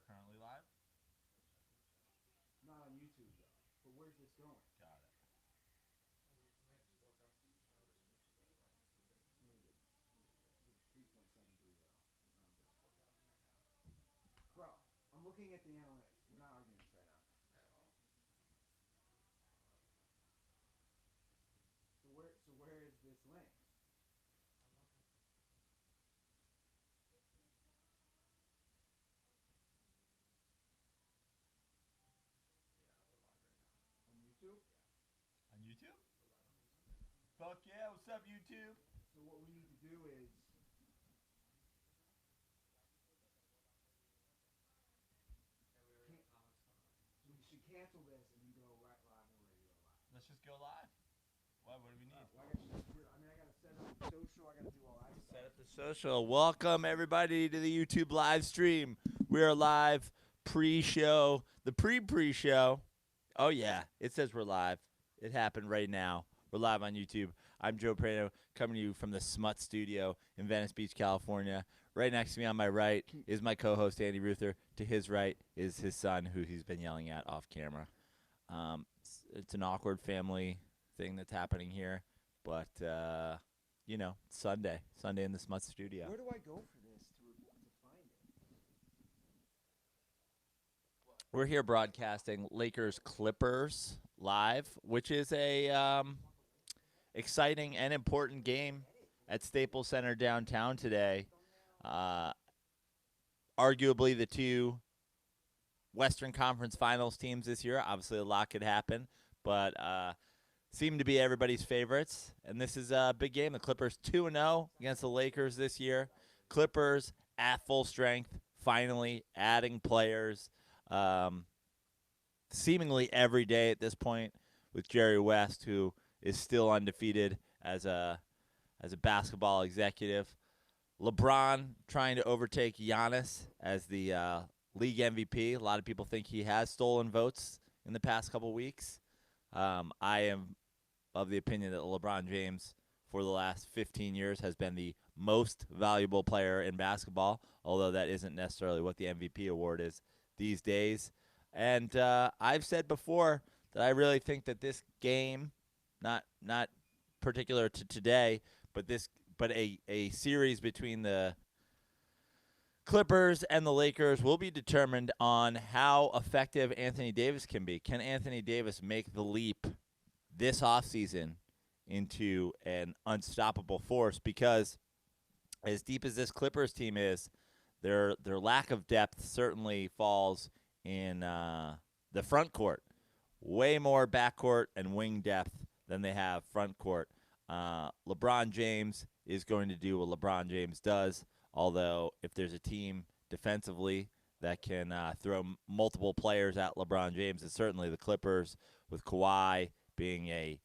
currently live. Not on YouTube though. But where's this going? Got it. Bro, I'm looking at the analytics. We're not arguing this right now. So where is this link? On YouTube? On YouTube? Fuck yeah! What's up, YouTube? So what we need to do is we should cancel this and then go right live on radio live. Let's just go live. What do we need? Well, I gotta set up the social. I gotta do all that stuff. Set up the social. Welcome everybody to the YouTube live stream. We are live pre-show, the pre-show. Oh yeah, it says we're live. It happened right now. We're live on YouTube. I'm Joe Praino, coming to you from the Smut Studio in Venice Beach, California. Right next to me on my right is my co-host Andy Ruther. To his right is his son, who he's been yelling at off camera. It's an awkward family thing that's happening here, but you know, Sunday in the Smut Studio. Where do I go for this to find it? We're here broadcasting Lakers Clippers live, which is a exciting and important game at Staples Center downtown today. Arguably the two Western Conference Finals teams this year. Obviously, a lot could happen, but seem to be everybody's favorites. And this is a big game. The Clippers 2-0 against the Lakers this year. Clippers at full strength, finally adding players seemingly every day at this point, with Jerry West, who is still undefeated as a basketball executive. LeBron trying to overtake Giannis as the league MVP. A lot of people think he has stolen votes in the past couple weeks. I am of the opinion that LeBron James, for the last 15 years, has been the most valuable player in basketball, although that isn't necessarily what the MVP award is these days. And I've said before that I really think that this game, not particular to today, but a series between the Clippers and the Lakers will be determined on how effective Anthony Davis can be. Can Anthony Davis make the leap this offseason into an unstoppable force? Because as deep as this Clippers team is, their lack of depth certainly falls in the front court. Way more backcourt and wing depth than they have front court. LeBron James is going to do what LeBron James does, although if there's a team defensively that can throw multiple players at LeBron James, it's certainly the Clippers, with Kawhi being a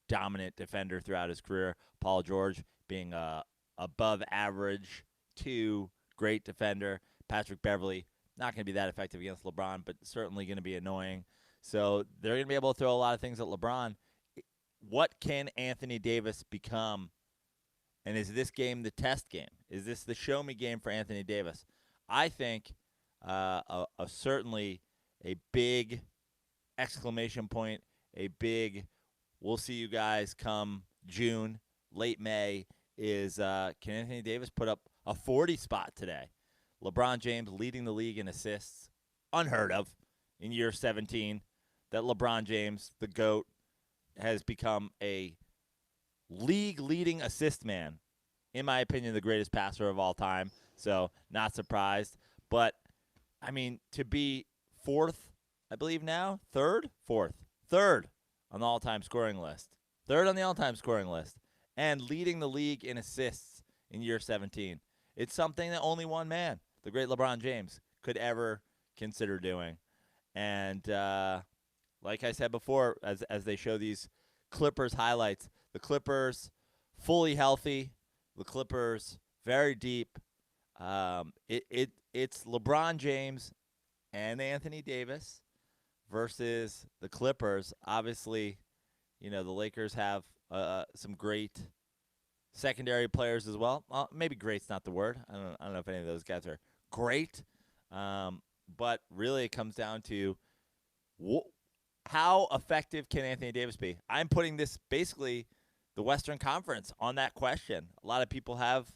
dominant defender throughout his career, Paul George being a above average to great defender, Patrick Beverley not going to be that effective against LeBron, but certainly going to be annoying. So they're going to be able to throw a lot of things at LeBron. What can Anthony Davis become? And is this game the test game? Is this the show me game for Anthony Davis? I think certainly a big exclamation point, a big we'll see you guys come June, late May, is can Anthony Davis put up a 40 spot today? LeBron James leading the league in assists, unheard of in year 17. That LeBron James, the GOAT, has become a league-leading assist man. In my opinion, the greatest passer of all time. So, not surprised. But, I mean, to be fourth, I believe now, third on the all-time scoring list. Third on the all-time scoring list. And leading the league in assists in year 17. It's something that only one man, the great LeBron James, could ever consider doing. And like I said before, as they show these Clippers highlights, the Clippers fully healthy, the Clippers very deep. It's LeBron James and Anthony Davis versus the Clippers. Obviously, the Lakers have some great secondary players as well. Well, maybe great's not the word. I don't know if any of those guys are great. but really it comes down to how effective can Anthony Davis be? I'm putting this basically the Western Conference on that question. A lot of people have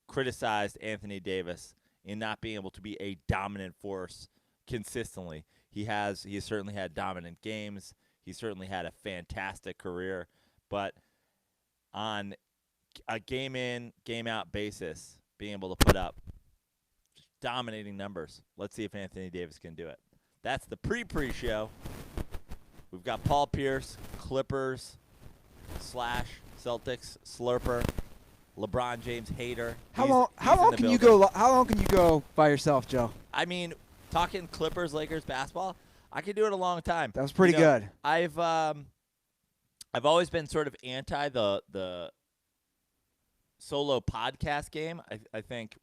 criticized Anthony Davis in not being able to be a dominant force consistently. He has certainly had dominant games. He certainly had a fantastic career, but on a game in, game out basis, being able to put up dominating numbers. Let's see if Anthony Davis can do it. That's the pre-show. We've got Paul Pierce, Clippers / Celtics slurper, LeBron James hater. How long can you go by yourself, Joe? I mean, talking Clippers Lakers basketball, I could do it a long time. That was pretty good. I've always been sort of anti the solo podcast game. I think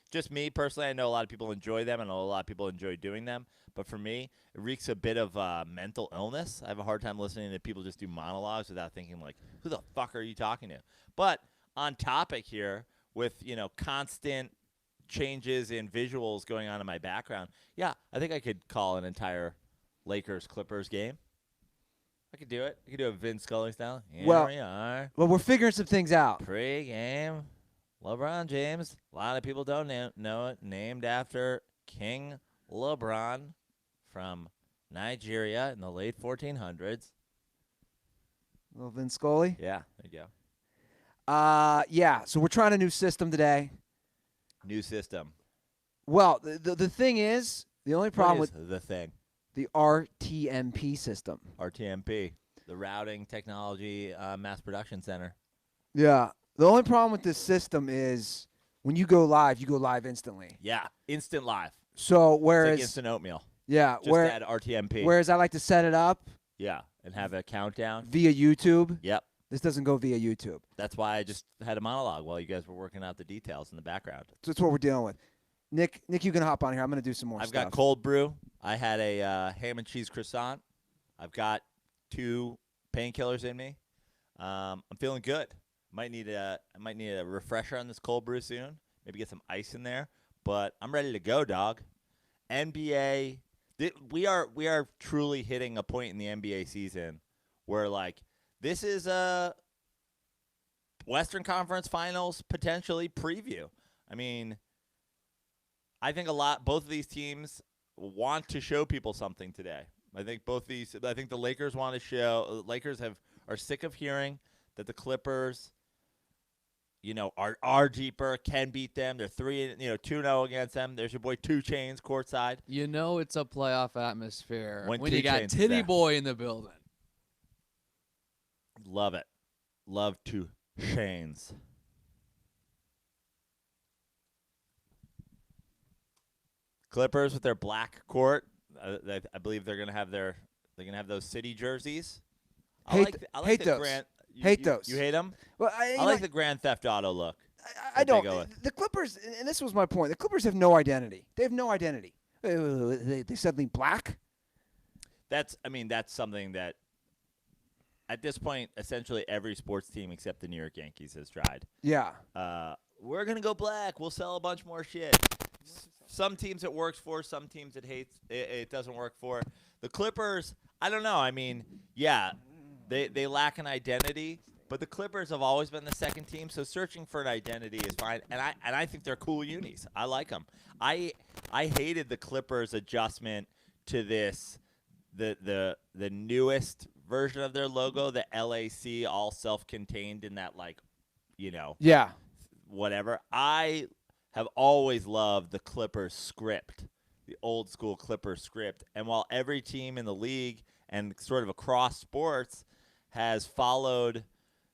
just me personally, I know a lot of people enjoy them, and a lot of people enjoy doing them. But for me, it reeks a bit of mental illness. I have a hard time listening to people just do monologues without thinking, like, who the fuck are you talking to? But on topic here with, constant changes in visuals going on in my background, yeah, I think I could call an entire Lakers-Clippers game. I could do it. I could do it Vin Scully style. Here we are. Well, we're figuring some things out. Pre-game. LeBron James. A lot of people don't know it. Named after King LeBron from Nigeria in the late 1400s. Little Vin Scully. Yeah, there you go. Yeah, so we're trying a new system today. New system. Well, the thing is, the only problem with the thing? The RTMP system. RTMP, the Routing Technology Mass Production Center. Yeah. The only problem with this system is when you go live instantly. Yeah, instant live. So whereas it's like instant oatmeal. Yeah, just add RTMP. Whereas I like to set it up. Yeah, and have a countdown via YouTube. Yep. This doesn't go via YouTube. That's why I just had a monologue while you guys were working out the details in the background. So that's what we're dealing with. Nick, you can hop on here. I'm going to do some more I've stuff. got cold brew. I had a ham and cheese croissant. I've got 2 painkillers in me. I'm feeling good. I might need a refresher on this cold brew soon. Maybe get some ice in there. But I'm ready to go, dog. NBA. We are truly hitting a point in the NBA season where, like, this is a Western Conference Finals potentially preview. I mean, I think both of these teams want to show people something today. I think the Lakers want to show. Lakers are sick of hearing that the Clippers, are deeper, can beat them. They're 2-0 against them. There's your boy 2 Chainz courtside. It's a playoff atmosphere when you 2 got Chainz Titty Boy in the building. Love it. Love 2 Chainz. Clippers with their black court. I believe they're gonna have those city jerseys. I like those. Hate those. You hate them? Well, I like the Grand Theft Auto look. I don't. The Clippers, and this was my point. The Clippers have no identity. They have no identity. They suddenly black. That's something that at this point, essentially every sports team except the New York Yankees has tried. Yeah. We're gonna go black. We'll sell a bunch more shit. Some teams it works for. Some teams it doesn't work for. The Clippers, I don't know. I mean, yeah, they lack an identity, but the Clippers have always been the second team, so searching for an identity is fine. And I think they're cool unis. I like them. I hated the Clippers adjustment to this the newest version of their logo, the LAC, all self-contained in that, like, yeah, whatever. I have always loved the Clippers script, the old school Clippers script. And while every team in the league and sort of across sports has followed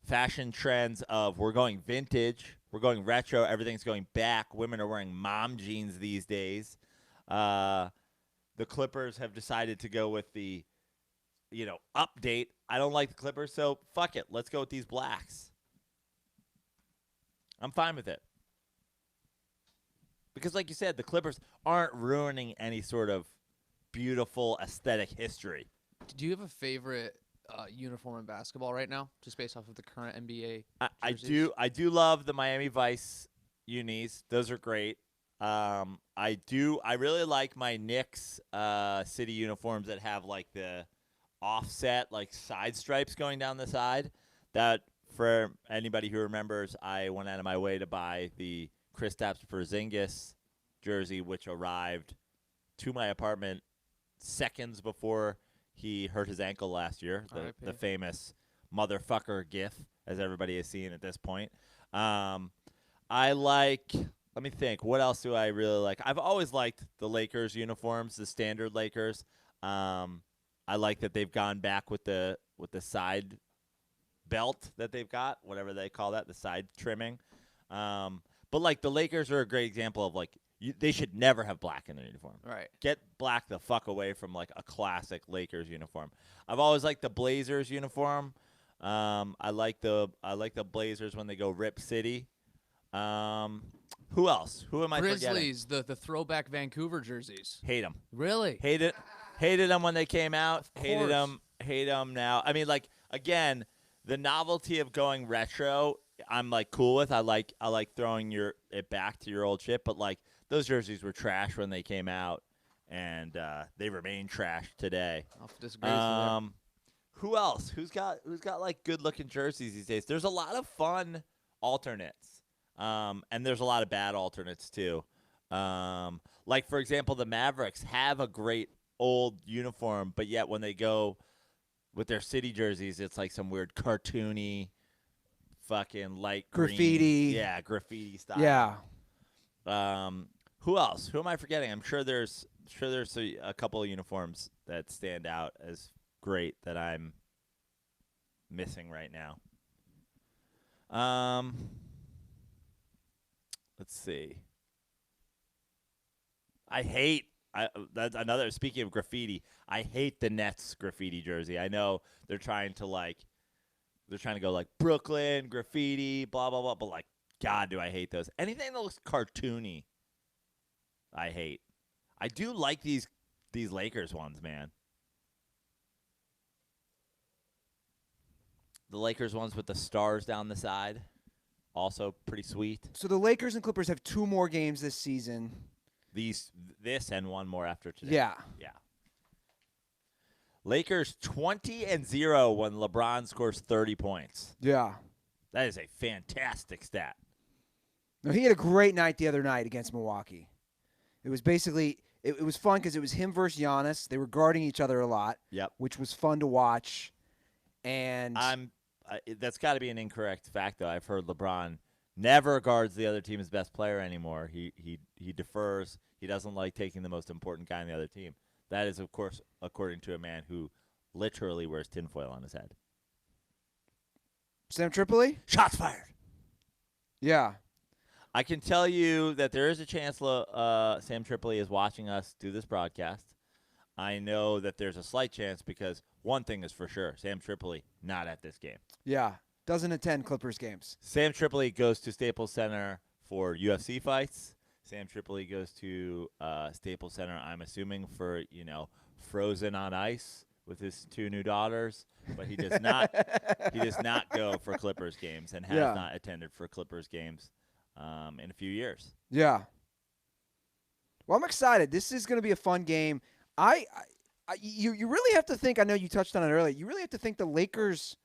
fashion trends of we're going vintage, we're going retro, everything's going back, women are wearing mom jeans these days, the Clippers have decided to go with the, update. I don't like the Clippers, so fuck it. Let's go with these blacks. I'm fine with it. Because, like you said, the Clippers aren't ruining any sort of beautiful aesthetic history. Do you have a favorite uniform in basketball right now, just based off of the current NBA? I do love the Miami Vice unis. Those are great. I really like my Knicks city uniforms that have like the offset like side stripes going down the side. That for anybody who remembers, I went out of my way to buy the Kristaps Porzingis jersey, which arrived to my apartment seconds before he hurt his ankle last year. The famous motherfucker gif, as everybody has seen at this point. I like. Let me think. What else do I really like? I've always liked the Lakers uniforms, the standard Lakers. I like that they've gone back with the side belt that they've got, whatever they call that, the side trimming. But like the Lakers are a great example of like they should never have black in their uniform. Right. Get black the fuck away from like a classic Lakers uniform. I've always liked the Blazers uniform. I like the Blazers when they go Rip City. Who else? Who am I forgetting? Grizzlies, the throwback Vancouver jerseys. Hate them. Really? Hated them when they came out. Hate them now. I mean, like again, the novelty of going retro, I'm like cool with. I like throwing it back to your old shit. But like those jerseys were trash when they came out, and they remain trash today. I'll disagree with that. Who else? Who's got like good looking jerseys these days? There's a lot of fun alternates, and there's a lot of bad alternates too. Like for example, the Mavericks have a great old uniform, but yet when they go with their city jerseys, it's like some weird cartoony, fucking light graffiti. Green, yeah, graffiti style. Yeah. Who else? Who am I forgetting? I'm sure there's a couple of uniforms that stand out as great that I'm missing right now. Let's see. That's another. Speaking of graffiti, I hate the Nets graffiti jersey. I know they're trying to go like Brooklyn graffiti, blah blah blah. But like, God, do I hate those? Anything that looks cartoony, I hate. I do like these Lakers ones, man. The Lakers ones with the stars down the side, also pretty sweet. So the Lakers and Clippers have 2 more games this season. This and one more after today. Yeah. Lakers 20-0 when LeBron scores 30 points. Yeah. That is a fantastic stat. No, he had a great night the other night against Milwaukee. It was basically it was fun because it was him versus Giannis. They were guarding each other a lot. Yep. Which was fun to watch. And that's got to be an incorrect fact though. I've heard LeBron never guards the other team's best player anymore. He defers. He doesn't like taking the most important guy on the other team. That is, of course, according to a man who literally wears tinfoil on his head. Sam Tripoli? Shots fired. Yeah. I can tell you that there is a chance Sam Tripoli is watching us do this broadcast. I know that there's a slight chance because one thing is for sure, Sam Tripoli not at this game. Yeah. Doesn't attend Clippers games. Sam Tripoli goes to Staples Center for UFC fights. Sam Tripoli goes to Staples Center, I'm assuming, for, Frozen on Ice with his 2 new daughters. But he does not go for Clippers games and has not attended for Clippers games in a few years. Yeah. Well, I'm excited. This is going to be a fun game. You really have to think, I know you touched on it earlier, you really have to think the Lakers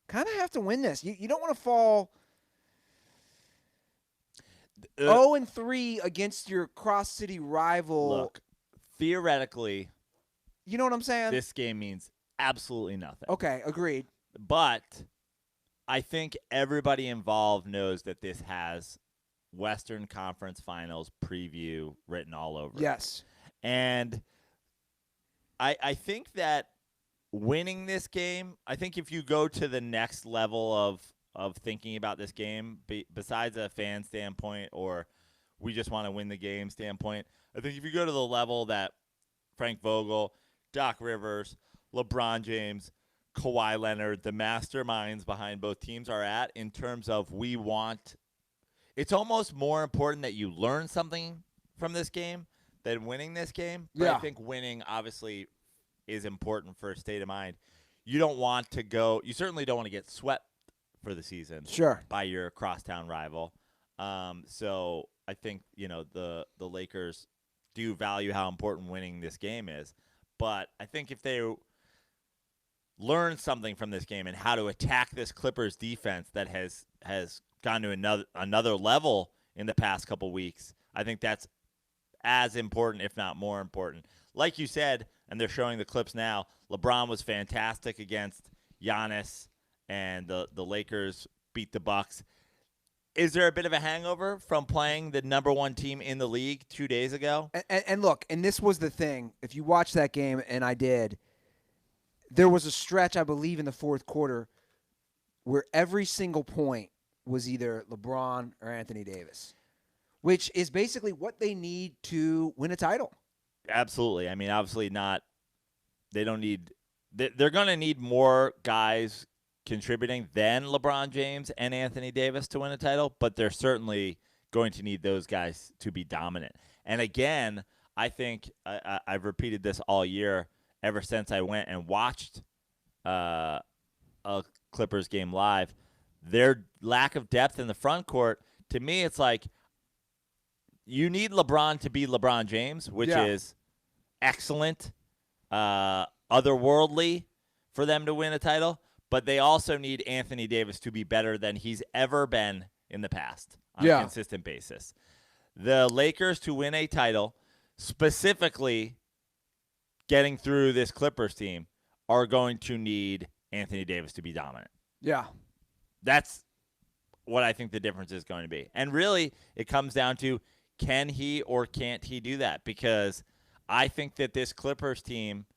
kind of have to win this. You don't want to fall 0-3 against your cross-city rival. Look, theoretically, you know what I'm saying? This game means absolutely nothing. Okay, agreed. But I think everybody involved knows that this has Western Conference Finals preview written all over it. Yes. And I think that winning this game, I think if you go to the next level of thinking about this game, besides a fan standpoint or we just want to win the game standpoint, I think if you go to the level that Frank Vogel, Doc Rivers, LeBron James, Kawhi Leonard, the masterminds behind both teams are at in terms of it's almost more important that you learn something from this game than winning this game. But yeah. I think winning obviously is important for a state of mind. You certainly don't want to get swept for the season sure. by your crosstown rival. So I think the Lakers do value how important winning this game is, but I think if they learn something from this game and how to attack this Clippers defense that has gone to another level in the past couple weeks, I think that's as important, if not more important. Like you said, and they're showing the clips now, LeBron was fantastic against Giannis, and the Lakers beat the Bucks. Is there a bit of a hangover from playing the number one team in the league 2 days ago? And look, and this was the thing. If you watch that game, and I did, there was a stretch, I believe, in the fourth quarter where every single point was either LeBron or Anthony Davis, which is basically what they need to win a title. Absolutely. I mean, obviously not. They don't need. They're going to need more guys contributing than LeBron James and Anthony Davis to win a title, but they're certainly going to need those guys to be dominant. And again, I think I've repeated this all year ever since I went and watched a Clippers game live. Their lack of depth in the front court, to me, it's like you need LeBron to be LeBron James, which is excellent, otherworldly for them to win a title. But they also need Anthony Davis to be better than he's ever been in the past on a consistent basis. The Lakers to win a title, specifically getting through this Clippers team, are going to need Anthony Davis to be dominant. Yeah. That's what I think the difference is going to be. And really, it comes down to, can he or can't he do that? Because I think that this Clippers team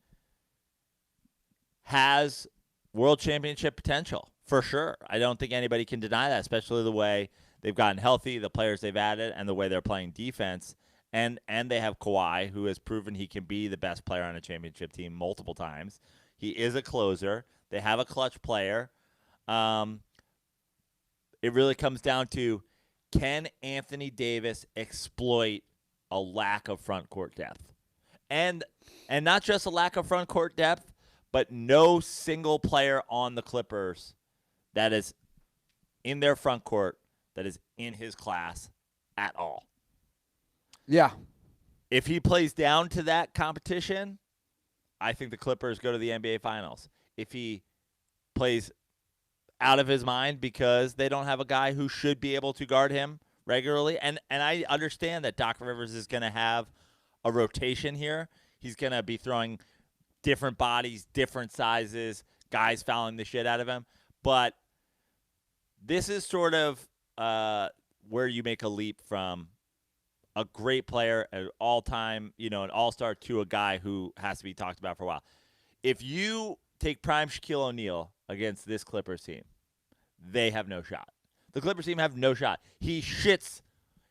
has world championship potential, for sure. I don't think anybody can deny that, especially the way they've gotten healthy, the players they've added, and the way they're playing defense. And they have Kawhi, who has proven he can be the best player on a championship team multiple times. He is a closer. They have a clutch player. It really comes down to, can Anthony Davis exploit a lack of front court depth? And not just a lack of front court depth, but no single player on the Clippers that is in their front court that is in his class at all. Yeah. If he plays down to that competition, I think the Clippers go to the NBA Finals. If he plays out of his mind because they don't have a guy who should be able to guard him regularly, and I understand that Doc Rivers is going to have a rotation here. He's going to be throwing different bodies, different sizes, guys fouling the shit out of him. But this is sort of where you make a leap from a great player, an all-time, an all-star, to a guy who has to be talked about for a while. If you take prime Shaquille O'Neal against this Clippers team, they have no shot. The Clippers team have no shot. He shits.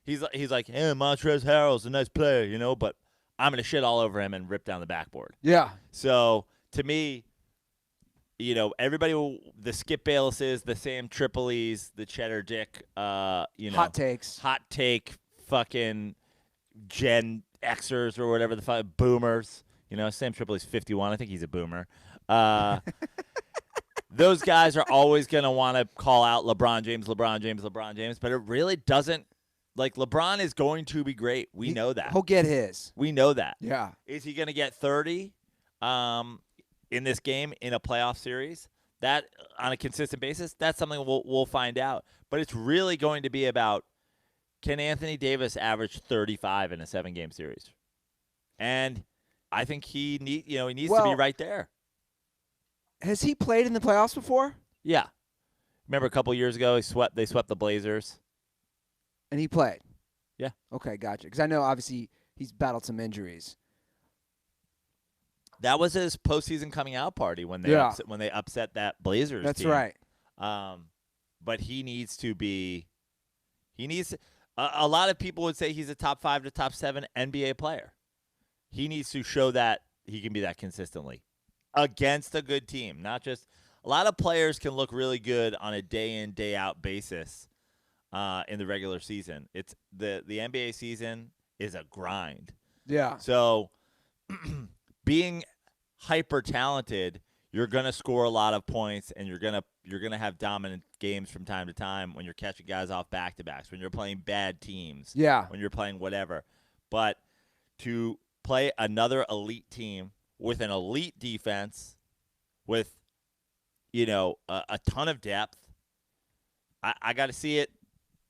He's like, hey, Montrezl Harrell's a nice player, but I'm going to shit all over him and rip down the backboard. Yeah. So, to me, everybody, the Skip Baylesses, the Sam Tripoli's, the Cheddar Dick, hot takes. Hot take fucking Gen Xers or whatever the fuck, boomers. Sam Tripoli's 51. I think he's a boomer. Those guys are always going to want to call out LeBron James, but it really doesn't. Like, LeBron is going to be great. We know that. He'll get his. We know that. Yeah. Is he going to get 30 in this game in a playoff series? That, on a consistent basis, that's something we'll find out. But it's really going to be about, can Anthony Davis average 35 in a 7-game series? And I think he needs to be right there. Has he played in the playoffs before? Yeah. Remember a couple years ago, they swept the Blazers. And he played? Yeah. Okay, gotcha. Because I know, obviously, he's battled some injuries. That was his postseason coming out party when they upset that Blazers That's team. right. But he needs to be – a lot of people would say he's a top 5 to top 7 NBA player. He needs to show that he can be that consistently against a good team. Not just – a lot of players can look really good on a day-in, day-out basis in the regular season. It's the NBA season is a grind. Yeah. So being hyper talented, you're gonna score a lot of points, and you're gonna have dominant games from time to time when you're catching guys off back-to-backs, when you're playing bad teams, Yeah. when you're playing whatever. But to play another elite team with an elite defense, with a ton of depth, I got to see it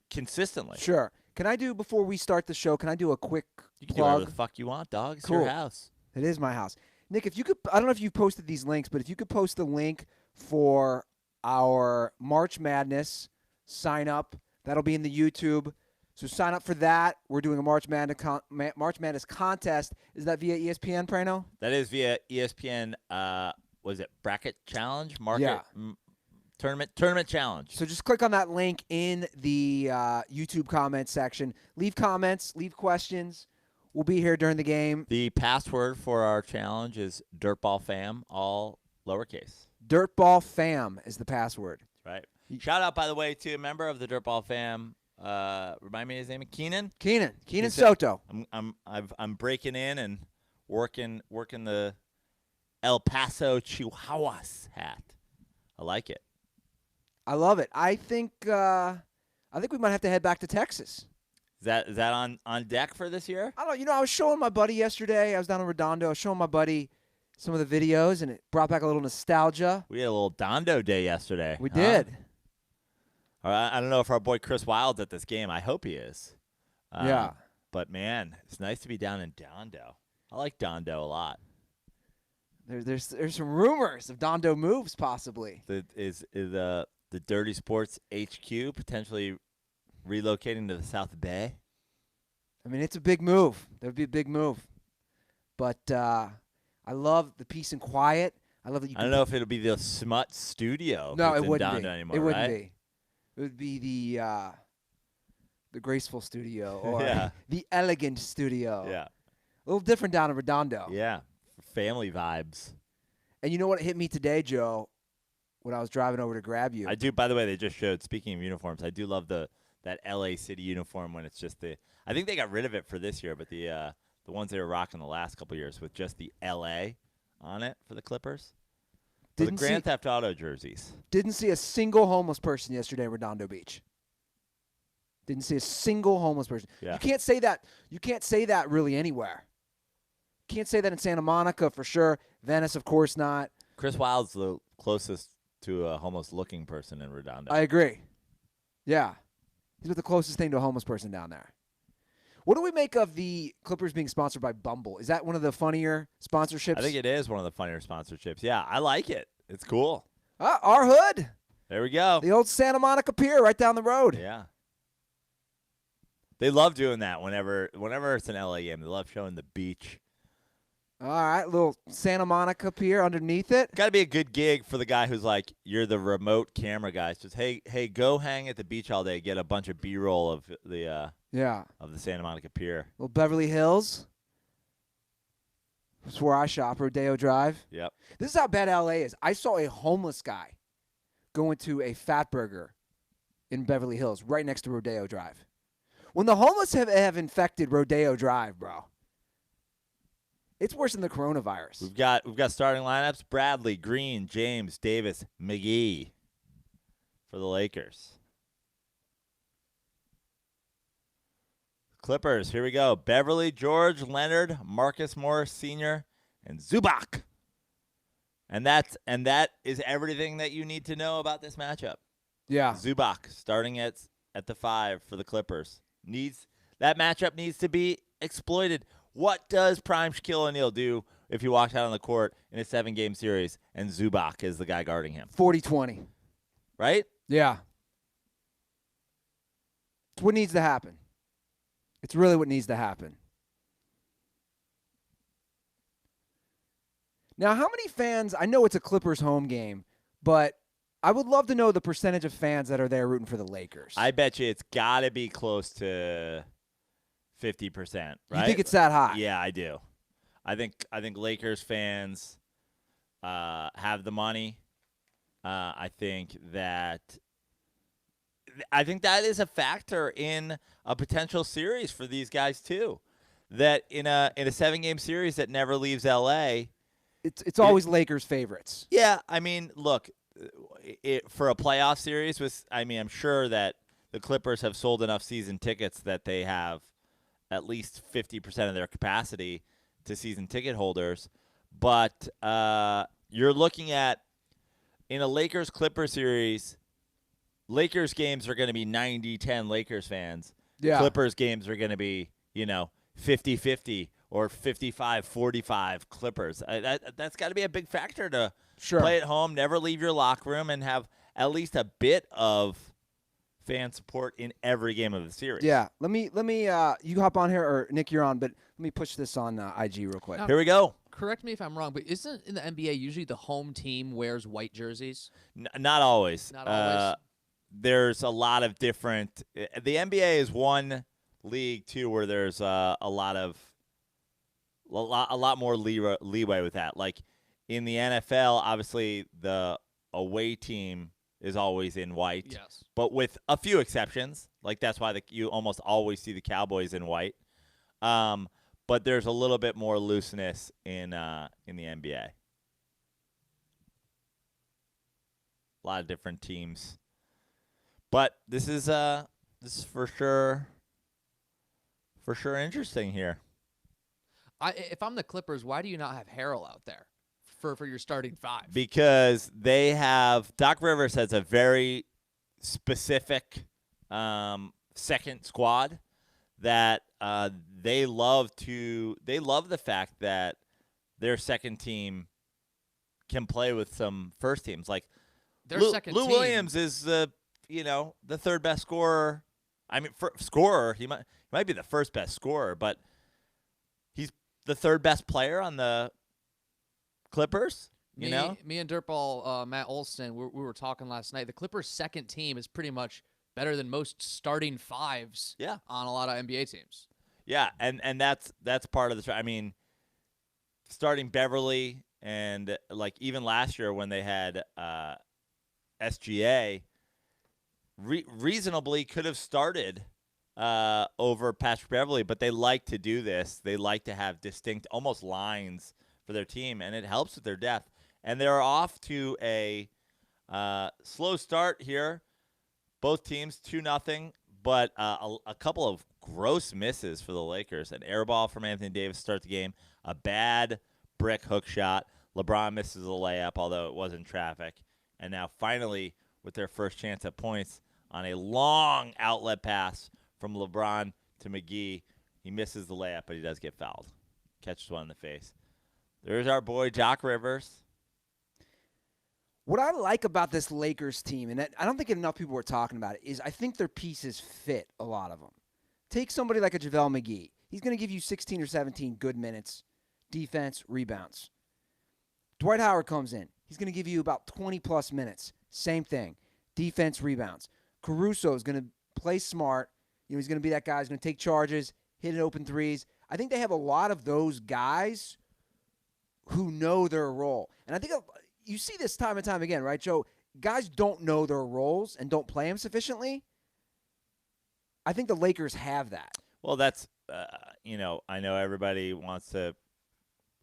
consistently. Sure. Can I do, before we start the show, can I do a quick You can do plug? whatever the fuck you want, dog. It's Cool. your house. It is my house. Nick, if you could, I don't know if you posted these links, but if you could post the link for our March Madness sign up, that'll be in the YouTube. So sign up for that. We're doing a March Madness contest. Is that via ESPN, Praino? That is via ESPN. Was it Bracket Challenge? Market Yeah. Tournament Challenge. So just click on that link in the YouTube comments section. Leave comments, leave questions. We'll be here during the game. The password for our challenge is DirtballFam, all lowercase. DirtballFam is the password. Right. Shout out, by the way, to a member of the Dirtball Fam. Remind me his name. Keenan Soto. I'm breaking in and working the El Paso Chihuahuas hat. I like it. I love it. I think we might have to head back to Texas. Is that on deck for this year? I don't know. I was showing my buddy yesterday. I was down in Redondo. I was showing my buddy some of the videos, and it brought back a little nostalgia. We had a little Dondo day yesterday. We did. I don't know if our boy Chris Wild's at this game. I hope he is. Yeah. But, man, it's nice to be down in Dondo. I like Dondo a lot. There's some rumors of Dondo moves, possibly. Is the Dirty Sports HQ potentially relocating to the South Bay? I mean, it's a big move. That would be a big move. But I love the peace and quiet. I love that you. I don't know if it'll be the Smut Studio. No, it in wouldn't Dondo be. anymore, It wouldn't right? be. It would be the graceful studio or Yeah. the elegant studio. Yeah. A little different down in Redondo. Yeah. Family vibes. And you know what hit me today, Joe, when I was driving over to grab you? I do. By the way, they just showed. Speaking of uniforms, I do love that LA City uniform when it's just I think they got rid of it for this year, but the ones they were rocking the last couple years with just the LA on it for the Clippers. For the Grand Theft Auto jerseys. Didn't see a single homeless person yesterday in Redondo Beach. Didn't see a single homeless person. Yeah. You can't say that. You can't say that really anywhere. Can't say that in Santa Monica for sure. Venice, of course not. Chris Wild's the closest to a homeless-looking person in Redondo. I agree. Yeah. He's with the closest thing to a homeless person down there. What do we make of the Clippers being sponsored by Bumble? Is that one of the funnier sponsorships? I think it is one of the funnier sponsorships. Yeah, I like it. It's cool. Our hood. There we go. The old Santa Monica Pier right down the road. Yeah. They love doing that whenever it's an LA game. They love showing the beach. All right, little Santa Monica Pier underneath it. Got to be a good gig for the guy who's like, you're the remote camera guy. It's just, hey, go hang at the beach all day. Get a bunch of B-roll of the Santa Monica Pier. Little Beverly Hills. That's where I shop, Rodeo Drive. Yep. This is how bad LA is. I saw a homeless guy going to a Fat Burger in Beverly Hills right next to Rodeo Drive. When the homeless have infected Rodeo Drive, bro, it's worse than the coronavirus. We've got starting lineups: Bradley, Green, James, Davis, McGee for the Lakers. Clippers, here we go. Beverly, George, Leonard, Marcus Morris Sr., and Zubac. And that is everything that you need to know about this matchup. Yeah. Zubac starting at the 5 for the Clippers. That matchup needs to be exploited. What does Prime Shaquille O'Neal do if he walks out on the court in a 7-game series and Zubac is the guy guarding him? 40-20. Right? Yeah. It's what needs to happen. It's really what needs to happen. Now, how many fans, I know it's a Clippers home game, but I would love to know the percentage of fans that are there rooting for the Lakers. I bet you it's got to be close to 50%, right? You think it's that high? Yeah, I do. I think Lakers fans have the money. I think that is a factor in a potential series for these guys too. That in a 7-game series that never leaves LA, it's always Lakers favorites. Yeah, I mean, look, for a playoff series, I'm sure that the Clippers have sold enough season tickets that they have at least 50% of their capacity to season ticket holders. But you're looking at, in a Lakers-Clippers series, Lakers games are going to be 90-10 Lakers fans. Yeah. Clippers games are going to be, 50-50 or 55-45 Clippers. That's got to be a big factor to play at home, never leave your locker room, and have at least a bit of fan support in every game of the series. Yeah. Let me you hop on here, or Nick, you're on, but let me push this on IG real quick. Now, here we go. Correct me if I'm wrong, but isn't in the NBA usually the home team wears white jerseys? Not always. Not always. There's a lot of different. The NBA is one league too where there's a lot more leeway with that. Like in the NFL, obviously the away team is always in white. Yes. But with a few exceptions, like that's why you almost always see the Cowboys in white. But there's a little bit more looseness in the NBA. A lot of different teams. But this is for sure interesting here. If I'm the Clippers, why do you not have Harrell out there for your starting five? Because they have Doc Rivers has a very specific second squad that they love the fact that their second team can play with some first teams. Like Lou Williams is the third best scorer. I mean, for scorer, he might be the first best scorer, but he's the third best player on the Clippers. Me and Dirtball Matt Olson, we were talking last night. The Clippers' second team is pretty much better than most starting fives. Yeah. On a lot of NBA teams. Yeah, and that's part of the. I mean, starting Beverly and like even last year when they had SGA. Reasonably could have started over Patrick Beverly, but they like to do this. They like to have distinct, almost lines for their team, and it helps with their depth. And they're off to a slow start here. Both teams 2-0, but a couple of gross misses for the Lakers. An air ball from Anthony Davis to start the game, a bad brick hook shot. LeBron misses a layup, although it was in traffic. And now finally, with their first chance at points, on a long outlet pass from LeBron to McGee. He misses the layup, but he does get fouled. Catches one in the face. There's our boy, Doc Rivers. What I like about this Lakers team, and I don't think enough people were talking about it, is I think their pieces fit a lot of them. Take somebody like a JaVale McGee. He's going to give you 16 or 17 good minutes, defense, rebounds. Dwight Howard comes in. He's going to give you about 20-plus minutes. Same thing. Defense, rebounds. Caruso is going to play smart. He's going to be that guy who's going to take charges, hit open threes. I think they have a lot of those guys who know their role. And I think you see this time and time again, right, Joe? Guys don't know their roles and don't play them sufficiently. I think the Lakers have that. Well, that's, I know everybody wants to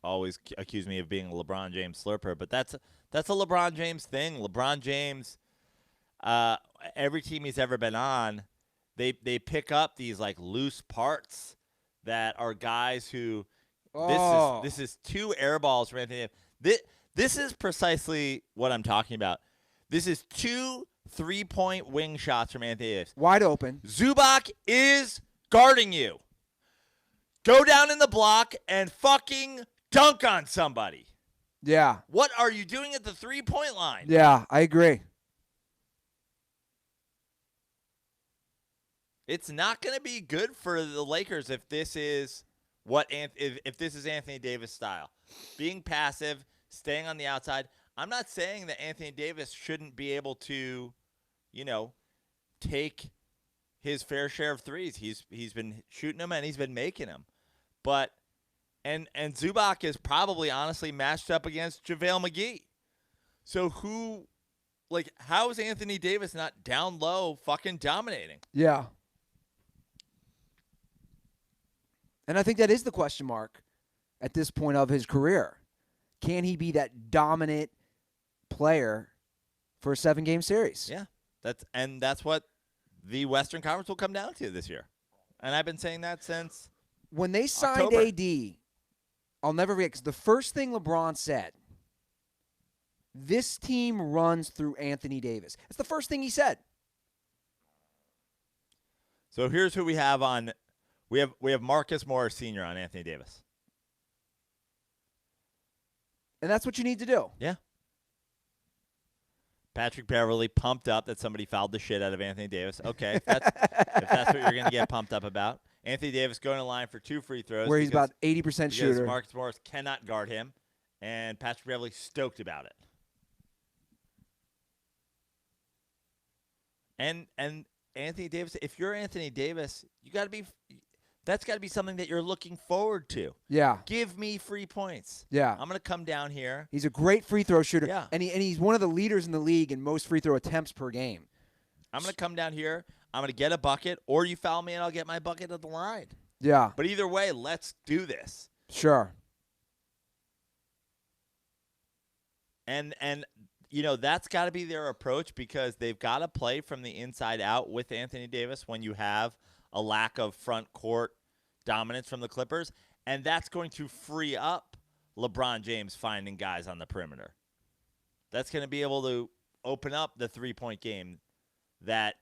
always accuse me of being a LeBron James slurper, but that's a LeBron James thing. LeBron James, every team he's ever been on, they pick up these like loose parts that are guys who this is two air balls from Anthony Davis. This is precisely what I'm talking about. This is two 3-point wing shots from Anthony Davis. Wide open. Zubac is guarding you. Go down in the block and fucking dunk on somebody. Yeah. What are you doing at the 3-point line? Yeah, I agree. It's not going to be good for the Lakers if this is if this is Anthony Davis style. Being passive, staying on the outside. I'm not saying that Anthony Davis shouldn't be able to, take his fair share of threes. He's been shooting them and he's been making them. But and Zubac is probably honestly matched up against JaVale McGee. So how is Anthony Davis not down low fucking dominating? Yeah. And I think that is the question mark at this point of his career. can he be that dominant player for a 7-game series? Yeah, that's what the Western Conference will come down to this year. And I've been saying that since When they signed October. AD, I'll never forget, because the first thing LeBron said, this team runs through Anthony Davis. That's the first thing he said. So here's who we have on. We have Marcus Morris Sr. on Anthony Davis. And that's what you need to do. Yeah. Patrick Beverly pumped up that somebody fouled the shit out of Anthony Davis. Okay, if that's what you're going to get pumped up about. Anthony Davis going to line for 2 free throws. Where he's about 80% because shooter. Marcus Morris cannot guard him, and Patrick Beverly stoked about it. And Anthony Davis, if you're Anthony Davis, that's got to be something that you're looking forward to. Yeah. Give me free points. Yeah. I'm going to come down here. He's a great free throw shooter. Yeah. And he's one of the leaders in the league in most free throw attempts per game. I'm going to come down here. I'm going to get a bucket, or you foul me and I'll get my bucket at the line. Yeah. But either way, let's do this. Sure. And that's got to be their approach, because they've got to play from the inside out with Anthony Davis when you have a lack of front court dominance from the Clippers, and that's going to free up LeBron James finding guys on the perimeter. That's going to be able to open up the three-point game that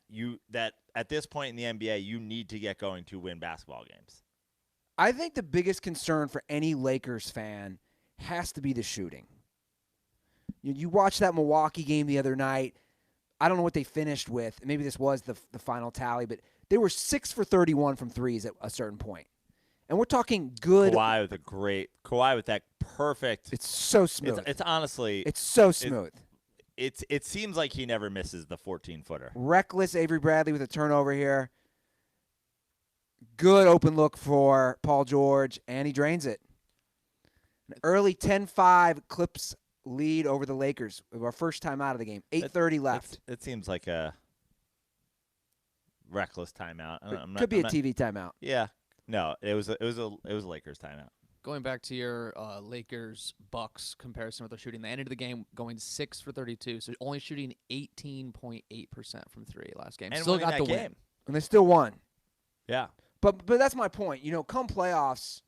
at this point in the NBA you need to get going to win basketball games. I think the biggest concern for any Lakers fan has to be the shooting. You watched that Milwaukee game the other night. I don't know what they finished with. Maybe this was the final tally, but they were 6 for 31 from threes at a certain point. And we're talking good. Kawhi with that perfect. It's so smooth. It's honestly. It's so smooth. It seems like he never misses the 14-footer. Reckless Avery Bradley with a turnover here. Good open look for Paul George, and he drains it. An early 10-5 Clips lead over the Lakers. Our first time out of the game. 8:30 left. It seems like a reckless timeout. Could be a TV timeout. Yeah. No, it was a Lakers timeout. Going back to your Lakers-Bucks comparison with their shooting, they ended the game going 6 for 32, so only shooting 18.8% from three last game. And still winning got that the win. game. And they still won. Yeah. But that's my point. Come playoffs,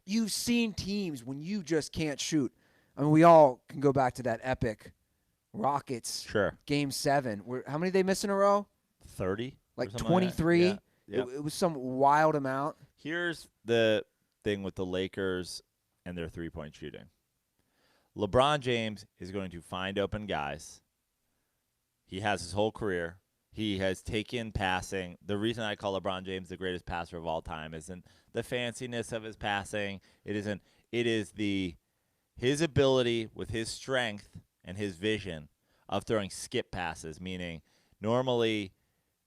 you've seen teams when you just can't shoot. I mean, we all can go back to that epic Rockets Game 7. How many did they miss in a row? 30? Like 23? Like yeah. It was some wild amount. Here's the thing with the Lakers and their three-point shooting. LeBron James is going to find open guys. He has his whole career. He has taken passing. The reason I call LeBron James the greatest passer of all time isn't the fanciness of his passing. It is his ability with his strength and his vision of throwing skip passes, meaning normally,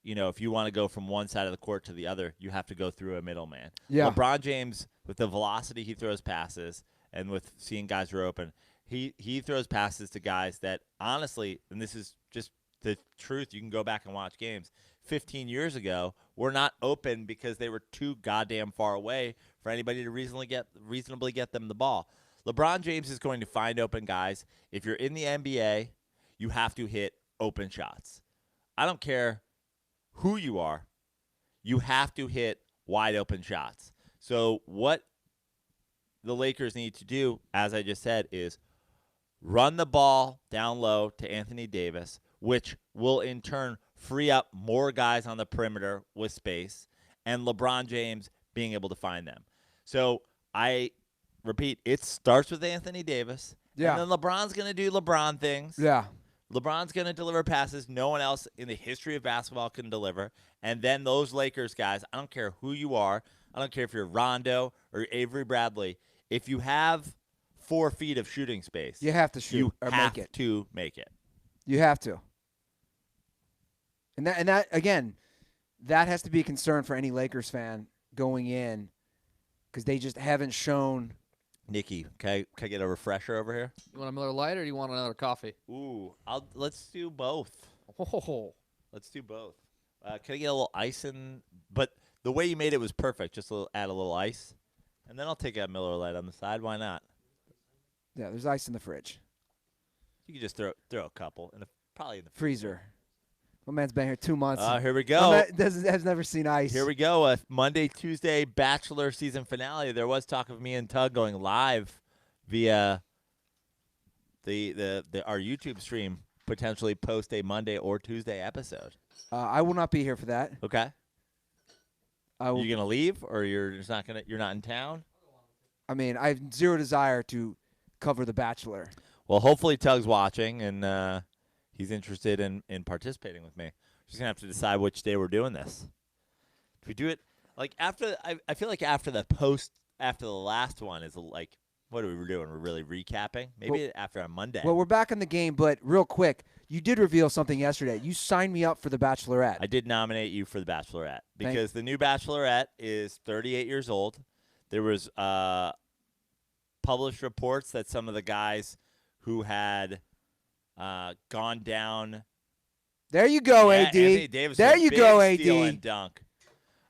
if you want to go from one side of the court to the other, you have to go through a middleman. Yeah. LeBron James, with the velocity he throws passes and with seeing guys who are open, he throws passes to guys that honestly, and this is just the truth, you can go back and watch games, 15 years ago were not open because they were too goddamn far away for anybody to reasonably get them the ball. LeBron James is going to find open guys. If you're in the NBA, you have to hit open shots. I don't care who you are. You have to hit wide open shots. So what the Lakers need to do, as I just said, is run the ball down low to Anthony Davis, which will in turn free up more guys on the perimeter with space, and LeBron James being able to find them. So I repeat, it starts with Anthony Davis. Yeah. And then LeBron's going to do LeBron things. Yeah. LeBron's going to deliver passes no one else in the history of basketball can deliver. And then those Lakers guys, I don't care who you are. I don't care if you're Rondo or Avery Bradley. If you have 4 feet of shooting space, you have to shoot you or have make it. to make it. You have to. And that again, that has to be a concern for any Lakers fan going in, because they just haven't shown. Nikki, can I get a refresher over here? You want a Miller Lite or do you want another coffee? Ooh, let's do both. Oh. Let's do both. Can I get a little ice in? But the way you made it was perfect. Just add a little ice, and then I'll take a Miller Lite on the side. Why not? Yeah, there's ice in the fridge. You could just throw a couple probably in the Freezer. My man's been here 2 months. Here we My go. man has never seen ice. Here we go. A Monday, Tuesday Bachelor season finale. There was talk of me and Tug going live via our YouTube stream, potentially post a Monday or Tuesday episode. I will not be here for that. Okay. I will. You gonna leave, or you're just not gonna? You're not in town. I mean, I have zero desire to cover The Bachelor. Well, hopefully Tug's watching and he's interested in participating with me. Just gonna have to decide which day we're doing this. Do we do it like after? I feel like after the last one is like, what are we doing? We're really recapping. Maybe after a Monday. Well, we're back in the game, but real quick, you did reveal something yesterday. You signed me up for The Bachelorette. I did nominate you for the Bachelorette because the new Bachelorette is 38 years old. There was published reports that some of the guys who had gone down. There you go, Yeah, AD. Anthony Davis There with a you big go, AD. steal and dunk.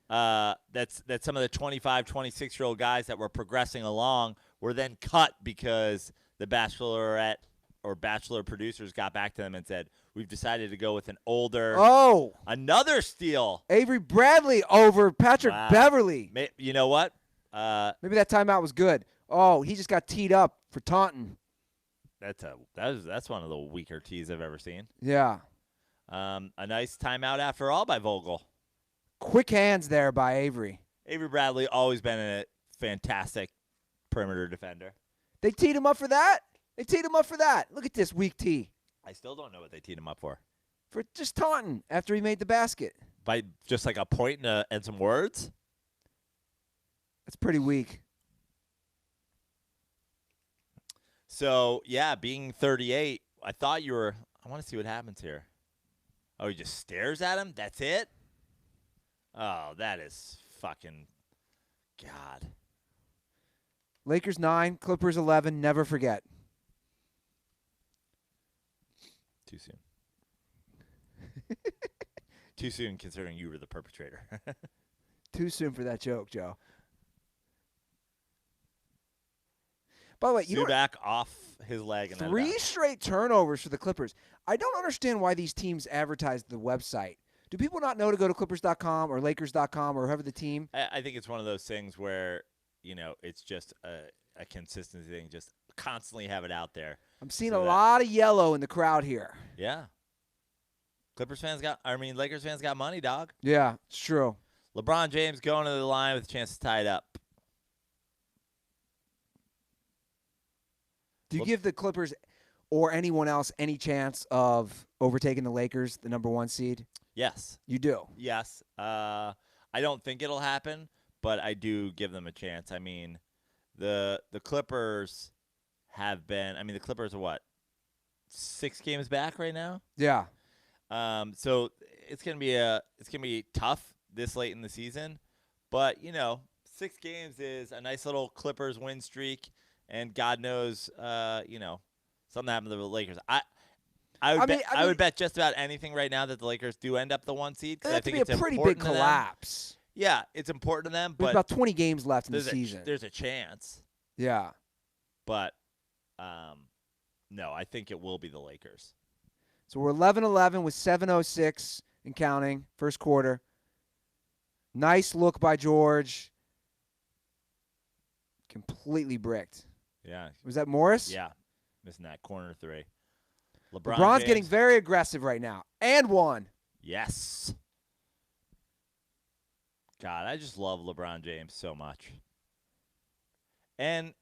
That's some of the 25, 26-year-old guys that were progressing along were then cut because the Bachelorette or Bachelor producers got back to them and said, we've decided to go with an older. Oh. Another steal. Avery Bradley over Patrick Wow. Beverly. You know what? Maybe that timeout was good. Oh, he just got teed up for taunting. That's one of the weaker tees I've ever seen. Yeah. A nice timeout after all by Vogel. Quick hands there by Avery. Avery Bradley always been a fantastic perimeter defender. They teed him up for that? They teed him up for that. Look at this weak tee. I still don't know what they teed him up for. For just taunting after he made the basket. By just like a point and some words? That's pretty weak. So, yeah, being 38, I thought you were – I want to see what happens here. Oh, he just stares at him? That's it? Oh, that is fucking – God. Lakers 9, Clippers 11. Never forget. Too soon. Too soon considering you were the perpetrator. Too soon for that joke, Joe. By the way, you Subac off his leg. And 3 straight turnovers for the Clippers. I don't understand why these teams advertise the website. Do people not know to go to Clippers.com or Lakers.com or whoever the team? I think it's one of those things where, it's just a consistency thing. Just constantly have it out there. I'm seeing a lot of yellow in the crowd here. Yeah. Lakers fans got money, dog. Yeah, it's true. LeBron James going to the line with a chance to tie it up. Do you give the Clippers or anyone else any chance of overtaking the Lakers, the number 1 seed? Yes. You do? Yes. I don't think it'll happen, but I do give them a chance. I mean, the Clippers have been – the Clippers are what, 6 games back right now? Yeah. So it's gonna be tough this late in the season, but 6 games is a nice little Clippers win streak, and God knows, something happened to the Lakers. I would bet just about anything right now that the Lakers do end up the 1 seed. That'd I think be it's a pretty big important to them. collapse. Yeah, it's important to them, There's but about 20 games left in the season. There's a chance, Yeah. but no, I think it will be the Lakers. So we're 11-11 with 7:06 and counting, first quarter. Nice look by George. Completely bricked. Yeah. Was that Morris? Yeah. Missing that corner 3. LeBron's James. getting very aggressive right now. And one. Yes. God, I just love LeBron James so much. And,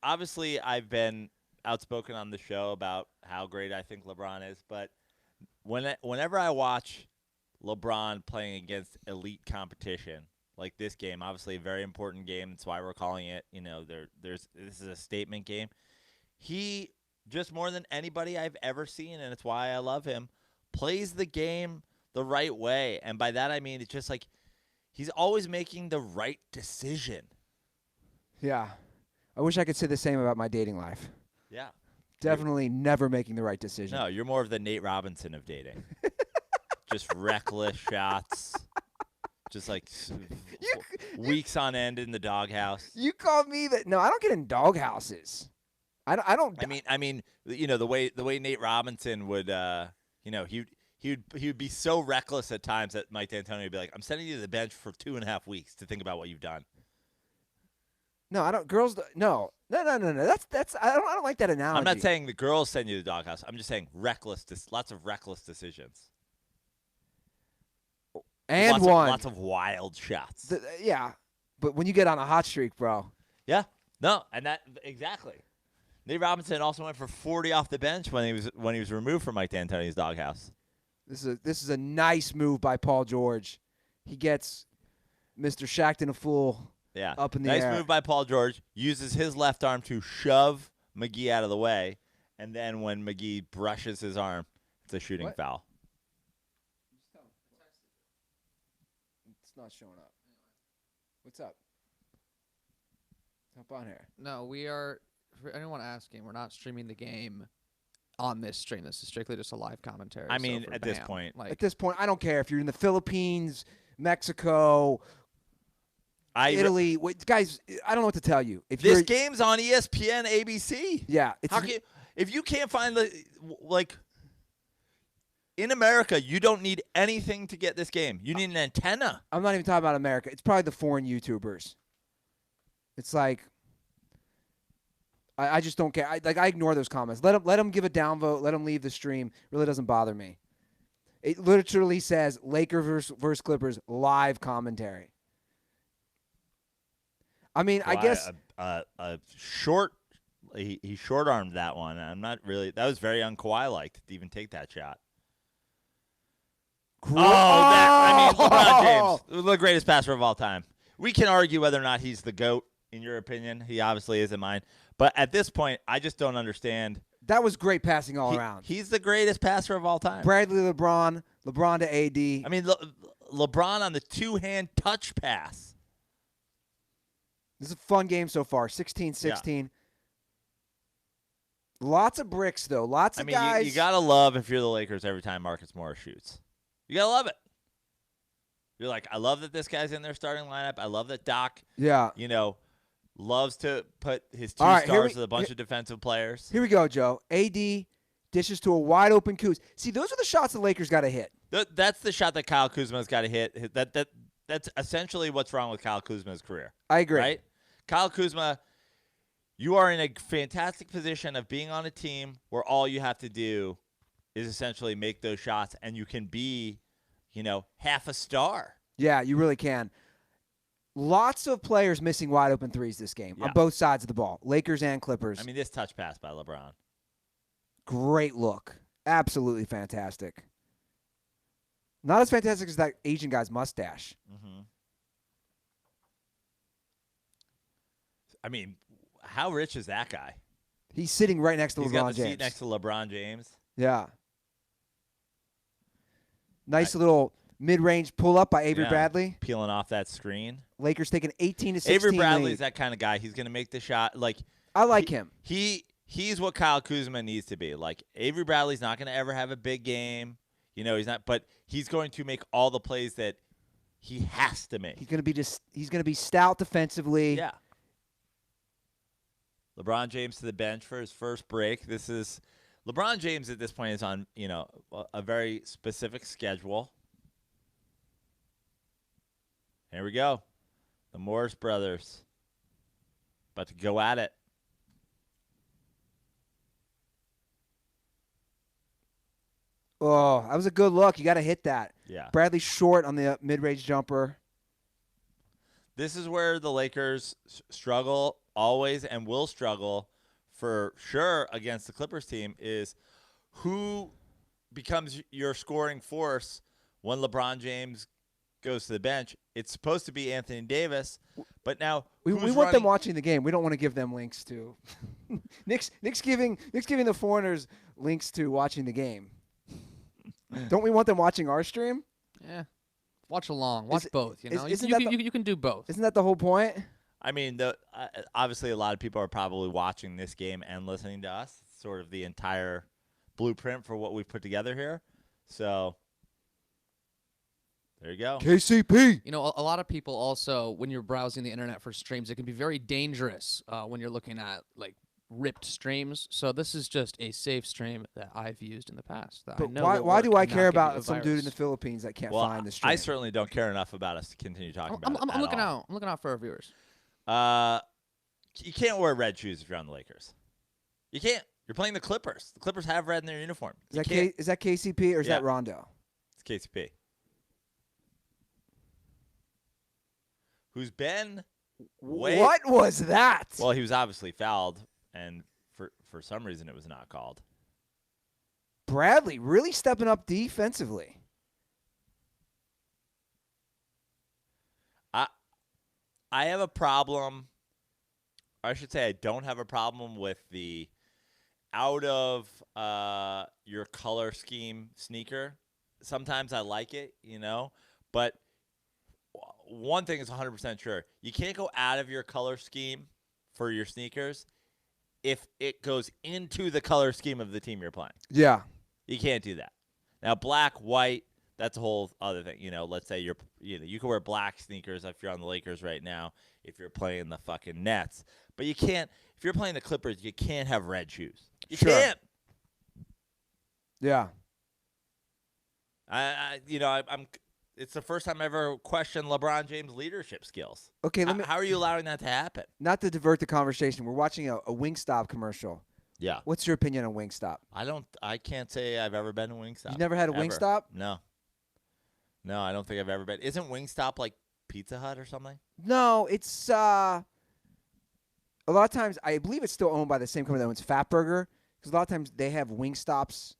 obviously I've been outspoken on the show about how great I think LeBron is, but whenever I watch LeBron playing against elite competition, like this game, obviously a very important game, that's why we're calling it, this is a statement game. He, just more than anybody I've ever seen, and it's why I love him, plays the game the right way. And by that I mean it's just like he's always making the right decision. Yeah. I wish I could say the same about my dating life. Yeah. Definitely never making the right decision. No, you're more of the Nate Robinson of dating. Just reckless shots. Just like weeks on end in the doghouse. You called me that. No, I don't get in doghouses. I don't. I mean, the way Nate Robinson would, he would be so reckless at times that Mike D'Antoni would be like, "I'm sending you to the bench for 2.5 weeks to think about what you've done." No, I don't. Girls, no. That's. I don't like that analogy. I'm not saying the girls send you to the doghouse. I'm just saying lots of reckless decisions. And lots of wild shots. Yeah, but when you get on a hot streak, bro. Yeah, no, and that exactly. Nate Robinson also went for 40 off the bench when he was removed from Mike D'Antoni's doghouse. This is a nice move by Paul George. He gets Mr. Shackton a fool. Yeah, up in the air. Nice move by Paul George. Uses his left arm to shove McGee out of the way, and then when McGee brushes his arm, it's a shooting foul. It's not showing up. What's up? Hop on here. No, we are. For anyone asking, we're not streaming the game on this stream. This is strictly just a live commentary. I mean, at this point, at this point, I don't care if you're in the Philippines, Mexico, Italy. Guys, I don't know what to tell you. If this game's on ESPN, ABC. Yeah, if you can't find in America, you don't need anything to get this game. You need an antenna. I'm not even talking about America. It's probably the foreign YouTubers. It's like. I just don't care. I ignore those comments. Let them give a downvote. Let them leave the stream. It really doesn't bother me. It literally says Lakers versus Clippers live commentary. I mean, I guess he short armed that one. I'm not really. That was very un-Kawhi-like to even take that shot. LeBron James, the greatest passer of all time. We can argue whether or not he's the GOAT in your opinion. He obviously is in mine. But at this point, I just don't understand. That was great passing all around. He's the greatest passer of all time. Bradley LeBron to AD. I mean, LeBron on the two-hand touch pass. This is a fun game so far. 16-16. Yeah. Lots of bricks, though. Lots of guys. You got to love if you're the Lakers every time Marcus Morris shoots. You got to love it. You're like, I love that this guy's in their starting lineup. I love that Doc, loves to put his two stars with a bunch of defensive players. Here we go, Joe. AD dishes to a wide-open Kuz. See, those are the shots the Lakers got to hit. That's the shot that Kyle Kuzma's got to hit. That's essentially what's wrong with Kyle Kuzma's career. I agree. Right? Kyle Kuzma, you are in a fantastic position of being on a team where all you have to do is essentially make those shots, and you can be, half a star. Yeah, you really can. Lots of players missing wide open threes this game on both sides of the ball, Lakers and Clippers. I mean, this touch pass by LeBron. Great look. Absolutely fantastic. Not as fantastic as that Asian guy's mustache. Mm-hmm. I mean, how rich is that guy? He's sitting right next to LeBron James. He's got the seat next to LeBron James. Yeah. Nice little mid-range pull-up by Avery Bradley. Peeling off that screen. Lakers taking 18-16 Avery Bradley's lead. that kind of guy. He's going to make the shot. I like him. He's what Kyle Kuzma needs to be. Avery Bradley's not going to ever have a big game. He's not. But he's going to make all the plays that he has to make. He's going to be stout defensively. Yeah. LeBron James to the bench for his first break. LeBron James at this point is on a very specific schedule. Here we go. The Morris brothers about to go at it. Oh, that was a good look. You got to hit that. Yeah. Bradley short on the mid-range jumper. This is where the Lakers struggle always and will struggle for sure against the Clippers team is who becomes your scoring force when LeBron James goes to the bench. It's supposed to be Anthony Davis, but now we want them watching the game. We don't want to give them links to Nick's giving the foreigners links to watching the game. Don't we want them watching our stream? Yeah. Watch along. Watch both. You can do both. Isn't that the whole point? I mean, obviously a lot of people are probably watching this game and listening to us. It's sort of the entire blueprint for what we've put together here. So There you go. KCP. You know, a lot of people also, when you're browsing the internet for streams, it can be very dangerous when you're looking at like ripped streams. So this is just a safe stream that I've used in the past. That I But know why will why work do I and not care give you about a some dude in virus. the Philippines that can't Well, find the stream? I certainly don't care enough about us to continue talking about it. I'm looking at all. out. I'm looking out for our viewers. You can't wear red shoes if you're on the Lakers. You can't. You're playing the Clippers. The Clippers have red in their uniform. Is that KCP or is that Yeah. Rondo? It's KCP. Who's been What was that? Well, he was obviously fouled, and for some reason it was not called. Bradley really stepping up defensively. I have a problem. I should say I don't have a problem with the out of your color scheme sneaker. Sometimes I like it, but one thing is 100% sure. You can't go out of your color scheme for your sneakers if it goes into the color scheme of the team you're playing. Yeah. You can't do that. Now, black, white, that's a whole other thing. Let's say you can wear black sneakers if you're on the Lakers right now, if you're playing the fucking Nets. But you can't, if you're playing the Clippers, you can't have red shoes. You Sure. can't. Yeah. I'm. It's the first time I ever questioned LeBron James' leadership skills. Okay, How are you allowing that to happen? not to divert the conversation. We're watching a Wingstop commercial. Yeah. What's your opinion on Wingstop? I can't say I've ever been to Wingstop. You've never had a ever. Wingstop? No, I don't think I've ever been. Isn't Wingstop like Pizza Hut or something? No, it's a lot of times I believe it's still owned by the same company that owns Fatburger, because a lot of times they have Wingstops.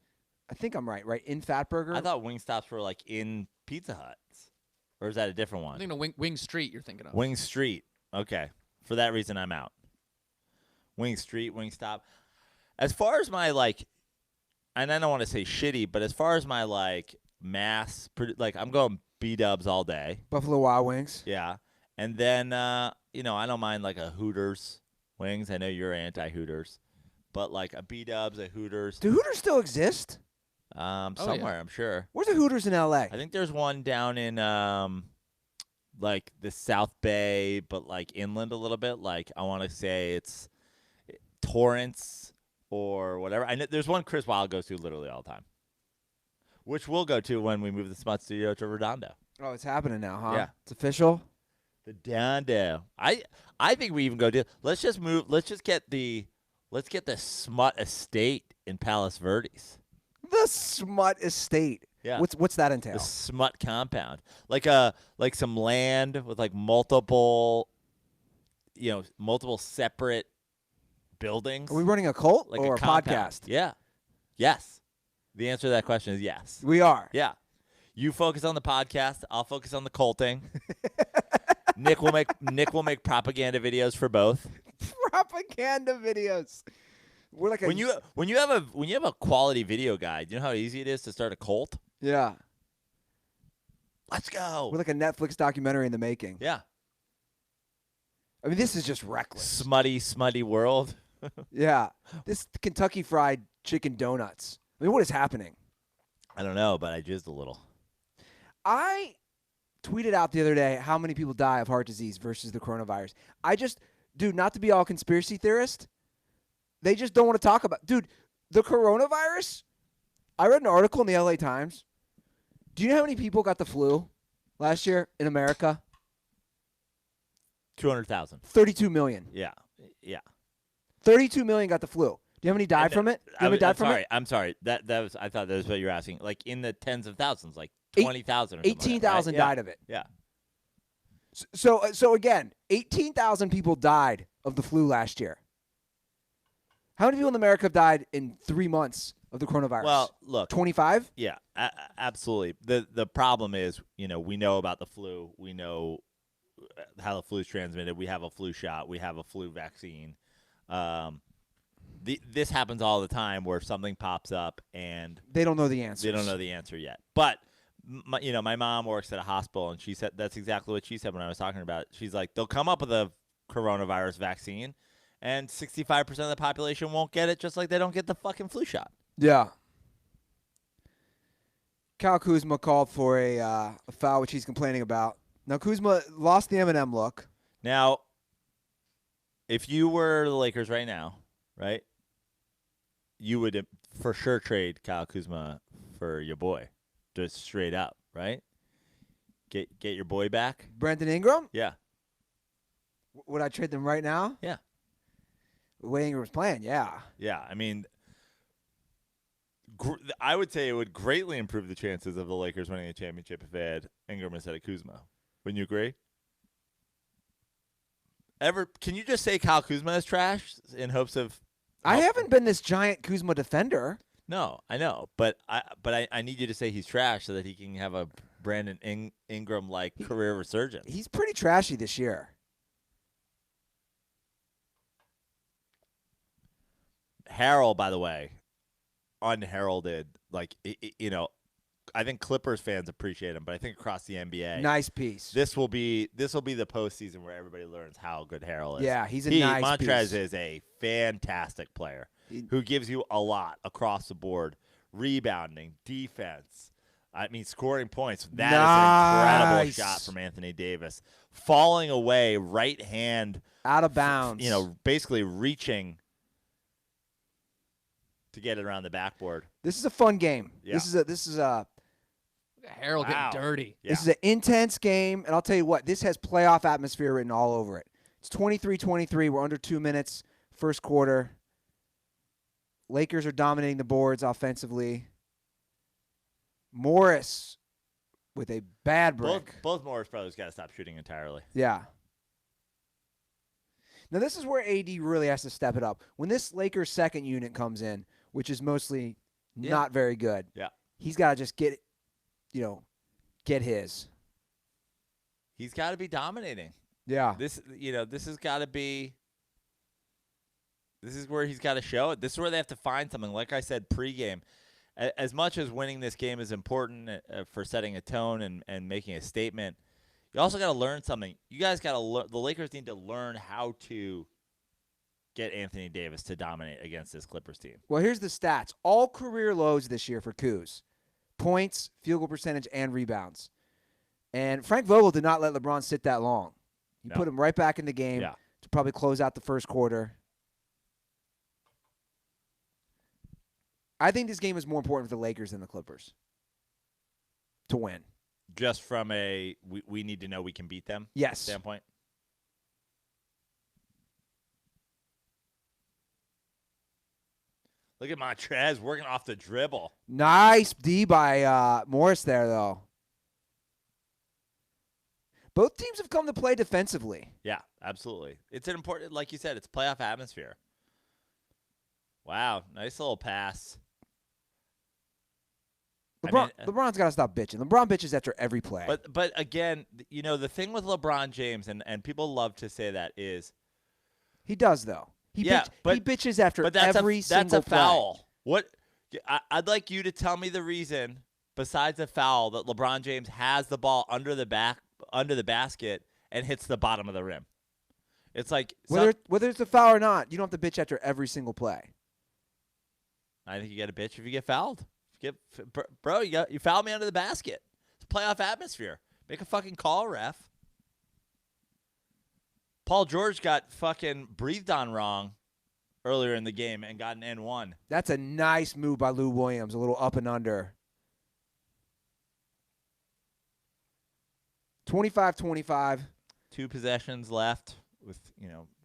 I think I'm right in Fatburger. I thought Wingstops were like in Pizza Huts, or is that a different one? I think the Wing Street you're thinking of. Wing Street. Okay, for that reason I'm out. Wing Street, Wingstop. As far as my and I don't want to say shitty, but as far as my I'm going B-dubs all day. Buffalo Wild Wings. Yeah. And then, I don't mind like a Hooters wings. I know you're anti-Hooters. But like a B-dubs, a Hooters. Do Hooters still exist? Somewhere, I'm sure. Where's the Hooters in L.A.? I think there's one down in, like the South Bay, but like inland a little bit. Like I want to say it's Torrance or whatever. I know there's one Chris Wilde goes to literally all the time, which we'll go to when we move the Smut Studio to Redondo. Oh, it's happening now, huh? Yeah. It's official? The Dondo. I think we even go to. Let's get the Smut Estate in Palos Verdes. The Smut Estate. Yeah. What's that entail? The Smut compound, like some land with like multiple separate buildings. Are we running a cult like or a compound. podcast? Yeah. Yes. The answer to that question is yes. We are. Yeah. You focus on the podcast. I'll focus on the colting. Nick will make propaganda videos for both. Propaganda videos. We're like When you have a quality video guy, do you know how easy it is to start a cult? Yeah. Let's go. We're like a Netflix documentary in the making. Yeah. I mean, this is just reckless. Smutty world. Yeah. This Kentucky Fried Chicken Donuts. I mean, what is happening? I don't know, but I jizzed a little. I tweeted out the other day how many people die of heart disease versus the coronavirus. Dude, not to be all conspiracy theorist, they just don't want to talk about. Dude, the coronavirus, I read an article in the LA Times. Do you know how many people got the flu last year in America? 200,000. 32 million. Yeah. 32 million got the flu. Do you know how many died from it? I'm sorry. That was. I thought that was what you were asking. Like in the tens of thousands, like 20,000. 18,000 died of it. Yeah. So again, 18,000 people died of the flu last year. How many people in America have died in 3 months of the coronavirus? Well, look. 25? Yeah, absolutely. The problem is, we know about the flu. We know how the flu is transmitted. We have a flu shot. We have a flu vaccine. This happens all the time where something pops up and they don't know the answer. They don't know the answer yet. But my mom works at a hospital, and she said that's exactly what she said when I was talking about it. She's like, they'll come up with a coronavirus vaccine, and 65% of the population won't get it, just like they don't get the fucking flu shot. Yeah. Kyle Kuzma called for a foul, which he's complaining about. Now, Kuzma lost the M&M look. Now, if you were the Lakers right now, right, you would for sure trade Kyle Kuzma for your boy, just straight up, right? Get your boy back. Brandon Ingram? Yeah. Would I trade them right now? Yeah. The way Ingram's playing, yeah. Yeah, I mean, I would say it would greatly improve the chances of the Lakers winning a championship if they had Ingram instead of Kuzma. Wouldn't you agree? Can you just say Kyle Kuzma is trash in hopes of? I haven't been this giant Kuzma defender. No, I know, but I need you to say he's trash so that he can have a Brandon Ingram like career resurgence. He's pretty trashy this year. Harrell, by the way, unheralded. Like I think Clippers fans appreciate him, but I think across the NBA, Nice piece. this will be the postseason where everybody learns how good Harrell is. Yeah, he's a nice Montrez piece. is a fantastic player who gives you a lot across the board, rebounding, defense. I mean, scoring points. That is an incredible shot from Anthony Davis, falling away, right hand out of bounds. Basically reaching to get it around the backboard. This is a fun game. Yeah. This is a Harrell getting dirty. Yeah. This is an intense game, and I'll tell you what, this has playoff atmosphere written all over it. It's 23-23. We're under 2 minutes, first quarter. Lakers are dominating the boards offensively. Morris with a bad break. Both Morris brothers got to stop shooting entirely. Yeah. Now, this is where AD really has to step it up. When this Lakers second unit comes in, which is mostly not very good, he's got to just get his. He's got to be dominating. Yeah. This has got to be. This is where he's got to show it. This is where they have to find something. Like I said, pregame. As much as winning this game is important for setting a tone and making a statement, you also got to learn something. You guys got to the Lakers need to learn how to get Anthony Davis to dominate against this Clippers team. Well, here's the stats. All career lows this year for Kuz. Points, field goal percentage, and rebounds. And Frank Vogel did not let LeBron sit that long. He put him right back in the game to probably close out the first quarter. I think this game is more important for the Lakers than the Clippers to win. Just from a we need to know we can beat them standpoint? Look at Montrez working off the dribble. Nice D by Morris there, though. Both teams have come to play defensively. Yeah, absolutely. It's an important, like you said, it's playoff atmosphere. Wow, nice little pass. LeBron's got to stop bitching. LeBron bitches after every play. But again, the thing with LeBron James, and people love to say that is. He does, though. He bitches after every single That's a foul. Play. What? I'd like you to tell me the reason, besides a foul, that LeBron James has the ball under the basket and hits the bottom of the rim. It's like whether it's a foul or not, you don't have to bitch after every single play. I think you got to bitch if you get fouled. Bro, you fouled me under the basket. It's playoff atmosphere. Make a fucking call, ref. Paul George got fucking breathed on wrong earlier in the game and got an N1. That's a nice move by Lou Williams, a little up and under. 25-25. 2 possessions left with,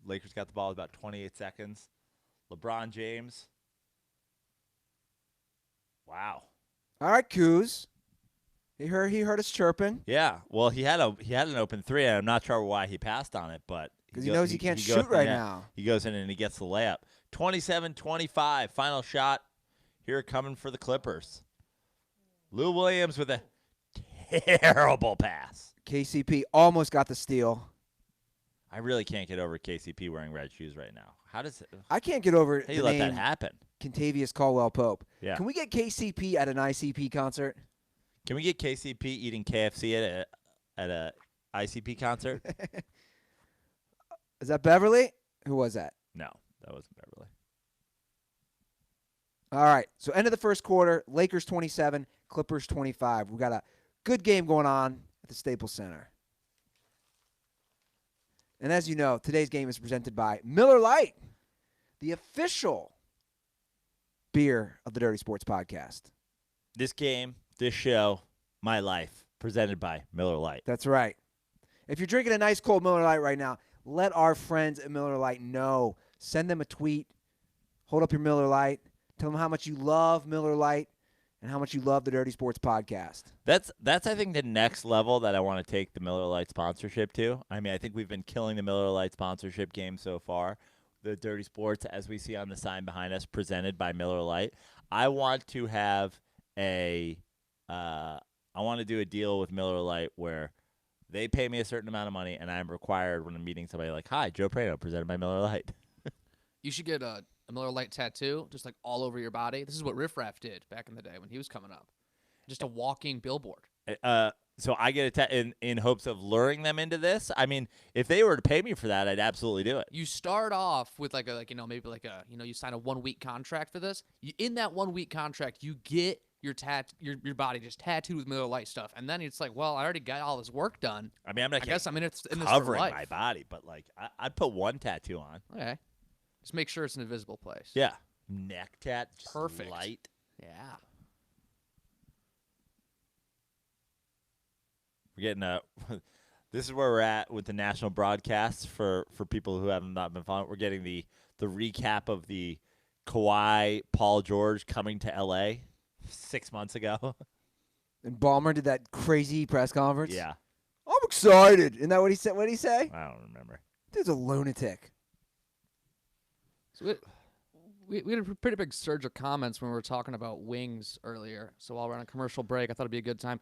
Lakers got the ball with about 28 seconds. LeBron James. Wow. All right, Kuz. He heard us chirping. Yeah. Well, he had an open three, and I'm not sure why he passed on it, but because he knows he can't shoot right now. He goes in and he gets the layup. 27-25, final shot here coming for the Clippers. Lou Williams with a terrible pass. KCP almost got the steal. I really can't get over KCP wearing red shoes right now. I can't get over how do you let that happen? Contavious Caldwell-Pope. Yeah. Can we get KCP at an ICP concert? Can we get KCP eating KFC at a ICP concert? Is that Beverly? Who was that? No, that wasn't Beverly. All right. So end of the first quarter, Lakers 27, Clippers 25. We got a good game going on at the Staples Center. And as you know, today's game is presented by Miller Lite, the official beer of the Dirty Sports Podcast. This game, this show, my life, presented by Miller Lite. That's right. If you're drinking a nice cold Miller Lite right now, let our friends at Miller Lite know. Send them a tweet. Hold up your Miller Lite. Tell them how much you love Miller Lite and how much you love the Dirty Sports Podcast. That's I think the next level that I want to take the Miller Lite sponsorship to. I mean, I think we've been killing the Miller Lite sponsorship game so far. The Dirty Sports, as we see on the sign behind us, presented by Miller Lite. I want to have I want to do a deal with Miller Lite where they pay me a certain amount of money, and I'm required when I'm meeting somebody like, "Hi, Joe Praino, presented by Miller Lite." You should get a Miller Lite tattoo, just like all over your body. This is what Riff Raff did back in the day when he was coming up. Just a walking billboard. So I get in hopes of luring them into this. I mean, if they were to pay me for that, I'd absolutely do it. You start off with you sign a 1 week contract for this. In that 1 week contract, you get your body just tattooed with Miller Lite stuff, and then it's like, well, I already got all this work done. I mean, I guess I'm in this covering my body, but like I'd put one tattoo on. Okay, just make sure it's an invisible place. Yeah, neck tat, just perfect. Light. Yeah. We're getting this is where we're at with the national broadcasts for people who have not been following. We're getting the recap of the Kawhi Paul George coming to L.A. 6 months ago. And Ballmer did that crazy press conference. Yeah, I'm excited. Isn't that what he said? What did he say? I don't remember. Dude's a lunatic. So we had a pretty big surge of comments when we were talking about wings earlier. So while we're on a commercial break, I thought it'd be a good time.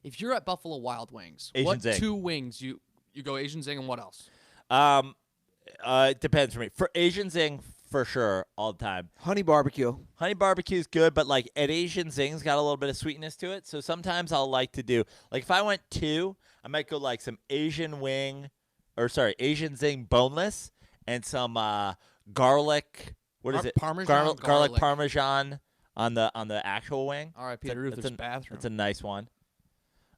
If you're at Buffalo Wild Wings, Asian what Zing. 2 wings you go Asian Zing and what else? It depends for me. For Asian Zing, for sure, all the time. Honey barbecue. Honey barbecue is good, but like at Asian Zing's got a little bit of sweetness to it. So sometimes I'll like to do like if I went 2, I might go like some Asian Zing boneless and some garlic. What is it? Parmesan garlic parmesan on the actual wing. R.I.P. to Ruther's bathroom. That's a nice one.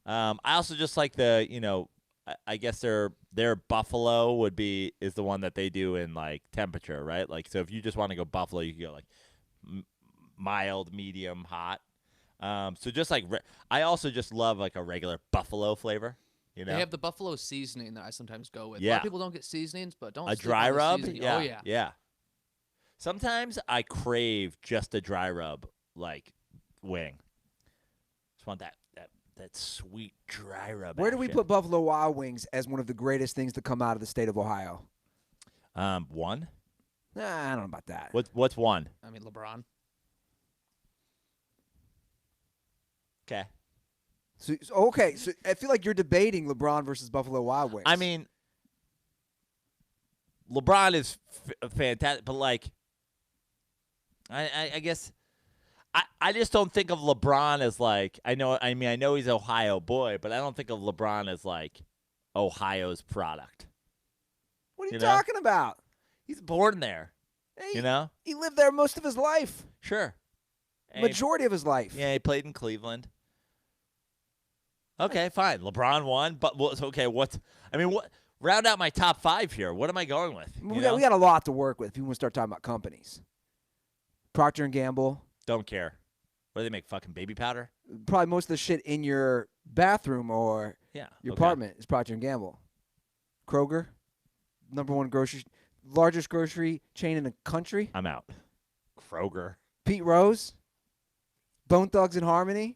I also just like I guess their buffalo is the one that they do in like temperature, right? Like so if you just want to go buffalo, you can go like mild, medium, hot. So just like I also just love like a regular buffalo flavor. You know? They have the buffalo seasoning that I sometimes go with. Yeah. A lot of people don't get seasonings, but don't a sleep dry on the rub. seasoning. Yeah, Oh yeah. yeah. Sometimes I crave just a dry rub like wing. Just want that sweet dry rub. Where do we put Buffalo Wild Wings as one of the greatest things to come out of the state of Ohio? 1? Nah, I don't know about that. What's 1? I mean LeBron. Okay. So I feel like you're debating LeBron versus Buffalo Wild Wings. I mean, LeBron is fantastic, but like, I guess I just don't think of LeBron as like I know he's Ohio boy, but I don't think of LeBron as like Ohio's product. What are you talking about? He's born there. Hey, You he lived there most of his life. Sure. And Majority of his life. Yeah, he played in Cleveland. Okay, fine. LeBron won, but round out my top 5 here. What am I going with? We got a lot to work with if you want to start talking about companies. Procter & Gamble. Don't care. What do they make? Fucking baby powder? Probably most of the shit in your bathroom or your apartment is Procter & Gamble. Kroger, largest grocery chain in the country. I'm out. Kroger. Pete Rose. Bone Thugs and Harmony.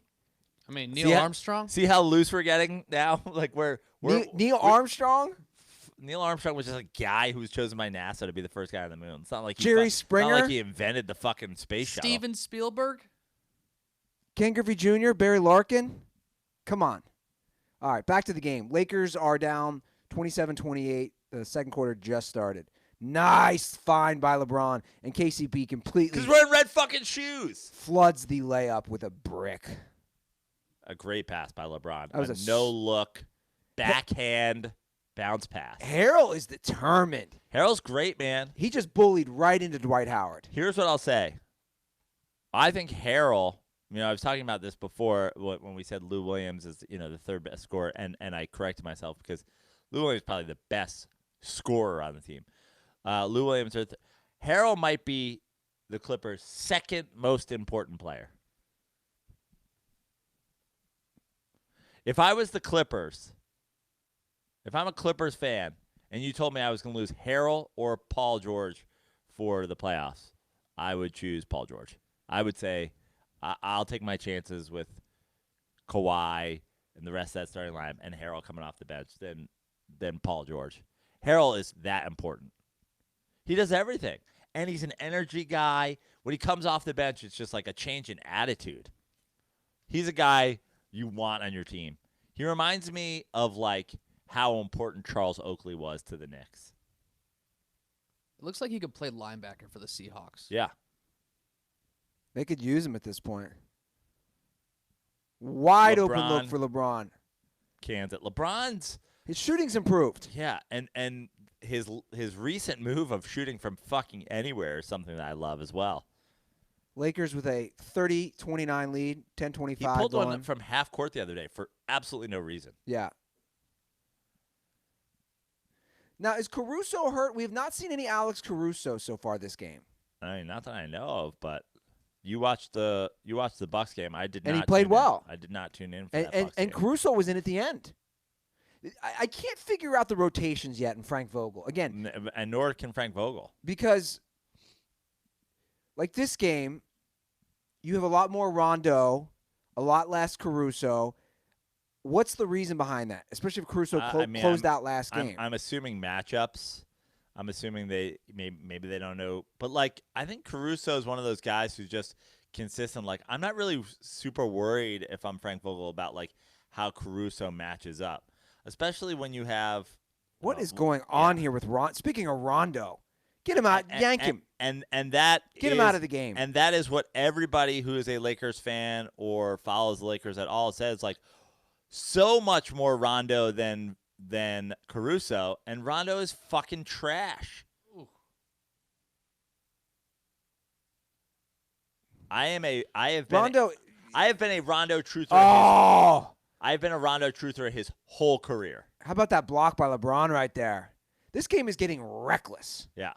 I mean Neil Armstrong. See how loose we're getting now? Like Neil Armstrong? Neil Armstrong was just a guy who was chosen by NASA to be the first guy on the moon. It's not like Jerry Springer. Not like he invented the fucking space shuttle. Steven Spielberg. Ken Griffey Jr., Barry Larkin. Come on. All right, back to the game. Lakers are down 27-28. The second quarter just started. Nice find by LeBron, and KCP completely Because we're in red fucking shoes. Floods the layup with a brick. A great pass by LeBron. That was a no-look, backhand bounce pass. Harrell is determined. Harrell's great, man. He just bullied right into Dwight Howard. Here's what I'll say. I think Harrell I was talking about this before when we said Lou Williams is, the third best scorer, and I corrected myself because Lou Williams is probably the best scorer on the team. Lou Williams, Harrell might be the Clippers' second most important player. If I was the Clippers, if I'm a Clippers fan, and you told me I was going to lose Harrell or Paul George for the playoffs, I would choose Paul George. I would say I'll take my chances with Kawhi and the rest of that starting line and Harrell coming off the bench than Paul George. Harrell is that important. He does everything, and he's an energy guy. When he comes off the bench, it's just like a change in attitude. He's a guy you want on your team. He reminds me of like how important Charles Oakley was to the Knicks. It looks like he could play linebacker for the Seahawks. Yeah. They could use him at this point. Wide open look LeBron. for LeBron. Kansas. LeBron's His shooting's improved. yeah, and his recent move of shooting from fucking anywhere is something that I love as well. Lakers with a 30-29 lead, 10-25 He pulled going. one from half court the other day for absolutely no reason. Yeah. Now, is Caruso hurt? We have not seen any Alex Caruso so far this game. I mean, not that I know of, but you watched the Bucks game. I did not. And he played tune in. well. I did not tune in for that And Bucks game. Caruso was in at the end. I can't figure out the rotations yet in Frank Vogel. Again, And nor can Frank Vogel. because like this game, you have a lot more Rondo, a lot less Caruso. What's the reason behind that? Especially if Caruso closed out last game. I'm assuming matchups. I'm assuming they maybe they don't know, but like I think Caruso is one of those guys who's just consistent. Like I'm not really super worried if I'm Frank Vogel about like how Caruso matches up, especially when you have What is going on here with Rondo? Speaking of Rondo, get him out, yank him, and that get him out of the game. And that is what everybody who is a Lakers fan or follows the Lakers at all says. Like so much more Rondo than Caruso, and Rondo is fucking trash. Ooh. I have been a Rondo truther. Oh, I've been a Rondo truther his whole career. how about that block by LeBron right there? This game is getting reckless. Yeah.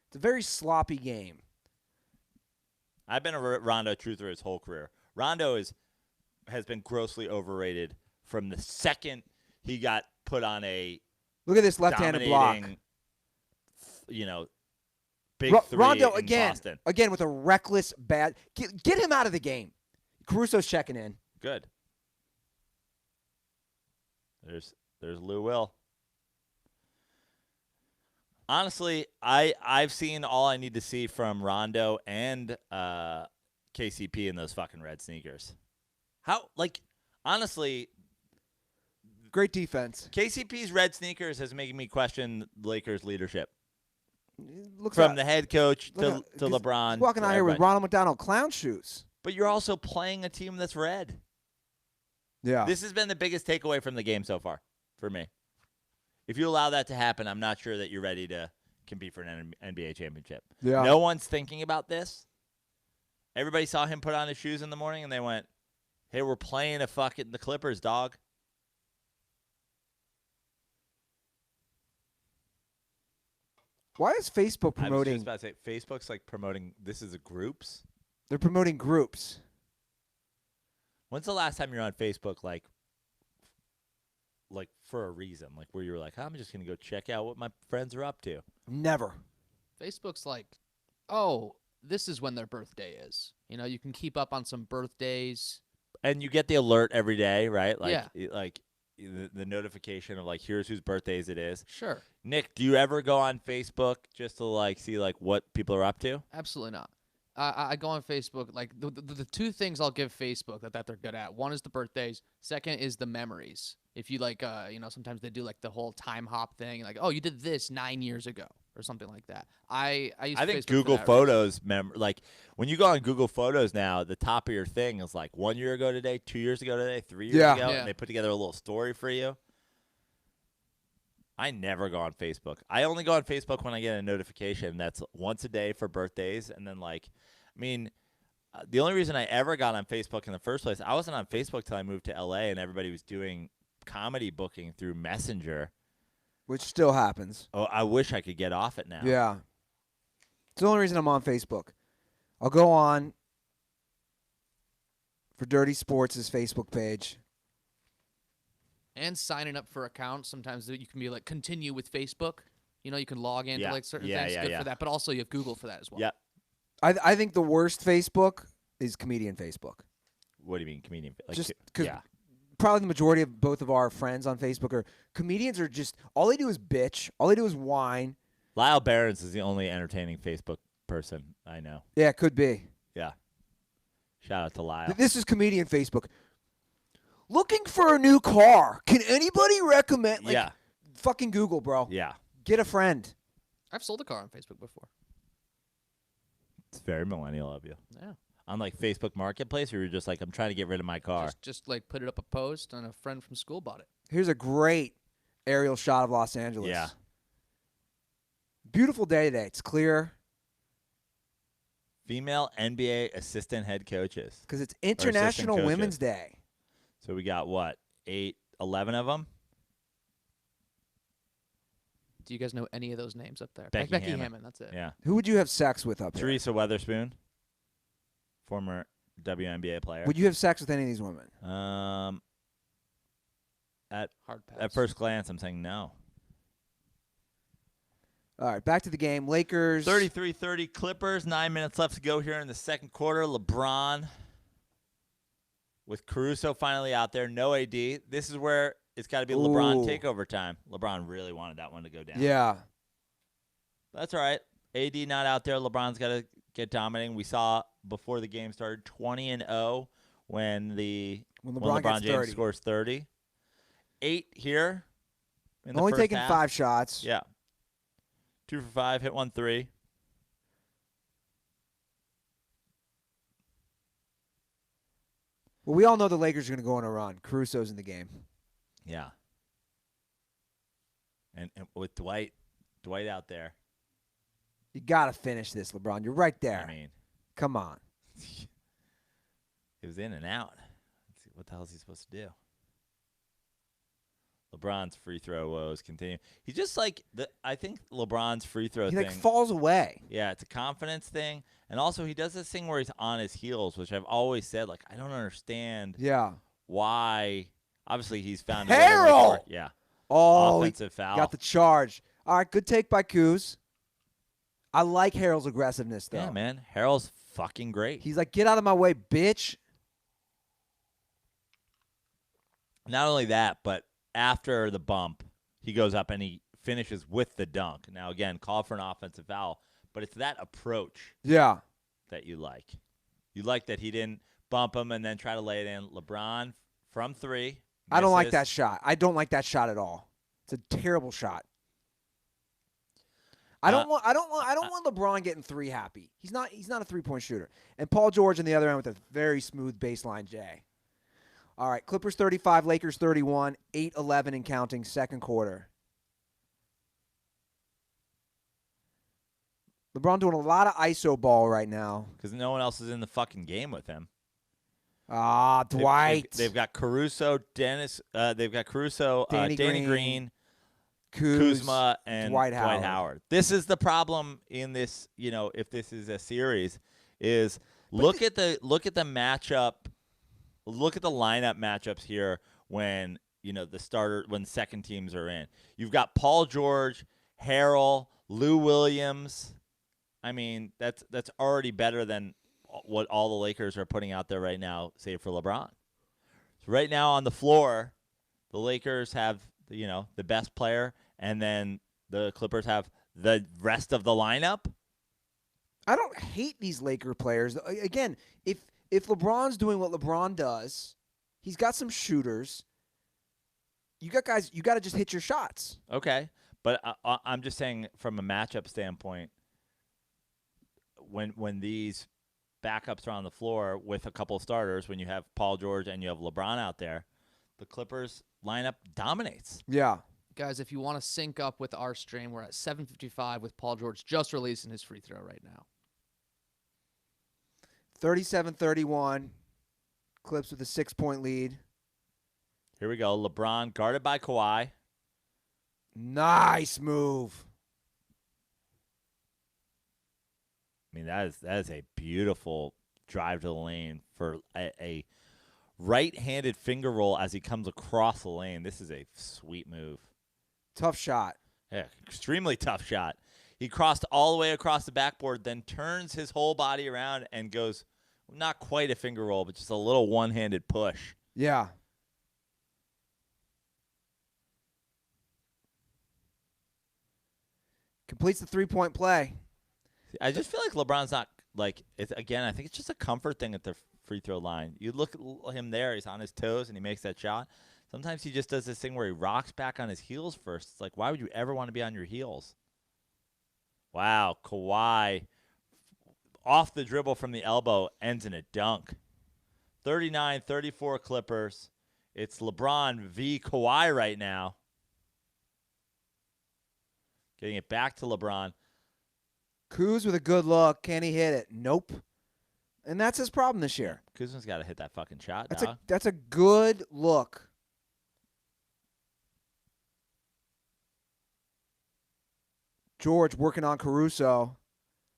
It's a very sloppy game. I've been a Rondo truther his whole career. Rondo has been grossly overrated from the second he got put on a Look at this left-handed block. dominating, big three Rondo in again, Boston. again with a reckless bad. Get him out of the game. Caruso's checking in. Good. There's Lou Will. Honestly, I've seen all I need to see from Rondo and KCP in those fucking red sneakers. Honestly, Great defense. KCP's red sneakers has made me question Lakers leadership. Looks From like, the head coach to look at- LeBron. he's walking to out here with everybody. Ronald McDonald clown shoes. But you're also playing a team that's red. Yeah. This has been the biggest takeaway from the game so far for me. If you allow that to happen, I'm not sure that you're ready to compete for an NBA championship. Yeah. No one's thinking about this. Everybody saw him put on his shoes in the morning, and they went, hey, we're playing the Clippers, dog. Why is Facebook I was promoting? just about to say, Facebook's like promoting, this is a groups. They're promoting groups. When's the last time you're on Facebook, like for a reason, like where you were like, I'm just gonna go check out what my friends are up to? Never. Facebook's like, oh, this is when their birthday is. You can keep up on some birthdays. And you get the alert every day, right? Like, Yeah. The notification of like, here's whose birthdays it is. Sure. Nick, do you ever go on Facebook just to see what people are up to? Absolutely not. I go on Facebook. Like the two things I'll give Facebook that they're good at. One is the birthdays. Second is the memories. If you sometimes they do like the whole time hop thing. Like, oh, you did this 9 years ago or something like that. I use I think Facebook for Google that Photos, when you go on Google Photos now, the top of your thing is like 1 year ago today, 2 years ago today, 3 years Yeah. ago, Yeah. and they put together a little story for you. I never go on Facebook. I only go on Facebook when I get a notification that's once a day for birthdays, and then the only reason I ever got on Facebook in the first place, I wasn't on Facebook till I moved to LA, and everybody was doing comedy booking through Messenger. Which still happens. Oh, I wish I could get off it now. Yeah. It's the only reason I'm on Facebook. I'll go on for Dirty Sports' Facebook page. And signing up for accounts. Sometimes you can be like, continue with Facebook. You know, you can log into like certain things. Good for that. But also you have Google for that as well. Yep. I think the worst Facebook is comedian Facebook. What do you mean, comedian? Like, Just because probably the majority of both of our friends on Facebook are comedians. Are just all they do is bitch. All they do is whine. Lyle Behrens is the only entertaining Facebook person I know. Yeah, it could be. Yeah. Shout out to Lyle. This is comedian Facebook. Looking for a new car. Can anybody recommend? Like, yeah. Fucking Google, bro. Yeah. Get a friend. I've sold a car on Facebook before. It's very millennial of you. Yeah. On like Facebook Marketplace, or you're just like, I'm trying to get rid of my car. Just like put it up a post, and a friend from school bought it. Here's a great aerial shot of Los Angeles. Yeah. Beautiful day today. It's clear. Female NBA assistant head coaches. Because it's International coaches. Women's Day. So we got what? 11 of them? Do you guys know any of those names up there? Becky Hammond. That's it. Yeah. Who would you have sex with up here? Teresa Weatherspoon, former WNBA player. Would you have sex with any of these women? Hard pass. At first glance, I'm saying no. All right, back to the game. Lakers. 33-30 Clippers. 9 minutes left to go here in the second quarter. LeBron with Caruso finally out there. No AD. This is where it's got to be LeBron takeover time. LeBron really wanted that one to go down. Yeah. That's all right. AD not out there. LeBron's got to get dominating. We saw before the game started 20-0 when LeBron James scores 30. 8 here in the Only first taking half. 5 shots. Yeah. 2 for 5, hit 1 3. Well, we all know the Lakers are going to go on a run. Caruso's in the game. Yeah. And with Dwight out there. You got to finish this, LeBron. You're right there. I mean, come on. It was in and out. Let's see, what the hell is he supposed to do? LeBron's free throw woes continue. He's just like I think LeBron's free throw He thing. like falls away. Yeah, it's a confidence thing, and also he does this thing where he's on his heels, which I've always said like I don't understand. Yeah. Why? Obviously, he's found Harold! Yeah. Oh, Offensive foul. Got the charge. All right, good take by Kuz. I like Harold's aggressiveness though. Yeah, man. Harold's fucking great. He's like, get out of my way, bitch. Not only that, but after the bump, he goes up and he finishes with the dunk. Now, again, call for an offensive foul, but it's that approach Yeah. that you like. You like that he didn't bump him and then try to lay it in. LeBron from 3. I don't like misses. that shot. I don't like that shot at all. It's a terrible shot. I don't want LeBron getting 3 happy. He's not a 3-point shooter. And Paul George on the other end with a very smooth baseline J. All right, Clippers 35, Lakers 31, 8-11 and counting, second quarter. LeBron doing a lot of ISO ball right now. Because no one else is in the fucking game with him. Ah, Dwight. They've got Caruso, they've got Caruso, Danny Green, Kuz, Kuzma, and Dwight Howard. This is the problem in this. If this is a series, is look at the matchup. Look at the lineup matchups here when when second teams are in. You've got Paul George, Harrell, Lou Williams. I mean, that's already better than what all the Lakers are putting out there right now, save for LeBron. So right now on the floor, the Lakers have the best player, and then the Clippers have the rest of the lineup. I don't hate these Laker players. Again, if LeBron's doing what LeBron does, he's got some shooters. You got guys, you got to just hit your shots. Okay, but I'm just saying from a matchup standpoint, when these backups are on the floor with a couple of starters, when you have Paul George and you have LeBron out there, the Clippers lineup dominates. Yeah. Guys, if you want to sync up with our stream, we're at 7:55 with Paul George just releasing his free throw right now. 37-31. Clips with a 6-point lead. Here we go. LeBron guarded by Kawhi. Nice move. I mean, that is a beautiful drive to the lane for a right-handed finger roll as he comes across the lane. This is a sweet move. Tough shot. Yeah, extremely tough shot. He crossed all the way across the backboard, then turns his whole body around and goes, not quite a finger roll, but just a little one-handed push. Yeah. Completes the 3-point play. I just feel like LeBron's not again, I think it's just a comfort thing at the free throw line. You look at him there, he's on his toes and he makes that shot. Sometimes he just does this thing where he rocks back on his heels first. It's like, why would you ever want to be on your heels? Wow, Kawhi off the dribble from the elbow ends in a dunk. 39-34 Clippers. It's LeBron v. Kawhi right now. Getting it back to LeBron. Kuz with a good look. Can he hit it? Nope. And that's his problem this year. Kuzma's got to hit that fucking shot, That's dog. a good look. George working on Caruso.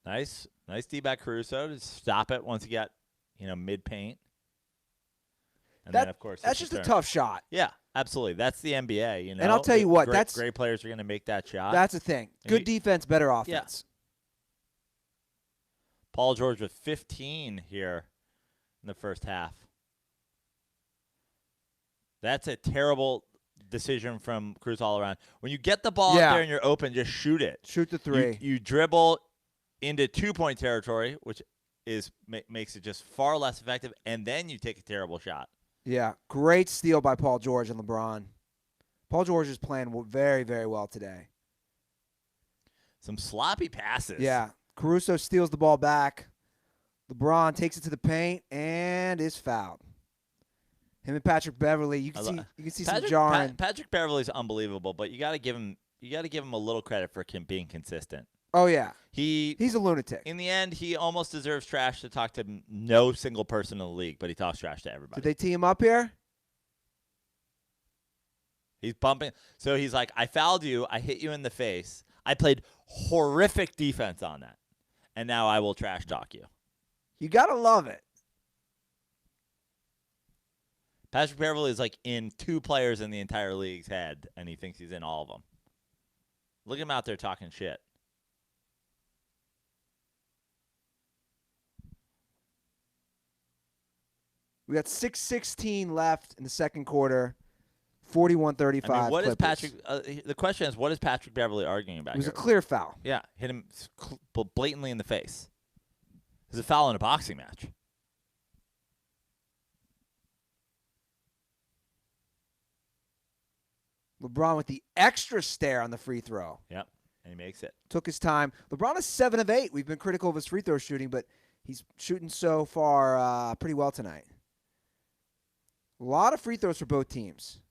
Nice D-back Caruso to stop it once he got, mid-paint. And then, of course, that's just a tough shot. Yeah, absolutely. That's the NBA, And I'll tell you what, great players are going to make that shot. That's the thing. Good defense, better offense. Yeah. Paul George with 15 here in the first half. That's a terrible decision from Cruz all around. When you get the ball up there and you're open, just shoot it. Shoot the three. You dribble into 2-point territory, which makes it just far less effective, and then you take a terrible shot. Yeah, great steal by Paul George and LeBron. Paul George is playing very, very well today. Some sloppy passes. Yeah, Caruso steals the ball back. LeBron takes it to the paint and is fouled. Him and Patrick Beverly, you can see some jarring. Patrick Beverly's unbelievable, but you got to give him a little credit for being consistent. Oh yeah, he's a lunatic. In the end, he almost deserves trash to talk to no single person in the league, but he talks trash to everybody. Did they tee him up here? He's bumping. So he's like, I fouled you. I hit you in the face. I played horrific defense on that, and now I will trash talk you. You got to love it. Patrick Beverly is like in 2 players in the entire league's head, and he thinks he's in all of them. Look at him out there talking shit. We got 6:16 left in the second quarter. 41-35. I mean, what is Clippers. Patrick? The question is, what is Patrick Beverly arguing about? It was here? a clear foul. Yeah, hit him blatantly in the face. It was a foul in a boxing match. LeBron with the extra stare on the free throw. Yep, and he makes it. Took his time. LeBron is 7 of 8. We've been critical of his free throw shooting, but he's shooting so far pretty well tonight. A lot of free throws for both teams.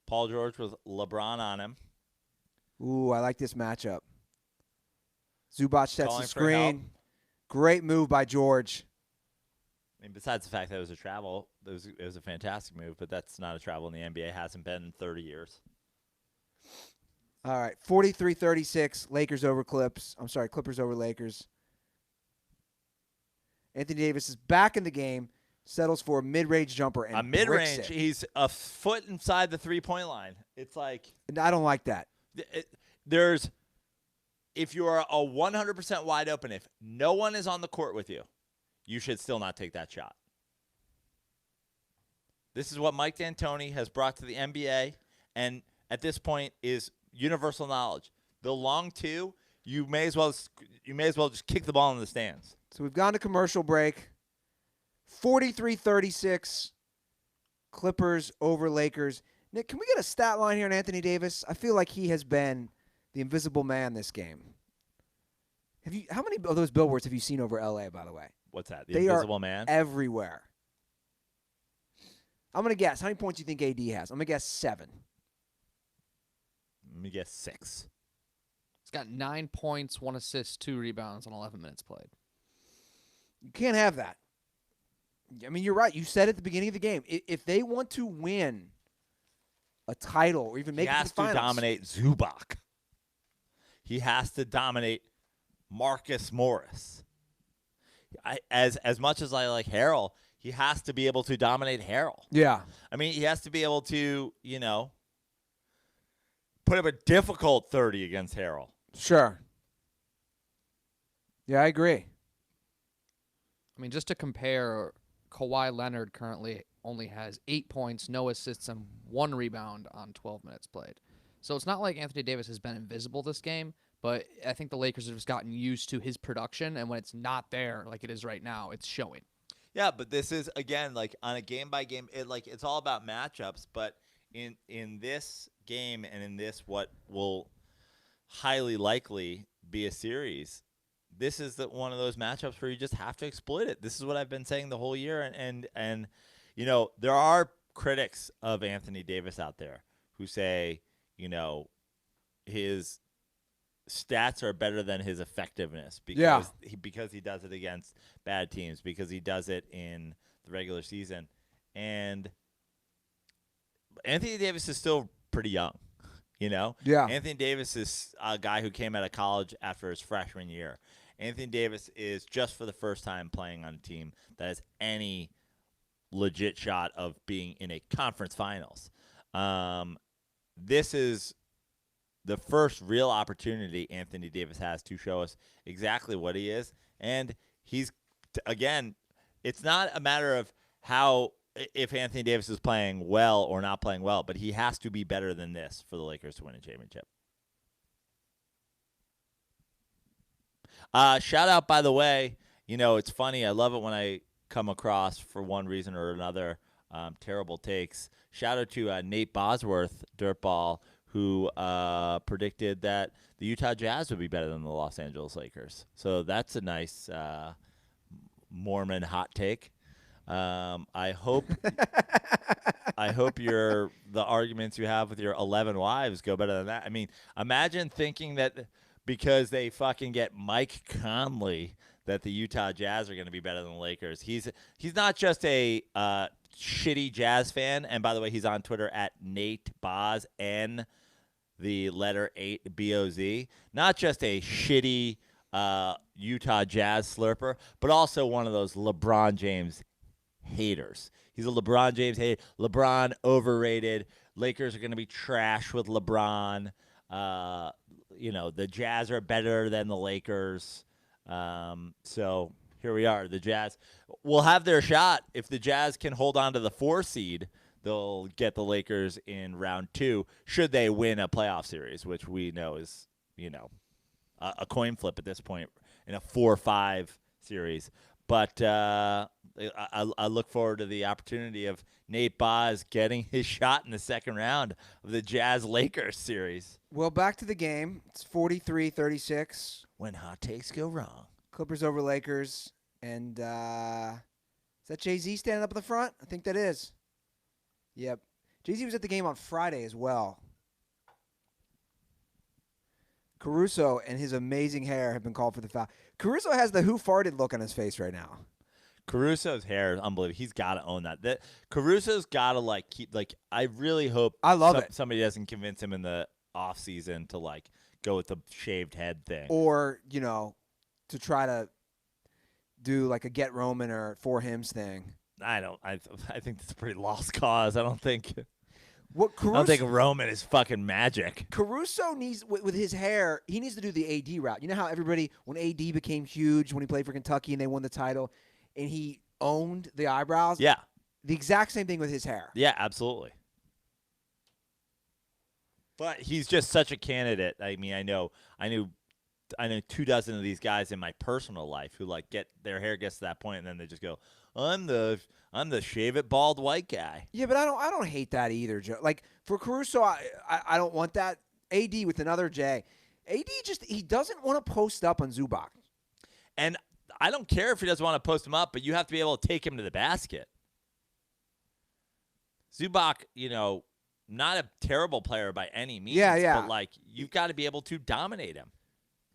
Paul George with LeBron on him. Ooh, I like this matchup. Zubac sets Calling the for help. screen. Great move by George. I mean, besides the fact that it was a travel, it was a fantastic move, but that's not a travel in the NBA. Hasn't been in 30 years. All right, 43-36, Lakers over Clips. I'm sorry, Clippers over Lakers. Anthony Davis is back in the game, settles for a mid-range jumper and A mid-range, bricks it. he's a foot inside the 3-point line. It's like I don't like that. If you are a 100% wide open, if no one is on the court with you, you should still not take that shot. This is what Mike D'Antoni has brought to the NBA, and at this point is universal knowledge. The long 2, you may as well just kick the ball in the stands. So we've gone to commercial break. 43-36, Clippers over Lakers. Nick, can we get a stat line here on Anthony Davis? I feel like he has been the invisible man this game. How many of those billboards have you seen over LA, by the way? What's that? They Invisible are Man? everywhere. I'm going to guess. How many points do you think AD has? I'm going to guess 7. Let me guess 6. He's got 9 points, 1 assist, 2 rebounds on 11 minutes played. You can't have that. I mean, you're right. You said at the beginning of the game, if they want to win a title or even make it to the finals, he has to dominate Zubac. He has to dominate Marcus Morris. As much as I like Harrell, he has to be able to dominate Harrell. Yeah. I mean, he has to be able to, put up a difficult 30 against Harrell. Sure. Yeah, I agree. I mean, just to compare, Kawhi Leonard currently only has 8 points, no assists, and 1 rebound on 12 minutes played. So it's not like Anthony Davis has been invisible this game, but I think the Lakers have just gotten used to his production, and when it's not there like it is right now, it's showing. Yeah, but this is, again, like on a game-by-game, it's all about matchups, but in this game and in this what will highly likely be a series, this is one of those matchups where you just have to exploit it. This is what I've been saying the whole year, and there are critics of Anthony Davis out there who say, his stats are better than his effectiveness because he does it against bad teams, because he does it in the regular season. And Anthony Davis is still pretty young, Yeah. Anthony Davis is a guy who came out of college after his freshman year. Anthony Davis is just for the first time playing on a team that has any legit shot of being in a conference finals. This is the first real opportunity Anthony Davis has to show us exactly what he is. And he's, again, it's not a matter of if Anthony Davis is playing well or not playing well, but he has to be better than this for the Lakers to win a championship. Shout out, by the way, it's funny. I love it when I come across, for one reason or another, terrible takes. Shout out to Nate Bosworth, Dirtball, who predicted that the Utah Jazz would be better than the Los Angeles Lakers. So that's a nice Mormon hot take. I hope the arguments you have with your 11 wives go better than that. I mean, imagine thinking that because they fucking get Mike Conley that the Utah Jazz are going to be better than the Lakers. He's not just a shitty Jazz fan, and by the way, he's on Twitter at Nate Boz, N the letter 8 BOZ. Not just a shitty Utah Jazz slurper, but also one of those LeBron James haters. He's a LeBron James hater. LeBron overrated. Lakers are going to be trash with LeBron. The Jazz are better than the Lakers. So here we are. The Jazz will have their shot. If the Jazz can hold on to the 4 seed, they'll get the Lakers in round 2 should they win a playoff series, which we know is, a coin flip at this point in a 4-5 series. But I look forward to the opportunity of Nate Boz getting his shot in the second round of the Jazz-Lakers series. Well, back to the game. It's 43-36. When hot takes go wrong. Clippers over Lakers. And is that Jay-Z standing up in the front? I think that is. Yep. Jay-Z was at the game on Friday as well. Caruso and his amazing hair have been called for the foul. Caruso has the who farted look on his face right now. Caruso's hair is unbelievable. He's got to own that. Caruso's got to keep I really hope somebody doesn't convince him in the off season to go with the shaved head thing, or to try to do a Get Roman or For Hims thing. I think that's a pretty lost cause. I don't think Roman is fucking magic. Caruso needs, with his hair, he needs to do the AD route. You know how everybody, when AD became huge when he played for Kentucky and they won the title, and he owned the eyebrows? Yeah. The exact same thing with his hair. Yeah, absolutely. But he's just such a candidate. I mean, I knew 24 of these guys in my personal life who get their hair gets to that point and then they just go, I'm the shave it bald white guy. Yeah, but I don't hate that either, Joe. For Caruso, I don't want that. AD with another J. AD he doesn't want to post up on Zubac. And I don't care if he doesn't want to post him up, but you have to be able to take him to the basket. Zubac, not a terrible player by any means. Yeah. But you've got to be able to dominate him.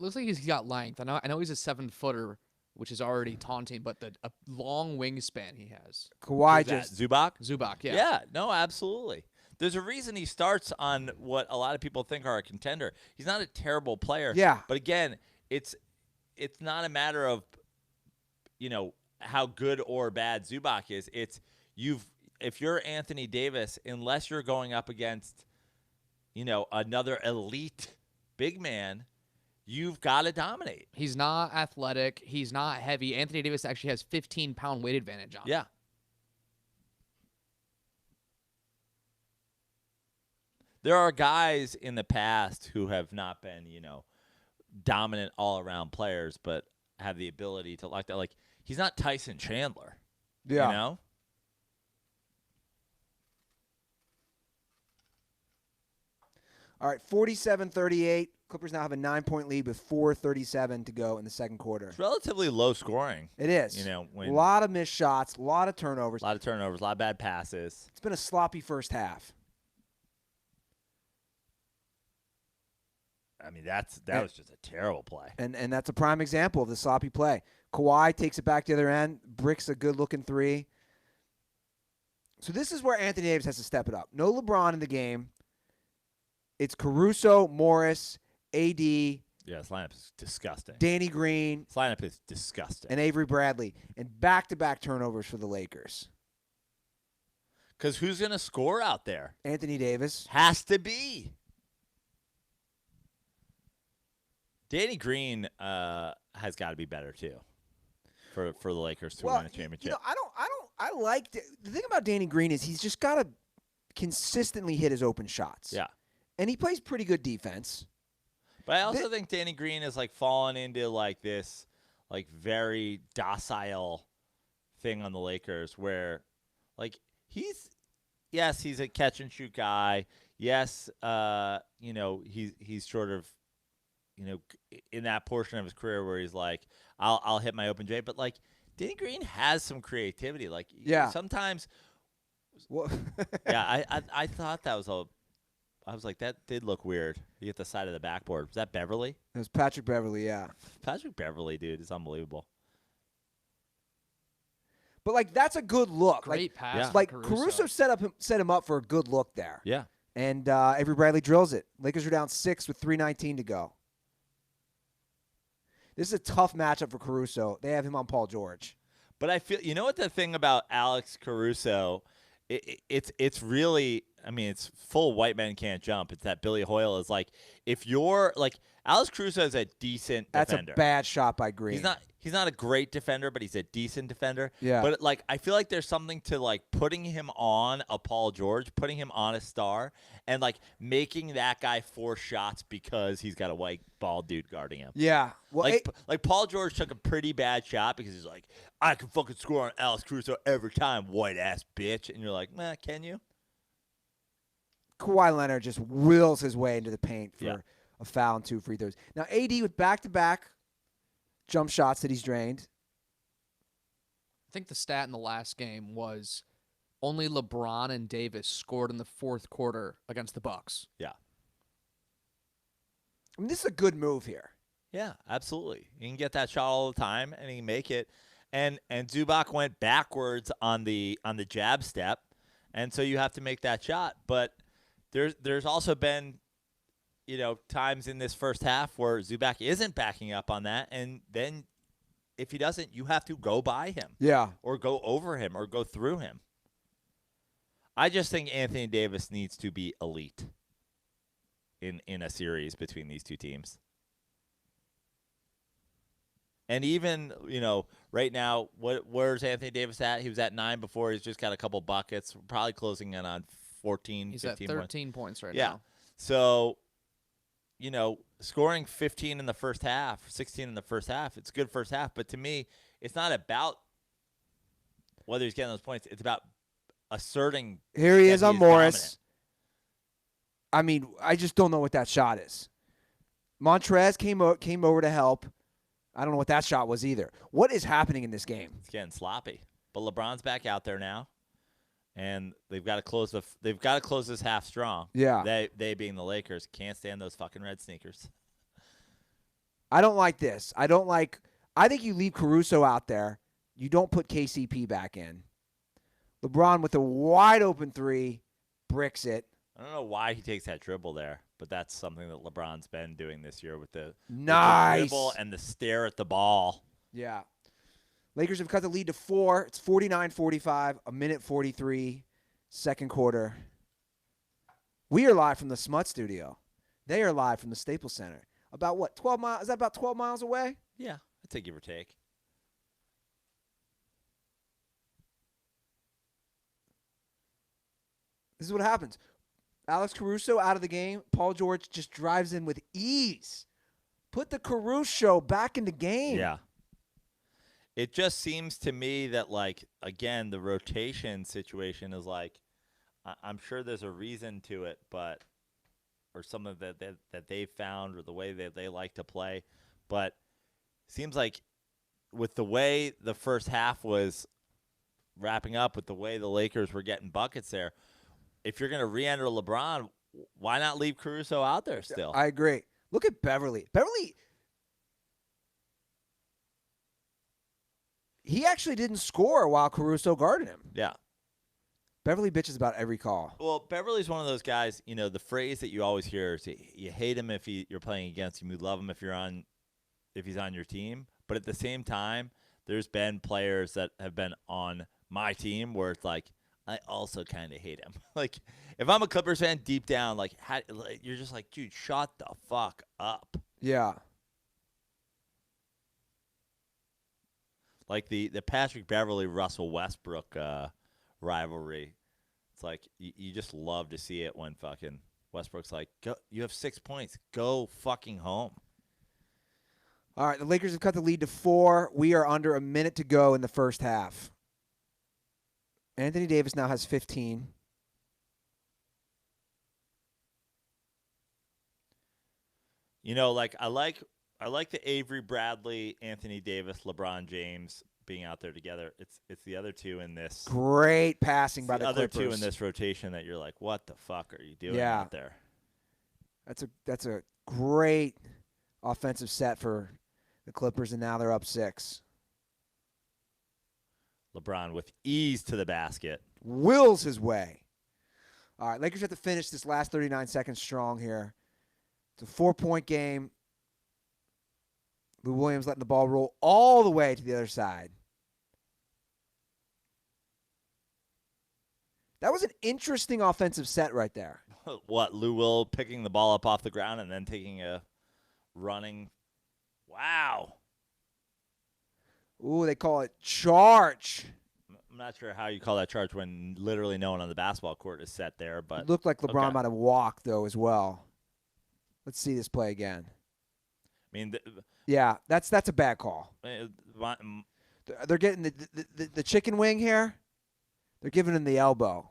looks like he's got length. I know he's a 7-footer, which is already taunting, but a long wingspan he has. Kawhi Who's that, just Zubac? Zubac, yeah. Yeah, no, absolutely. There's a reason he starts on what a lot of people think are a contender. He's not a terrible player. Yeah. But again, it's not a matter of, how good or bad Zubac is. It's if you're Anthony Davis, unless you're going up against, another elite big man, you've got to dominate. He's not athletic. He's not heavy. Anthony Davis actually has 15-pound weight advantage on him. Yeah. There are guys in the past who have not been, dominant all-around players, but have the ability to like that. Like, he's not Tyson Chandler. Yeah. You know? All right, 47-38. Clippers now have a 9-point lead with 4:37 to go in the second quarter. It's relatively low scoring. It is. A a lot of missed shots, a lot of turnovers. A lot of bad passes. It's been a sloppy first half. I mean, that was just a terrible play. And that's a prime example of the sloppy play. Kawhi takes it back to the other end, bricks a good-looking three. So this is where Anthony Davis has to step it up. No LeBron in the game. It's Caruso, Morris, AD. Yeah, this lineup is disgusting. Danny Green. This lineup is disgusting. And Avery Bradley. And back-to-back turnovers for the Lakers. Because who's going to score out there? Anthony Davis. Has to be. Danny Green has got to be better too for the Lakers to win a championship. I like the thing about Danny Green is he's just got to consistently hit his open shots. Yeah. And he plays pretty good defense. But I also think Danny Green is like fallen into like this like very docile thing on the Lakers where like he's a catch and shoot guy. Yes, he's sort of in that portion of his career where he's like, I'll hit my open J, but like Danny Green has some creativity. Like, sometimes, well, I thought that was I was like, that did look weird. You hit the side of the backboard. Was that Beverly? It was Patrick Beverly, yeah. Patrick Beverly, dude, is unbelievable. But like that's a good look. Great pass. Yeah. Like Caruso set him up for a good look there. Yeah. And Avery Bradley drills it. Lakers are down 6 with 3:19 to go. This is a tough matchup for Caruso. They have him on Paul George. But I feel, what the thing about Alex Caruso, it's really, I mean, it's full white men can't jump. It's that Billy Hoyle is like, if you're like, Alex Caruso is a decent defender. That's a bad shot by Green. He's not a great defender, but he's a decent defender. Yeah. But like, I feel like there's something to like putting him on a Paul George, putting him on a star, and like making that guy force shots because he's got a white bald dude guarding him. Yeah. Well, like Paul George took a pretty bad shot because he's like, I can fucking score on Alex Caruso every time, white ass bitch, and you're like, man, can you? Kawhi Leonard just wills his way into the paint for a foul and 2 free throws. Now AD with back-to-back jump shots that he's drained. I think the stat in the last game was only LeBron and Davis scored in the fourth quarter against the Bucks. Yeah. I mean, this is a good move here. Yeah, absolutely. You can get that shot all the time, and he can make it. And Zubac went backwards on the jab step, and so you have to make that shot. But there's also been, times in this first half where Zubac isn't backing up on that, and then if he doesn't, you have to go by him. Yeah. Or go over him or go through him. I just think Anthony Davis needs to be elite in a series between these two teams. And even, right now, where's Anthony Davis at? He was at 9 before. He's just got a couple buckets. Probably closing in on 14, He's 15 at 13 points right yeah. now. So, scoring 15 in the first half, 16 in the first half, it's a good first half. But to me, it's not about whether he's getting those points. It's about asserting. Here he is on Morris. Dominant. I mean, I just don't know what that shot is. Montrez came over to help. I don't know what that shot was either. What is happening in this game? It's getting sloppy. But LeBron's back out there now, and they've got to close this half strong. Yeah. They being the Lakers can't stand those fucking red sneakers. I don't like this. I think you leave Caruso out there. You don't put KCP back in. LeBron with a wide open three, bricks it. I don't know why he takes that dribble there, but that's something that LeBron's been doing this year with the dribble and the stare at the ball. Yeah. Lakers have cut the lead to 4. It's 49-45, a minute 43, second quarter. We are live from the Smut Studio. They are live from the Staples Center. About what, 12 miles? Is that about 12 miles away? Yeah, I'd say give or take. This is what happens. Alex Caruso out of the game. Paul George just drives in with ease. Put the Caruso back in the game. Yeah. It just seems to me that, like, again, the rotation situation is like, I'm sure there's a reason to it, but or something that they found or the way that they like to play. But seems like with the way the first half was wrapping up, with the way the Lakers were getting buckets there, if you're going to re-enter LeBron, why not leave Caruso out there still? I agree. Look at Beverly. He actually didn't score while Caruso guarded him. Yeah. Beverly bitches about every call. Well, Beverly's one of those guys, you know, the phrase that you always hear is you hate him if you're playing against him. You love him if he's on your team. But at the same time, there's been players that have been on my team where it's like, I also kind of hate him. Like, if I'm a Clippers fan, deep down, you're just like, dude, shut the fuck up. Yeah. Like the Patrick Beverly Russell Westbrook rivalry. It's like you just love to see it when fucking Westbrook's like, go, you have 6 points, go fucking home. All right, the Lakers have cut the lead to 4. We are under a minute to go in the first half. Anthony Davis now has 15. You know, like I like the Avery Bradley, Anthony Davis, LeBron James being out there together. It's the other two in this. Great passing by the other Clippers. two in this rotation that you're like, what the fuck are you doing Yeah. out there? That's a great offensive set for the Clippers, and now they're up 6. LeBron with ease to the basket. Wills his way. All right, Lakers have to finish this last 39 seconds strong here. It's a 4-point game. Lou Williams letting the ball roll all the way to the other side. That was an interesting offensive set right there. What, Lou Will picking the ball up off the ground and then taking a running. Wow. Ooh, they call it charge. I'm not sure how you call that charge when literally no one on the basketball court is set there, but It looked like LeBron okay. might have walked, though, as well. Let's see this play again. I mean, Yeah, that's a bad call. They're getting the chicken wing here. They're giving him the elbow.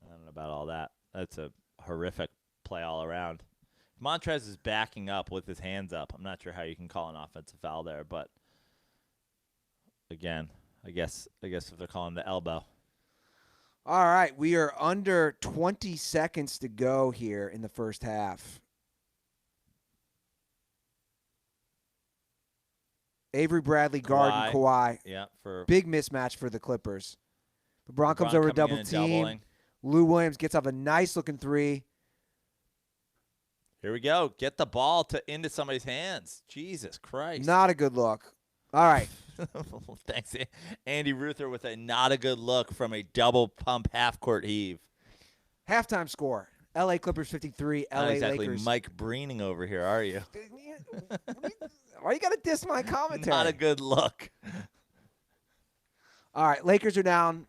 I don't know about all that. That's a horrific play all around. Montrez is backing up with his hands up. I'm not sure how you can call an offensive foul there, but again, I guess if they're calling the elbow. All right, we are under 20 seconds to go here in the first half. Avery Bradley guarding Kawhi. Yeah, for big mismatch for the Clippers. LeBron comes over to double team. Doubling. Lou Williams gets off a nice looking three. Here we go. Get the ball into somebody's hands. Jesus Christ. Not a good look. All right. Thanks, Andy Ruther with a not a good look from a double pump half court heave. Halftime score. L.A. Clippers 53, L.A. Not exactly Lakers. Mike Breening over here, are you? Why you got to diss my commentary? Not a good look. All right, Lakers are down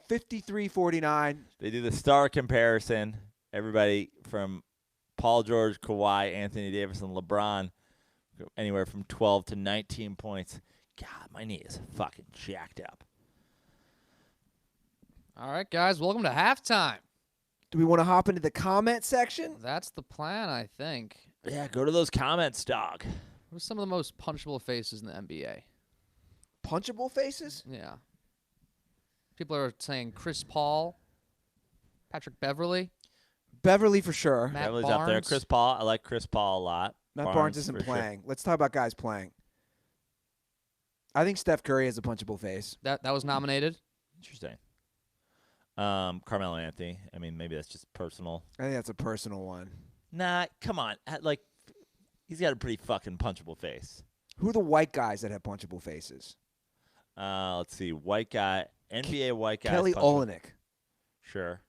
53-49. They do the star comparison. Everybody from Paul George, Kawhi, Anthony Davis, and LeBron, anywhere from 12 to 19 points. God, my knee is fucking jacked up. All right, guys, welcome to halftime. Do we want to hop into the comment section? That's the plan, I think. Yeah, go to those comments, dog. Who's some of the most punchable faces in the NBA? Punchable faces? Yeah. People are saying Chris Paul, Patrick Beverly. Beverly for sure. Matt Beverly's Barnes. up there. Chris Paul. I like Chris Paul a lot. Matt Barnes isn't for sure. playing. Let's talk about guys playing. I think Steph Curry has a punchable face. That was nominated. Interesting. Carmelo Anthony. I mean, maybe that's just personal. I think that's a personal one. Nah, come on. Like, he's got a pretty fucking punchable face. Who are the white guys that have punchable faces? Let's see. White guy, NBA white guy. Kelly Olynyk. Sure.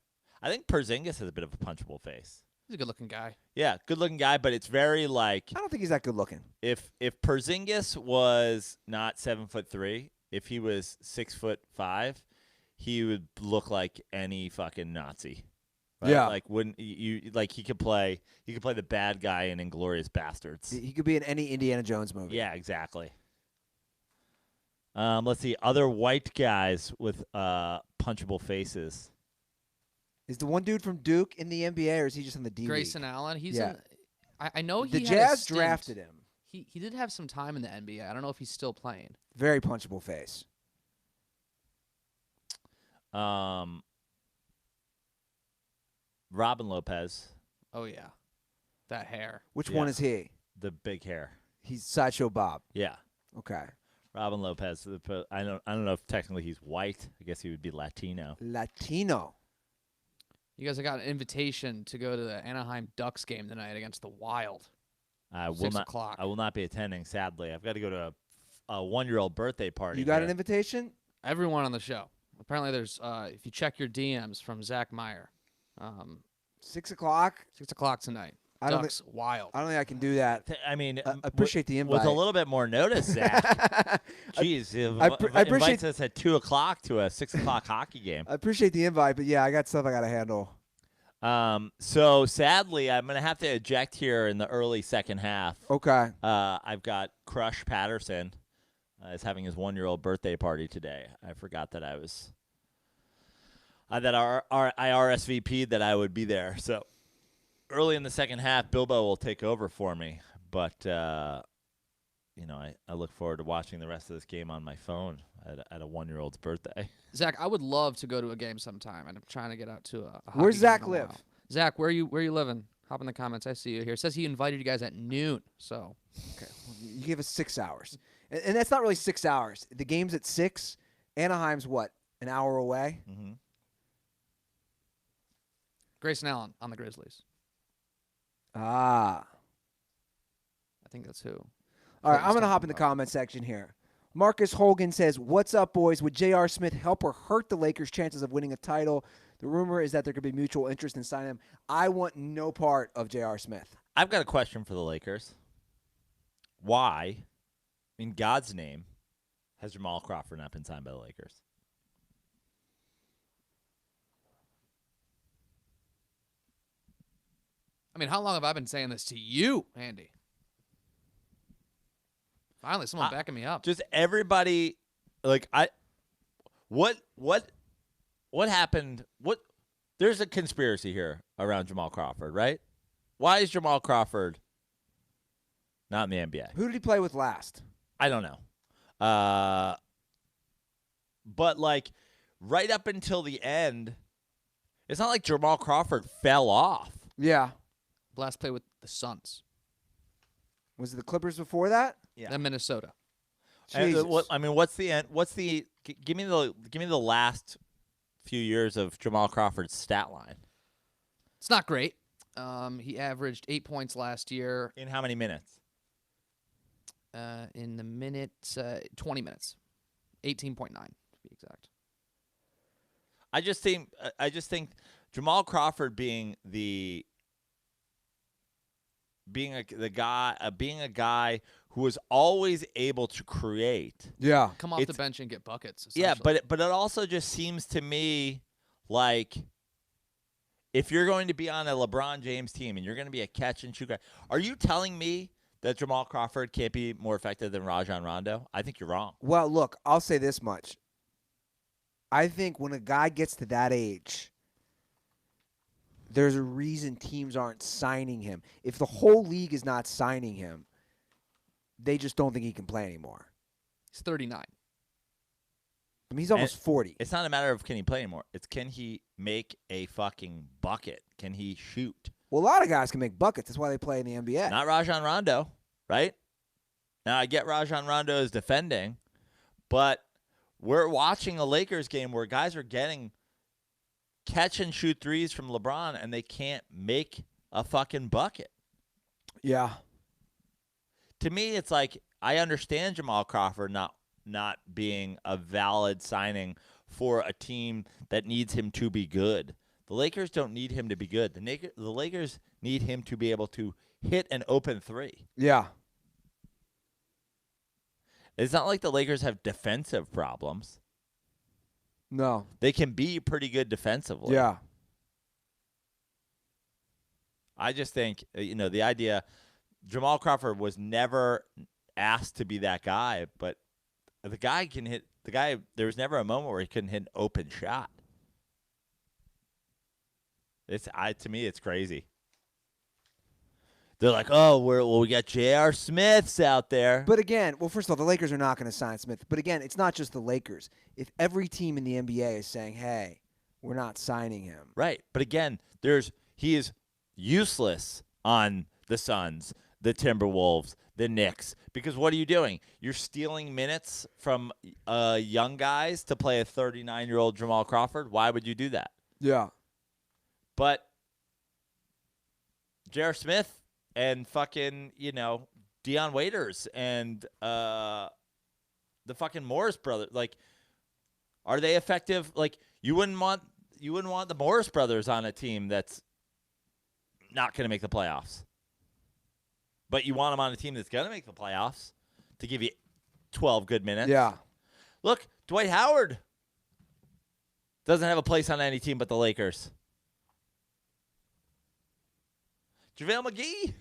I think Porzingis has a bit of a punchable face. He's a good-looking guy. Yeah, good-looking guy, but it's very like I don't think he's that good looking. if Porzingis was not 7'3", if he was 6'5", he would look like any fucking Nazi. Right? Yeah. Like wouldn't you like he could play the bad guy in Inglourious Bastards. He could be in any Indiana Jones movie. Yeah, exactly. Let's see other white guys with punchable faces. Is the one dude from Duke in the NBA, or is he just in the D League? Grayson Allen. He's Yeah. in. I know he The had a Jazz stint. drafted him. He did have some time in the NBA. I don't know if he's still playing. Very punchable face. Robin Lopez, Oh yeah, that hair. Which Yeah. one is he? the big hair. He's Sideshow Bob. Yeah. Okay. Robin Lopez. I don't know if technically he's white. I guess he would be Latino. Latino. You guys have got an invitation to go to the Anaheim Ducks game tonight against the Wild. I will 6 not. o'clock. I will not be attending. Sadly, I've got to go to a 1-year-old birthday party. You got here. an invitation? Everyone on the show. Apparently, there's if you check your DMs from Zach Meyer, 6 o'clock? 6 o'clock tonight. I don't Ducks Wild. I don't think I can do that. I mean, I appreciate the invite. with a little bit more notice, Zach. Jeez, I invites appreciate- us at 2 o'clock to a 6 o'clock hockey game. I appreciate the invite, but yeah, I got stuff I got to handle. So sadly, I'm gonna have to eject here in the early second half. Okay. I've got Crush Patterson is having his 1-year-old birthday party today. I forgot that I was that I RSVP'd that I would be there. So early in the second half, Bilbo will take over for me. But I look forward to watching the rest of this game on my phone at a 1-year-old's birthday. Zach, I would love to go to a game sometime, and I'm trying to get out to a hockey Where's game Zach in a live? while. Zach, where you living? Hop in the comments. I see you here. It says he invited you guys at noon. So Okay. Well, you gave us 6 hours. And that's not really 6 hours. The game's at 6. Anaheim's what? An hour away? Mm-hmm. Grayson Allen on the Grizzlies. Ah. I think that's who. All right, I'm going to talking hop in the about. comment section here. Marcus Hogan says, "What's up, boys? Would J.R. Smith help or hurt the Lakers' chances of winning a title? The rumor is that there could be mutual interest in signing him. I want no part of J.R. Smith." I've got a question for the Lakers. Why, in God's name, has Jamal Crawford not been signed by the Lakers? I mean, how long have I been saying this to you, Andy? Finally, someone backing me up. Just everybody, what happened? There's a conspiracy here around Jamal Crawford, right? Why is Jamal Crawford not in the NBA? Who did he play with last? I don't know. But right up until the end, it's not like Jamal Crawford fell off. Yeah. Last play with the Suns. Was it the Clippers before that? Yeah. Then Minnesota. Jesus. What's the end? Give me the last few years of Jamal Crawford's stat line. It's not great. He averaged 8 points last year In how many minutes? in the 20 minutes. 18.9 to be exact. I just think Jamal Crawford being a guy who was always able to create. Yeah. Come off the It's- bench and get buckets. Yeah, essentially. but it also just seems to me like if you're going to be on a LeBron James team and you're going to be a catch and shoot guy, are you telling me that Jamal Crawford can't be more effective than Rajon Rondo? I think you're wrong. Well, look, I'll say this much. I think when a guy gets to that age, there's a reason teams aren't signing him. If the whole league is not signing him, they just don't think he can play anymore. He's 39. I mean, he's almost 40. It's not a matter of can he play anymore. It's can he make a fucking bucket? Can he shoot? Well, a lot of guys can make buckets. That's why they play in the NBA. Not Rajon Rondo, right? Now, I get Rajon Rondo is defending, but we're watching a Lakers game where guys are getting catch and shoot threes from LeBron, and they can't make a fucking bucket. Yeah. To me, it's like I understand Jamal Crawford not being a valid signing for a team that needs him to be good. The Lakers don't need him to be good. The Lakers need him to be able to hit an open three. Yeah. It's not like the Lakers have defensive problems. No. They can be pretty good defensively. Yeah. I just think, the idea Jamal Crawford was never asked to be that guy, but the guy can hit. There was never a moment where he couldn't hit an open shot. To me, it's crazy. They're like, oh, we got J.R. Smiths out there. But again, well, first of all, the Lakers are not going to sign Smith. But again, it's not just the Lakers. If every team in the NBA is saying, hey, we're not signing him. Right. But again, he is useless on the Suns, the Timberwolves, the Knicks. Because what are you doing? You're stealing minutes from young guys to play a 39-year-old Jamal Crawford? Why would you do that? Yeah. But J.R. Smith and fucking, Deion Waiters and the fucking Morris brothers, like, are they effective? Like, you wouldn't want the Morris brothers on a team that's not going to make the playoffs. But you want them on a team that's going to make the playoffs to give you 12 good minutes. Yeah. Look, Dwight Howard doesn't have a place on any team but the Lakers. JaVale McGee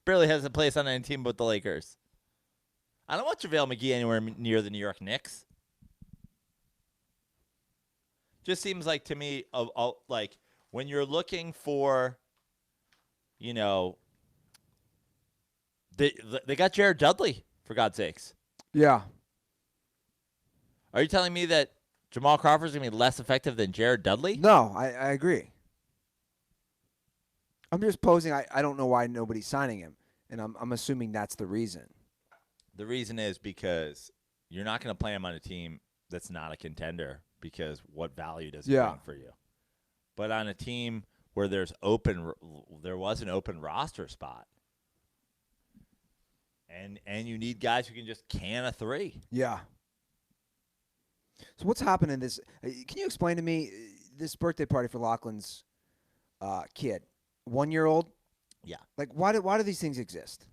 barely has a place on any team but the Lakers. I don't want JaVale McGee anywhere near the New York Knicks. Just seems like to me, like when you're looking for, they got Jared Dudley, for God's sakes. Yeah. Are you telling me that Jamal Crawford's going to be less effective than Jared Dudley? No, I agree. I'm just posing. I don't know why nobody's signing him, and I'm assuming that's the reason. The reason is because you're not going to play him on a team that's not a contender, because what value does it bring for you? But on a team where there was an open roster spot, and you need guys who can just can a three. Yeah. So what's happening this? Can you explain to me this birthday party for Lachlan's kid? 1-year-old? Yeah. Like, why do these things exist?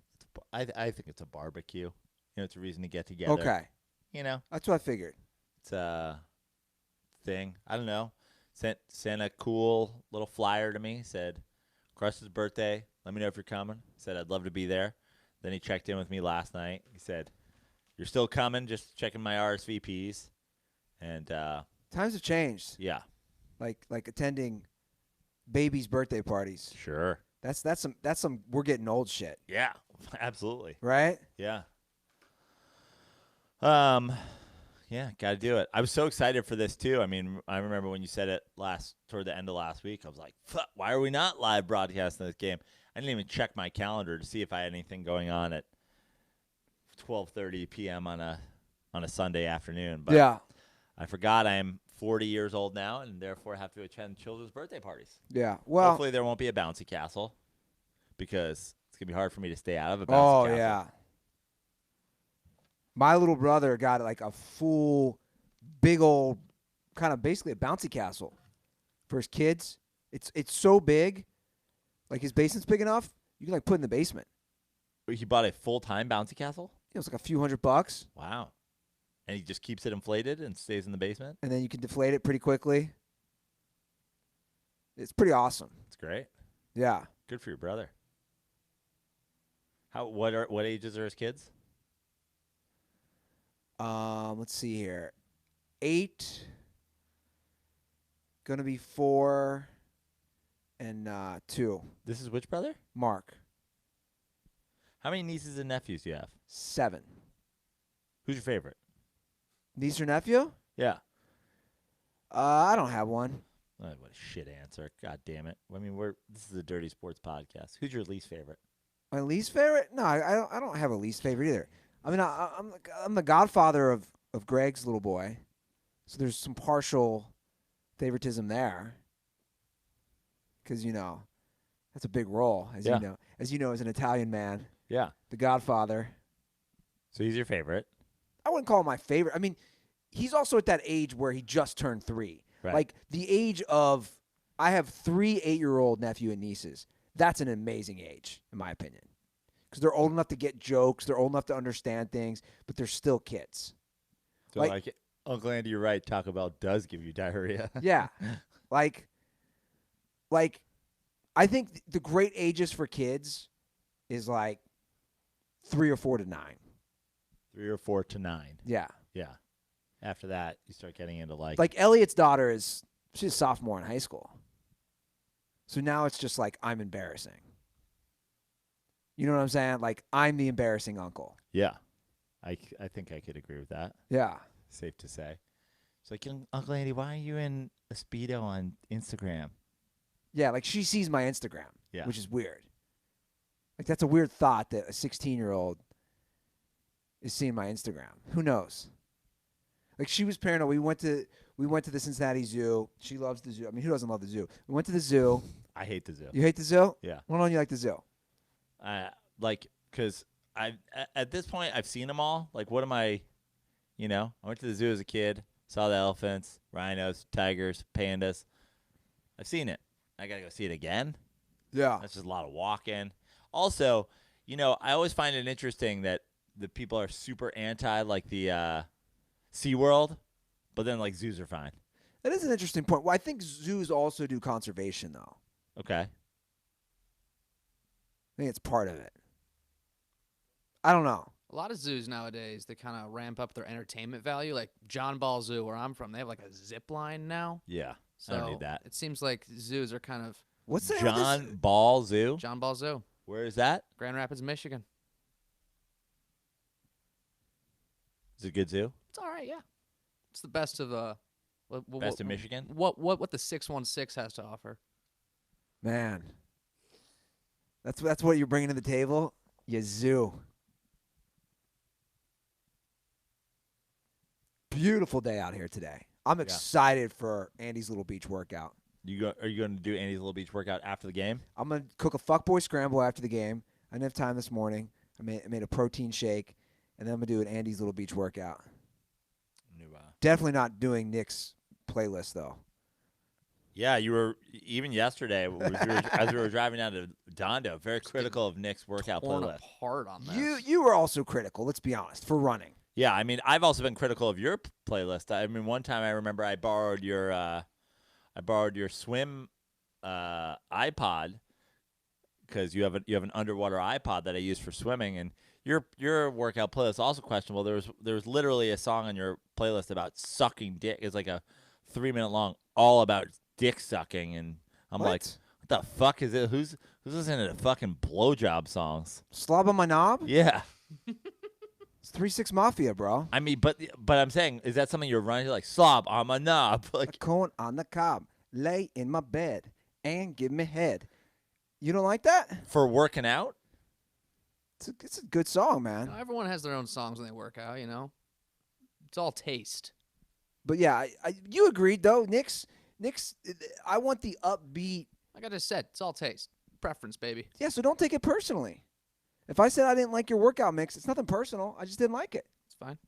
I think it's a barbecue. It's a reason to get together. Okay. That's what I figured. It's a thing. I don't know. Sent a cool little flyer to me. Said, Crush's birthday. Let me know if you're coming. Said, I'd love to be there. Then he checked in with me last night. He said, you're still coming? Just checking my RSVPs. And times have changed. Yeah. Like attending babies' birthday parties. Sure. That's some we're getting old shit. Yeah. Absolutely. Right? Yeah. Yeah, got to do it. I was so excited for this too. I mean, I remember when you said it toward the end of last week. I was like, "Fuck, why are we not live broadcasting this game?" I didn't even check my calendar to see if I had anything going on at 12:30 p.m. on a Sunday afternoon. But yeah. I forgot I am 40 years old now, and therefore have to attend children's birthday parties. Yeah. Well, hopefully there won't be a bouncy castle, because it's gonna be hard for me to stay out of a bouncy castle. Oh yeah. My little brother got like a full, big old, kind of basically a bouncy castle for his kids. It's so big, like his basement's big enough you can like put in the basement. He bought a full-time bouncy castle? It was like a few $100. Wow. And he just keeps it inflated and stays in the basement? And then you can deflate it pretty quickly. It's pretty awesome. It's great. Yeah. Good for your brother. What ages are his kids? Let's see here. 8, gonna be 4, and 2. This is which brother? Mark. How many nieces and nephews do you have? 7. Who's your favorite? Niece or nephew? Yeah. I don't have one. What a shit answer. God damn it. I mean, this is a dirty sports podcast. Who's your least favorite? My least favorite? No, I don't have a least favorite either. I mean, I'm the godfather of Greg's little boy, so there's some partial favoritism there. Because that's a big role, as Yeah. you know. As you know, as an Italian man, Yeah. the godfather. So he's your favorite. I wouldn't call him my favorite. I mean, he's also at that age where he just turned 3. Right. Like the age of, I have 3 8-year-old nephew and nieces. That's an amazing age, in my opinion. Because they're old enough to get jokes. They're old enough to understand things, but they're still kids. So like Uncle Andy, you're right. Taco Bell does give you diarrhea. Yeah. Like, I think the great ages for kids is like 3 or 4 to 9. 3 or 4 to 9. Yeah. Yeah. After that, you start getting into like Elliot's daughter she's a sophomore in high school. So now it's just like I'm embarrassing. You know what I'm saying? Like I'm the embarrassing uncle. yeah. I think I could agree with that. Yeah. Safe to say. It's like, Uncle Andy, why are you in a Speedo on Instagram? Yeah, like she sees my Instagram, Yeah. which is weird. Like that's a weird thought that a 16-year-old is seeing my Instagram. Who knows? Like she was paranoid. We went to the Cincinnati Zoo. She loves the zoo. I mean, who doesn't love the zoo? We went to the zoo. I hate the zoo. You hate the zoo? Yeah. Why don't you like the zoo? Because at this point, I've seen them all. Like, what am I, I went to the zoo as a kid, saw the elephants, rhinos, tigers, pandas. I've seen it. I got to go see it again. Yeah. That's just a lot of walking. Also, I always find it interesting that the people are super anti, like, the SeaWorld, but then, like, zoos are fine. That is an interesting point. Well, I think zoos also do conservation, though. Okay. I think it's part of it. I don't know. A lot of zoos nowadays, they kind of ramp up their entertainment value. Like John Ball Zoo, where I'm from, they have like a zip line now. Yeah. So I don't need that. It seems like zoos are kind of What's the name of this? John Ball Zoo? John Ball Zoo, Where is that? Grand Rapids, Michigan. Is it a good zoo? It's all right, yeah. It's the best of the Best in Michigan? What the 616 has to offer. Man. That's what you're bringing to the table? You zoo. Beautiful day out here today. I'm excited for Andy's little beach workout. Are you going to do Andy's little beach workout after the game? I'm going to cook a fuckboy scramble after the game. I didn't have time this morning. I made a protein shake, and then I'm going to do an Andy's little beach workout. Definitely not doing Nick's playlist, though. Yeah, you were, even yesterday, as we were driving down to Dondo, very critical of Nick's workout Torn playlist. apart on this. You were also critical, let's be honest, for running. Yeah, I mean, I've also been critical of your playlist. I mean, one time I remember I borrowed your swim iPod because you have an underwater iPod that I use for swimming, and your workout playlist is also questionable. There was literally a song on your playlist about sucking dick. It's like a 3-minute long, all about dick sucking, and I'm like, what the fuck is it? Who's listening to fucking blowjob songs? Slob on my knob? Yeah. It's 3-6 Mafia, bro. I mean, but I'm saying, is that something you're running to, like, slob on my knob? A Like, cone on the cob, lay in my bed, and give me head. You don't like that? for working out? It's a good song, man. Everyone has their own songs when they work out, It's all taste. But yeah, you agreed though. Nick's. I want the upbeat. Like I just said, it's all taste. Preference, baby. Yeah, so don't take it personally. If I said I didn't like your workout mix, it's nothing personal. I just didn't like it. It's fine.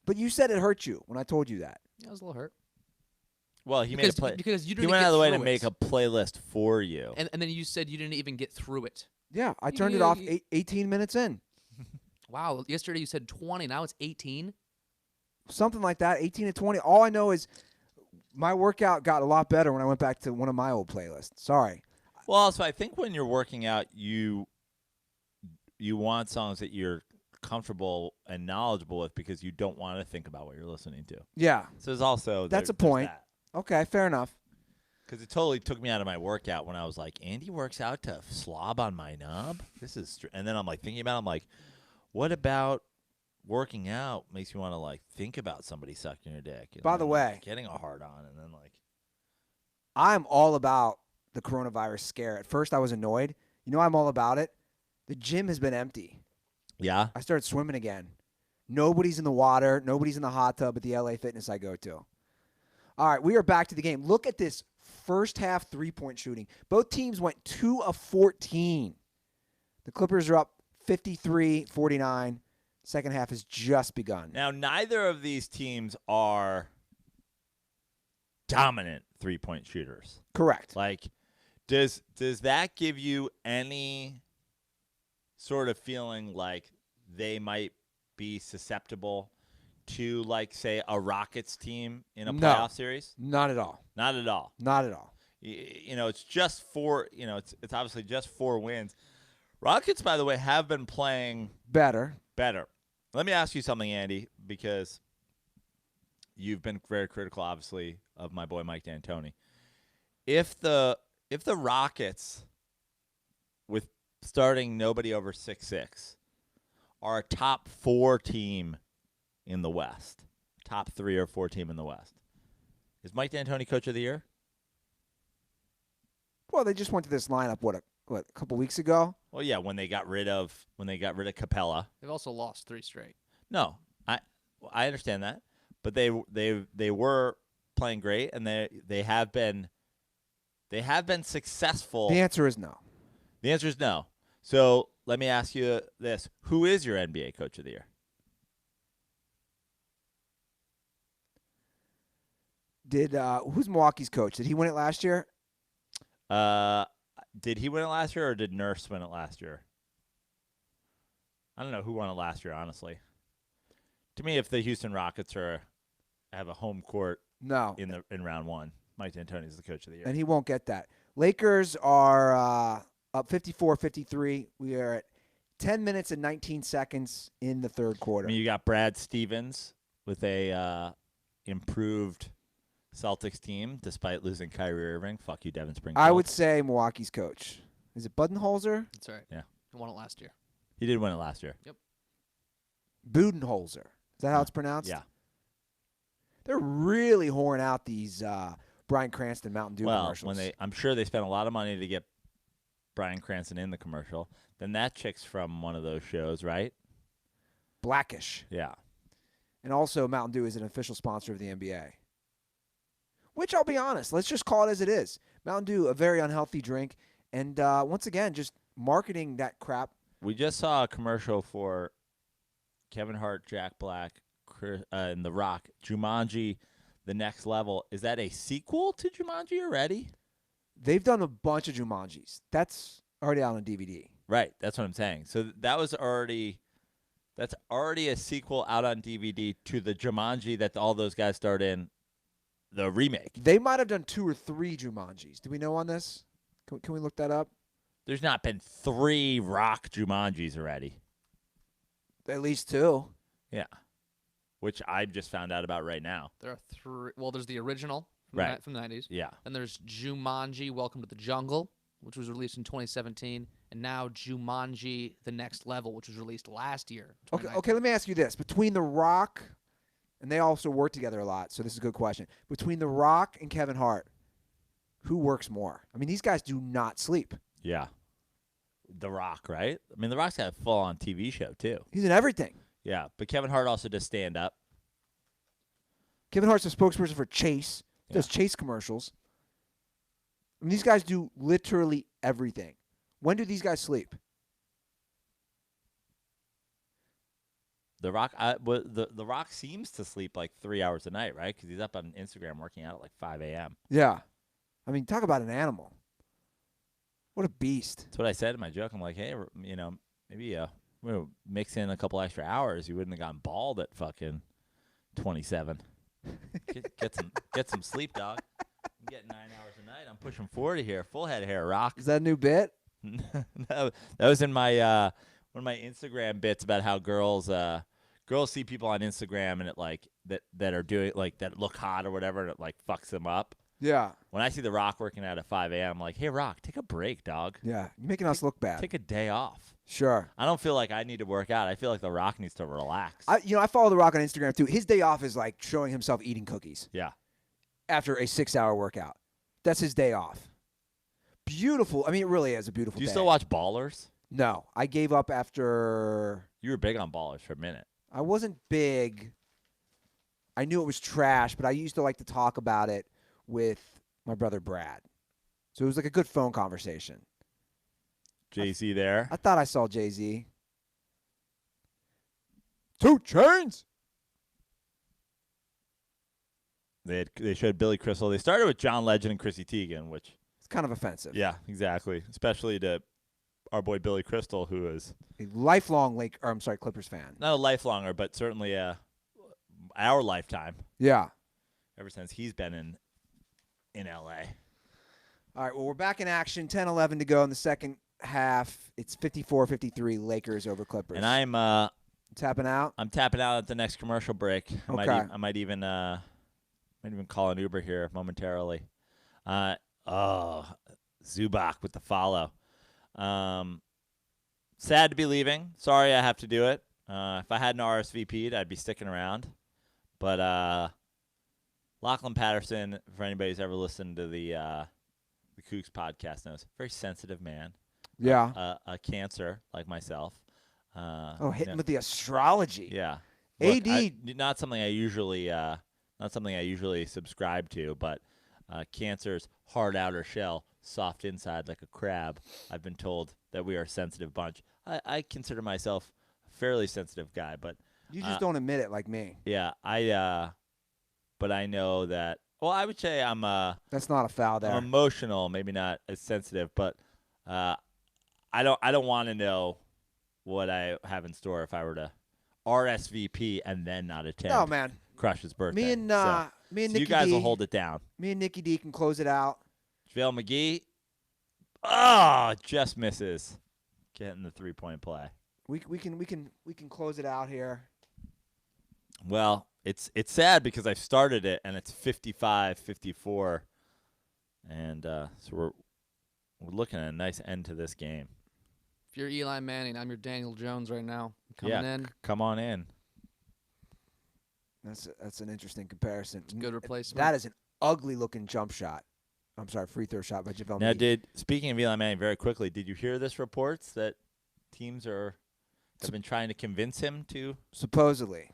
But you said it hurt you when I told you that. Yeah, I was a little hurt. Well, he made a play. Because you He didn't went get out of the way to through make it. a playlist for you. And then you said you didn't even get through it. Yeah, I turned it off You- 18 minutes in. Wow, yesterday you said 20, now it's 18? Something like that, 18 to 20. All I know is my workout got a lot better when I went back to one of my old playlists. Sorry. Well, also, I think when you're working out, you want songs that you're comfortable and knowledgeable with because you don't want to think about what you're listening to. Yeah. So there's also That's a point. Okay, fair enough. Because it totally took me out of my workout when I was like, Andy works out to slob on my knob? And then I'm like thinking about it, I'm like, what about working out makes you want to like think about somebody sucking your dick? And By then, the like, way, getting a hard on and then like I'm all about the coronavirus scare. At first, I was annoyed. You know, I'm all about it. The gym has been empty. Yeah. I started swimming again. Nobody's in the water. Nobody's in the hot tub at the LA Fitness I go to. All right, we are back to the game. Look at this first half three-point shooting. Both teams went 2 of 14. The Clippers are up 53-49. Second half has just begun. Now, neither of these teams are dominant three-point shooters. Correct. Like, does that give you any sort of feeling like they might be susceptible to, like, say, a Rockets team in a playoff series? Not at all. Not at all. Not at all. You know, it's just four. You know, it's obviously just 4 wins. Rockets, by the way, have been playing Better. Let me ask you something, Andy, because you've been very critical, obviously, of my boy Mike D'Antoni. If the Rockets, with starting nobody over 6'6", are a top 4 team in the West, top 3 or 4 team in the West, is Mike D'Antoni Coach of the Year? Well, they just went to this lineup, a couple weeks ago? Well, yeah, when they got rid of Capella. They've also lost 3 straight. No, I understand that, but they were playing great, and they have been successful. The answer is no. The answer is no. So let me ask you this: who is your NBA Coach of the Year? Who's Milwaukee's coach? Did he win it last year? Did he win it last year, or did Nurse win it last year? I don't know who won it last year, honestly. To me, if the Houston Rockets have a home court in round 1, Mike D'Antoni is the Coach of the Year. And he won't get that. Lakers are up 54-53. We are at 10 minutes and 19 seconds in the third quarter. I mean, you got Brad Stevens with a improved Celtics team despite losing Kyrie Irving. Fuck you, Devin Springfield. I would say Milwaukee's coach. Is it Budenholzer? That's right. Yeah. He won it last year. He did win it last year. Yep. Budenholzer. Is that how it's pronounced? Yeah. They're really whoring out these Bryan Cranston Mountain Dew commercials. I'm sure they spent a lot of money to get Bryan Cranston in the commercial. Then that chick's from one of those shows, right? Blackish. Yeah. And also Mountain Dew is an official sponsor of the NBA. Which, I'll be honest, let's just call it as it is. Mountain Dew, a very unhealthy drink. And once again, just marketing that crap. We just saw a commercial for Kevin Hart, Jack Black, and The Rock. Jumanji, The Next Level. Is that a sequel to Jumanji already? They've done a bunch of Jumanjis. That's already out on DVD. Right. That's what I'm saying. So that's already a sequel out on DVD to the Jumanji that all those guys starred in, the remake. They might have done 2 or 3 Jumanjis. Do we know on this? Can we look that up? There's not been 3 Rock Jumanjis already. At least 2. Yeah. Which I just found out about right now. There are 3. Well, there's the original from the 90s. Yeah. Then there's Jumanji, Welcome to the Jungle, which was released in 2017. And now Jumanji, The Next Level, which was released last year. Okay, let me ask you this. Between The Rock, and they also work together a lot, so this is a good question. Between The Rock and Kevin Hart, who works more? I mean, these guys do not sleep. Yeah. The Rock, right? I mean, The Rock's got a full-on TV show, too. He's in everything. Yeah, but Kevin Hart also does stand-up. Kevin Hart's a spokesperson for Chase. He does Chase commercials. I mean, these guys do literally everything. When do these guys sleep? The Rock, the Rock seems to sleep like 3 hours a night, right? Because he's up on Instagram working out at like 5 a.m. Yeah. I mean, talk about an animal. What a beast. That's what I said in my joke. I'm like, hey, maybe we'll mix in a couple extra hours. You wouldn't have gotten bald at fucking 27. Get some sleep, dog. I'm getting 9 hours a night. I'm pushing 40 here. Full head of hair, Rock. Is that a new bit? That was in my one of my Instagram bits about how girls see people on Instagram and it like that are doing like that look hot or whatever, and it like fucks them up. Yeah. When I see The Rock working out at 5 a.m., I'm like, hey, Rock, take a break, dog. Yeah. You're making us look bad. Take a day off. Sure. I don't feel like I need to work out. I feel like The Rock needs to relax. I follow The Rock on Instagram, too. His day off is like showing himself eating cookies. Yeah. After a 6-hour workout. That's his day off. Beautiful. I mean, it really is a beautiful Do you day. still watch Ballers? No, I gave up after. You were big on Ballers for a minute. I wasn't big. I knew it was trash, but I used to like to talk about it with my brother Brad. So it was like a good phone conversation. Jay-Z there. I thought I saw Jay-Z. 2 Chainz. They showed Billy Crystal. They started with John Legend and Chrissy Teigen, which It's kind of offensive. yeah, exactly. Especially to our boy Billy Crystal, who is A lifelong Clippers fan. not a lifelonger, but certainly our lifetime. Yeah. Ever since he's been in LA. All right, well, we're back in action. 10-11 to go in the second half. It's 54-53 Lakers over Clippers. And I'm tapping out. I'm tapping out at the next commercial break. Okay. I might even call an Uber here momentarily. Zubac with the follow. Sad to be leaving. Sorry I have to do it. If I hadn't RSVP'd, I'd be sticking around. But Lachlan Patterson, for anybody who's ever listened to the Kooks podcast, knows very sensitive man. Yeah. A Cancer like myself. Hitting with the astrology. Yeah. AD. Not something I usually subscribe to, but Cancer's hard outer shell, soft inside like a crab. I've been told that we are a sensitive bunch. I consider myself a fairly sensitive guy, but You just don't admit it like me. yeah, but I know that. Well, I would say I'm That's not a foul there. I'm emotional, maybe not as sensitive, but I don't want to know what I have in store if I were to RSVP and then not attend. No, man. Crush's birthday. Me and so Nicky you guys D, will hold it down. Me and Nicky D can close it out. JaVale McGee. Just misses getting the 3-point play. We can close it out here. Well, it's sad because I started it and it's 55-54, and so we're looking at a nice end to this game. If you're Eli Manning, I'm your Daniel Jones right now. Coming in. Come on in. That's an interesting comparison. It's a good replacement. That is an ugly looking jump shot. I'm sorry, free throw shot by JaVale Now, McGee. speaking of Eli Manning, very quickly, did you hear this reports that teams have been trying to convince him to? Supposedly.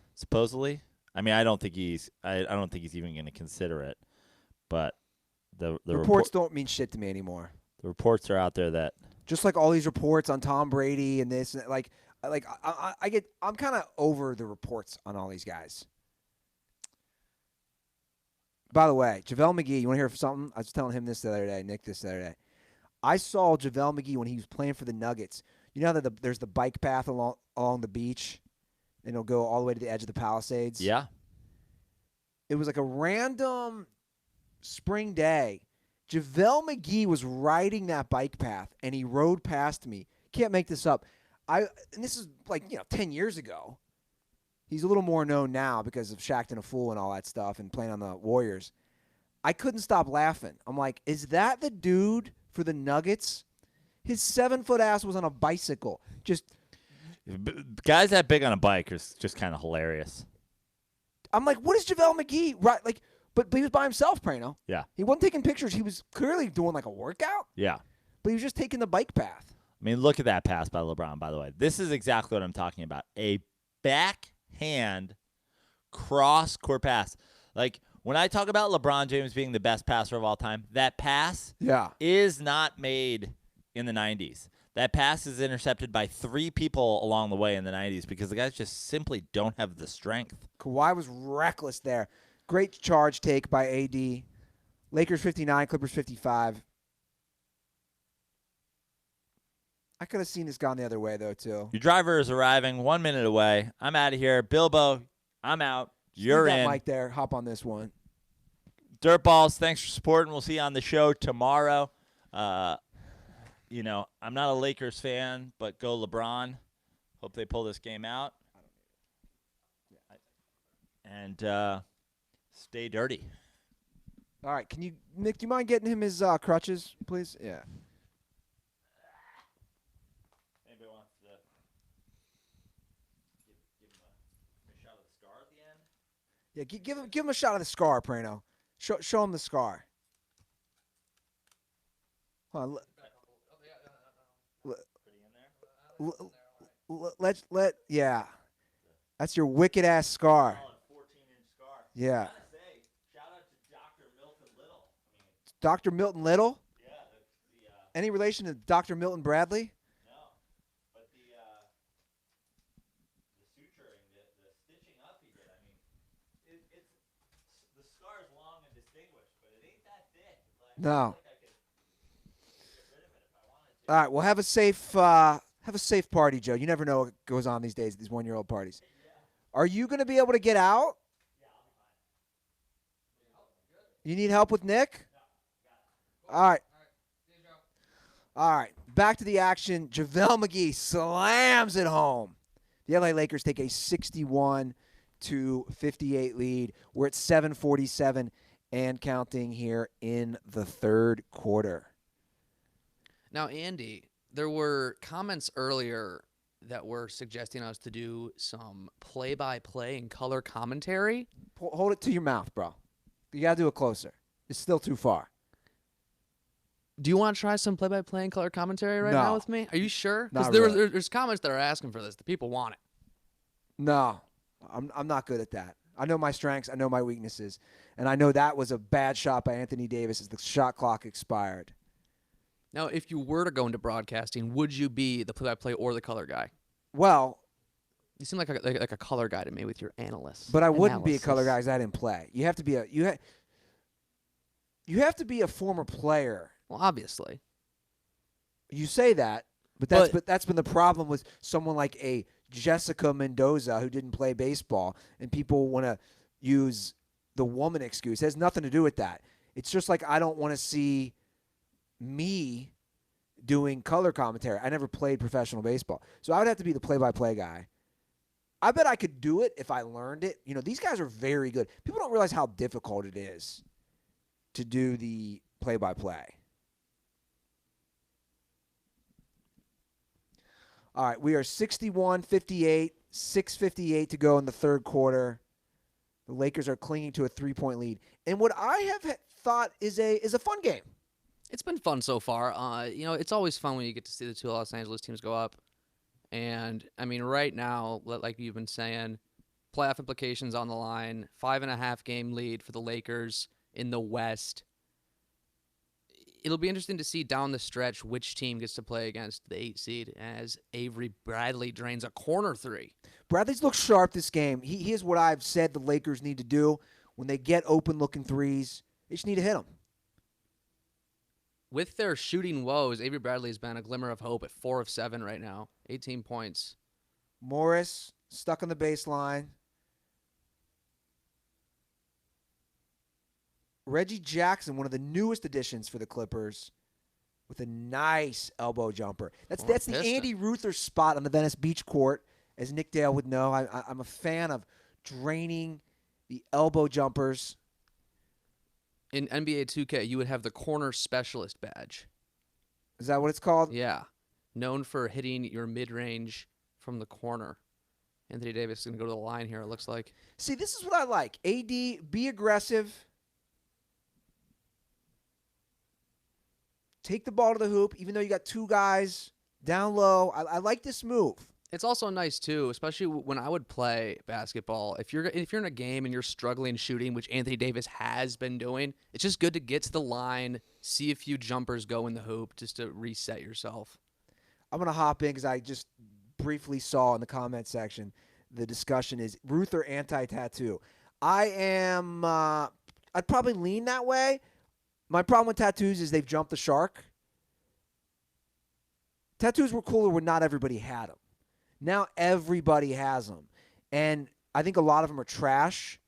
I mean, I don't think he's even going to consider it. But the reports don't mean shit to me anymore. The reports are out there that just like all these reports on Tom Brady and this, I'm kind of over the reports on all these guys. By the way, JaVale McGee, you want to hear something? I was telling him this the other day, Nick this the other day. I saw JaVale McGee when he was playing for the Nuggets. You know that there's the bike path along the beach, and it'll go all the way to the edge of the Palisades? Yeah. It was like a random spring day. JaVale McGee was riding that bike path, and he rode past me. Can't make this up. And this is 10 years ago. He's a little more known now because of Shaqtin' a Fool and all that stuff and playing on the Warriors. I couldn't stop laughing. I'm like, is that the dude for the Nuggets? His 7-foot ass was on a bicycle. Just guys that big on a bike is just kind of hilarious. I'm like, what is JaVale McGee? Right, but he was by himself, Praino. Yeah. He wasn't taking pictures. He was clearly doing like a workout. Yeah. But he was just taking the bike path. I mean, look at that pass by LeBron, by the way. This is exactly what I'm talking about. A backhand cross-court pass. Like, when I talk about LeBron James being the best passer of all time, that pass is not made in the 90s. That pass is intercepted by 3 people along the way in the 90s because the guys just simply don't have the strength. Kawhi was reckless there. Great charge take by AD. Lakers 59, Clippers 55. I could have seen this gone the other way, though, too. Your driver is arriving 1 minute away. I'm out of here. Bilbo, I'm out. You're Leave in. that mic there. Hop on this one. Dirtballs, thanks for supporting. We'll see you on the show tomorrow. I'm not a Lakers fan, but go LeBron. Hope they pull this game out. And stay dirty. All right. Nick, do you mind getting him his crutches, please? Yeah. Anybody wants to give him a shot of the scar at the end? Yeah, give him a shot of the scar, Praino. Show him the scar. Hold on, yeah. That's your wicked ass scar. 14-inch scar. Yeah. I gotta say, shout out to Dr. Milton Little. Dr. Milton Little? Yeah, Any relation to Dr. Milton Bradley? no, but the suturing, the stitching up he did. It's the scar is long and distinguished, but it ain't that thick. No. I feel like I could get rid of it if I wanted to. All right, well, have a safe party, Joe. You never know what goes on these days, these 1-year-old parties. Are you going to be able to get out? Yeah, I'll be fine. You need help with Nick? All right. All right. Back to the action. JaVale McGee slams it home. The LA Lakers take a 61-58 lead. We're at 7:47 and counting here in the third quarter. Now, Andy, there were comments earlier that were suggesting us to do some play-by-play and color commentary. Hold it to your mouth, bro. You got to do it closer. It's still too far. Do you want to try some play-by-play and color commentary right now with me? Are you sure? Because Not really. there's comments that are asking for this. The people want it. No, I'm not good at that. I know my strengths. I know my weaknesses. And I know that was a bad shot by Anthony Davis as the shot clock expired. Now, if you were to go into broadcasting, would you be the play-by-play or the color guy? Well, you seem like a color guy to me with your analysts. But I wouldn't be a color guy because I didn't play. You have to be you have to be a former player. Well, obviously. You say that, but that's been the problem with someone like a Jessica Mendoza who didn't play baseball, and people want to use the woman excuse. It has nothing to do with that. It's just like I don't want to see me doing color commentary. I never played professional baseball. So I would have to be the play-by-play guy. I bet I could do it if I learned it. You know, these guys are very good. People don't realize how difficult it is to do the play-by-play. All right, we are 61-58, 6:58 to go in the third quarter. The Lakers are clinging to a 3-point lead. And what I have thought is a fun game. It's been fun so far. It's always fun when you get to see the two Los Angeles teams go up. And, right now, like you've been saying, playoff implications on the line, 5.5 game lead for the Lakers in the West. It'll be interesting to see down the stretch which team gets to play against the 8 seed as Avery Bradley drains a corner three. Bradley's looked sharp this game. Here's what I've said the Lakers need to do. When they get open-looking threes, they just need to hit them. With their shooting woes, Avery Bradley's been a glimmer of hope at 4 of 7 right now. 18 points. Morris stuck on the baseline. Reggie Jackson, one of the newest additions for the Clippers, with a nice elbow jumper. That's the Andy Ruther spot on the Venice Beach court, as Nick Dale would know. I'm a fan of draining the elbow jumpers. In NBA 2K, you would have the corner specialist badge. Is that what it's called? Yeah. Known for hitting your mid-range from the corner. Anthony Davis is going to go to the line here, it looks like. See, this is what I like. AD, be aggressive. Take the ball to the hoop, even though you got two guys down low. I like this move. It's also nice, too, especially when I would play basketball. If you're in a game and you're struggling shooting, which Anthony Davis has been doing, it's just good to get to the line, see a few jumpers go in the hoop just to reset yourself. I'm going to hop in because I just briefly saw in the comment section the discussion is Ruther anti-tattoo. I'd probably lean that way. My problem with tattoos is they've jumped the shark. Tattoos were cooler when not everybody had them. Now everybody has them. And I think a lot of them are trash.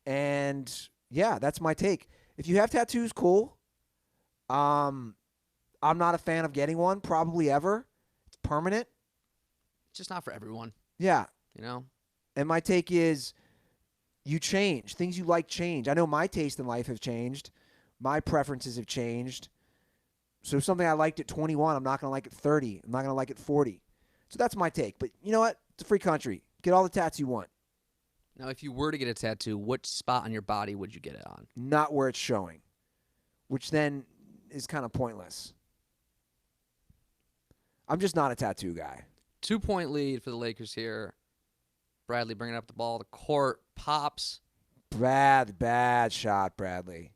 And, yeah, that's my take. If you have tattoos, cool. I'm not a fan of getting one, probably ever. It's permanent. It's just not for everyone. Yeah. You know? And my take is you change. Things you like change. I know my taste in life have changed. My preferences have changed. So something I liked at 21, I'm not going to like at 30. I'm not going to like at 40. So that's my take. But you know what? It's a free country. Get all the tats you want. Now, if you were to get a tattoo, what spot on your body would you get it on? Not where it's showing, which then is kind of pointless. I'm just not a tattoo guy. 2-point lead for the Lakers here. Bradley bringing up the ball. The court pops. Bad shot, Bradley.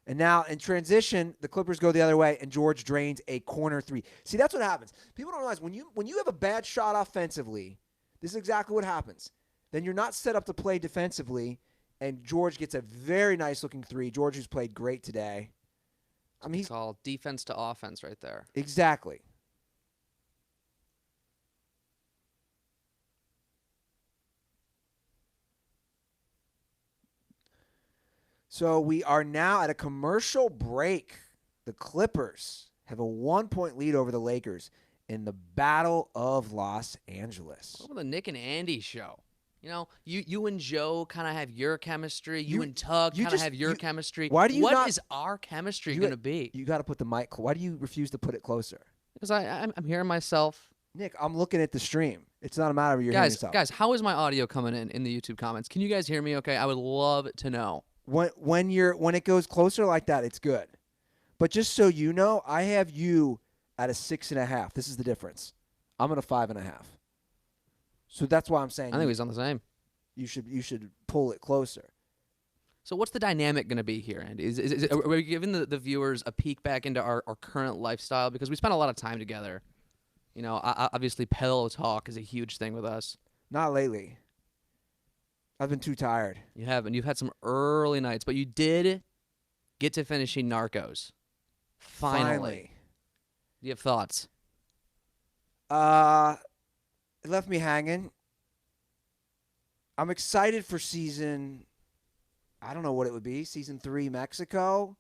And now in transition, the Clippers go the other way, and George drains a corner three. See, that's what happens. People don't realize when you have a bad shot offensively, this is exactly what happens. Then you're not set up to play defensively, and George gets a very nice-looking three. George, who's played great today. I mean, It's all defense to offense right there. Exactly. So we are now at a commercial break. The Clippers have a 1-point lead over the Lakers in the Battle of Los Angeles. What about the Nick and Andy show? You know, you and Joe kind of have your chemistry. You and Tug kind of have your chemistry. Why do you What not- is our chemistry going to be? You got to put the mic. Why do you refuse to put it closer? Because I'm hearing myself. Nick, I'm looking at the stream. It's not a matter of you're hearing yourself. Guys, how is my audio coming in the YouTube comments? Can you guys hear me okay? I would love to know. When it goes closer like that, it's good. But just so you know, I have you at a 6.5. This is the difference. I'm at a 5.5. So that's why I'm saying I think he's on the same. You should pull it closer. So what's the dynamic going to be here, Andy? Are we giving the viewers a peek back into our current lifestyle? Because we spent a lot of time together. You know, obviously pillow talk is a huge thing with us. Not lately. I've been too tired. You have, and you've had some early nights, but you did get to finishing Narcos. Finally. Do you have thoughts? It left me hanging. I'm excited for season, I don't know what it would be, season 3 Mexico,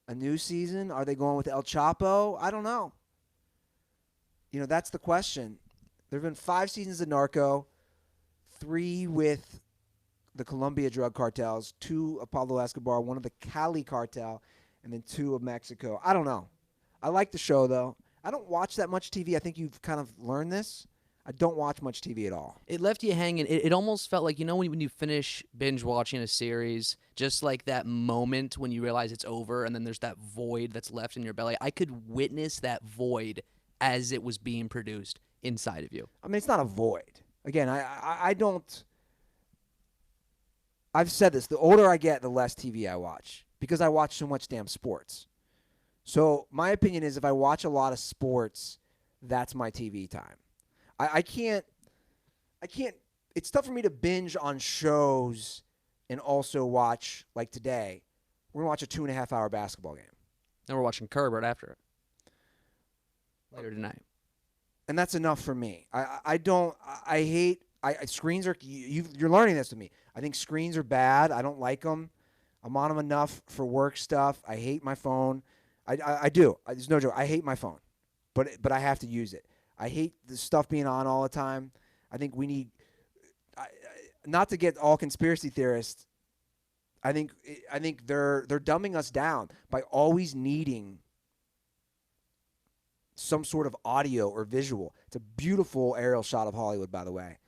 a new season. Are they going with El Chapo? I don't know. You know, that's the question. There have been 5 seasons of Narco, 3 with the Colombia drug cartels, 2 of Pablo Escobar, 1 of the Cali cartel, and then 2 of Mexico. I don't know. I like the show, though. I don't watch that much TV. I think you've kind of learned this. I don't watch much TV at all. It left you hanging. It almost felt like, you know, when you finish binge watching a series, just like that moment when you realize it's over and then there's that void that's left in your belly. I could witness that void as it was being produced inside of you. I mean, it's not a void. Again, I don't. I've said this. The older I get, the less TV I watch because I watch so much damn sports. So my opinion is if I watch a lot of sports, that's my TV time. I can't, it's tough for me to binge on shows and also watch, like today, we're going to watch a 2.5-hour basketball game. And we're watching Curb right after it. Later tonight. And that's enough for me. I hate screens are, you're learning this with me. I think screens are bad. I don't like them. I'm on them enough for work stuff. I hate my phone. I do. There's no joke. I hate my phone, but I have to use it. I hate the stuff being on all the time. I think we need, not to get all conspiracy theorists. I think they're dumbing us down by always needing some sort of audio or visual. It's a beautiful aerial shot of Hollywood, by the way.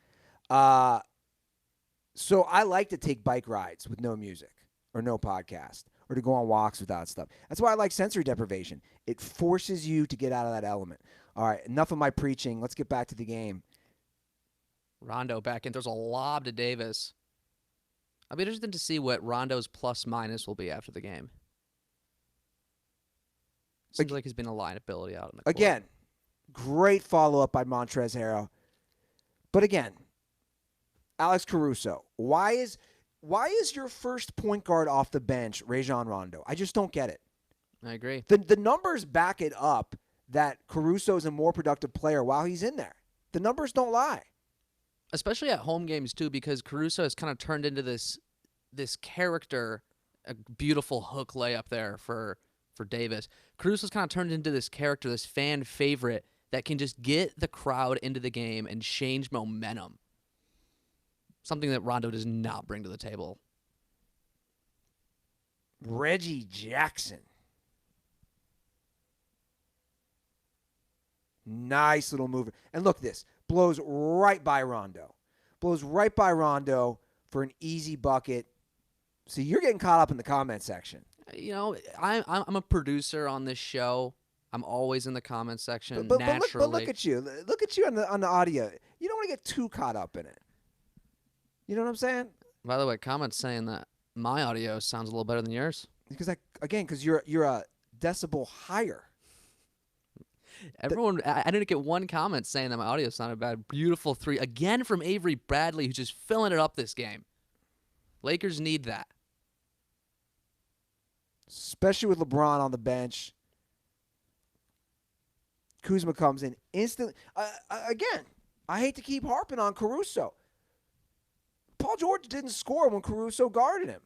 So I like to take bike rides with no music or no podcast or to go on walks without stuff. That's why I like sensory deprivation. It forces you to get out of that element. All right, enough of my preaching. Let's get back to the game. Rondo back in. There's a lob to Davis. I'll be interested to see what Rondo's plus-minus will be after the game. Seems like he's been a liability out in the court. Again, great follow-up by Montrezl Harrell. But again, Alex Caruso, why is your first point guard off the bench Rajon Rondo? I just don't get it. I agree. The numbers back it up that Caruso is a more productive player while he's in there. The numbers don't lie. Especially at home games, too, because Caruso has kind of turned into this character, a beautiful hook layup there for Davis. Caruso's kind of turned into this character, this fan favorite that can just get the crowd into the game and change momentum. Something that Rondo does not bring to the table. Reggie Jackson. Nice little mover. And look this. Blows right by Rondo. Blows right by Rondo for an easy bucket. See, you're getting caught up in the comment section. You know, I'm a producer on this show. I'm always in the comment section But naturally. look at you. Look at you on the audio. You don't want to get too caught up in it. You know what I'm saying? By the way, comments saying that my audio sounds a little better than yours. Because you're a decibel higher. Everyone, I didn't get one comment saying that my audio sounded bad. Beautiful 3 again from Avery Bradley, who's just filling it up this game. Lakers need that. Especially with LeBron on the bench. Kuzma comes in instantly. Again, I hate to keep harping on Caruso. Paul George didn't score when Caruso guarded him.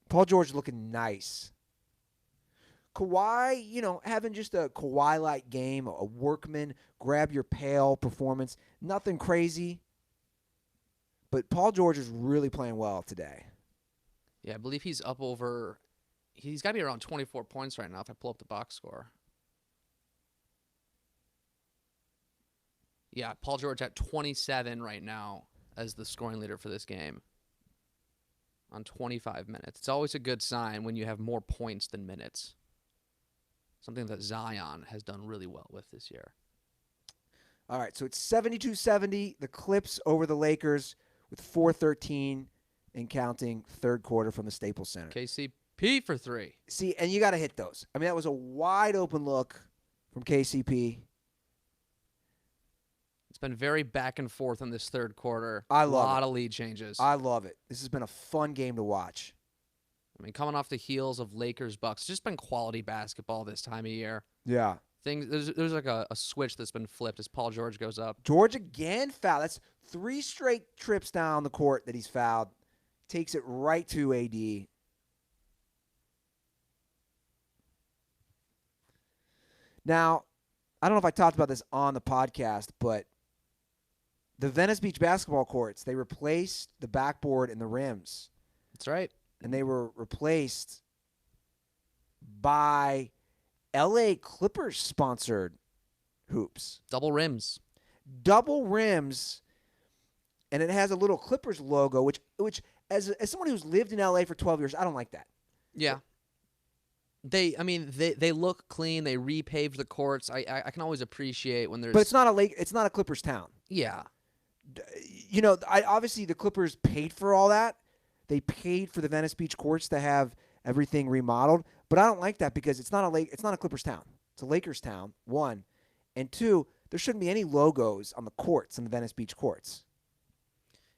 Paul George looking nice. Kawhi, having just a Kawhi-like game, a workman, grab your pail performance. Nothing crazy. But Paul George is really playing well today. Yeah, I believe he's up over. He's got to be around 24 points right now if I pull up the box score. Yeah, Paul George at 27 right now as the scoring leader for this game on 25 minutes. It's always a good sign when you have more points than minutes. Something that Zion has done really well with this year. All right, so it's 72-70, the Clips over the Lakers with 4:13 and counting third quarter from the Staples Center. KCP for 3. See, and you got to hit those. I mean, that was a wide open look from KCP. It's been very back and forth in this third quarter. I A love lot it. of lead changes. I love it. This has been a fun game to watch. I mean, coming off the heels of Lakers Bucks, it's just been quality basketball this time of year. Yeah. There's like a switch that's been flipped as Paul George goes up. George again fouled. That's 3 straight trips down the court that he's fouled. Takes it right to AD. Now, I don't know if I talked about this on the podcast, but the Venice Beach basketball courts, they replaced the backboard and the rims. That's right. And they were replaced by LA Clippers sponsored hoops. Double rims. Double rims, and it has a little Clippers logo, which as someone who's lived in LA for 12 years, I don't like that. Yeah. They look clean. They repaved the courts. I can always appreciate when there's. But it's not a Clippers town. Yeah. Obviously the Clippers paid for all that. They paid for the Venice Beach courts to have everything remodeled, but I don't like that because it's not a Clippers town. It's a Lakers town. 1, and 2, there shouldn't be any logos on the courts in the Venice Beach courts.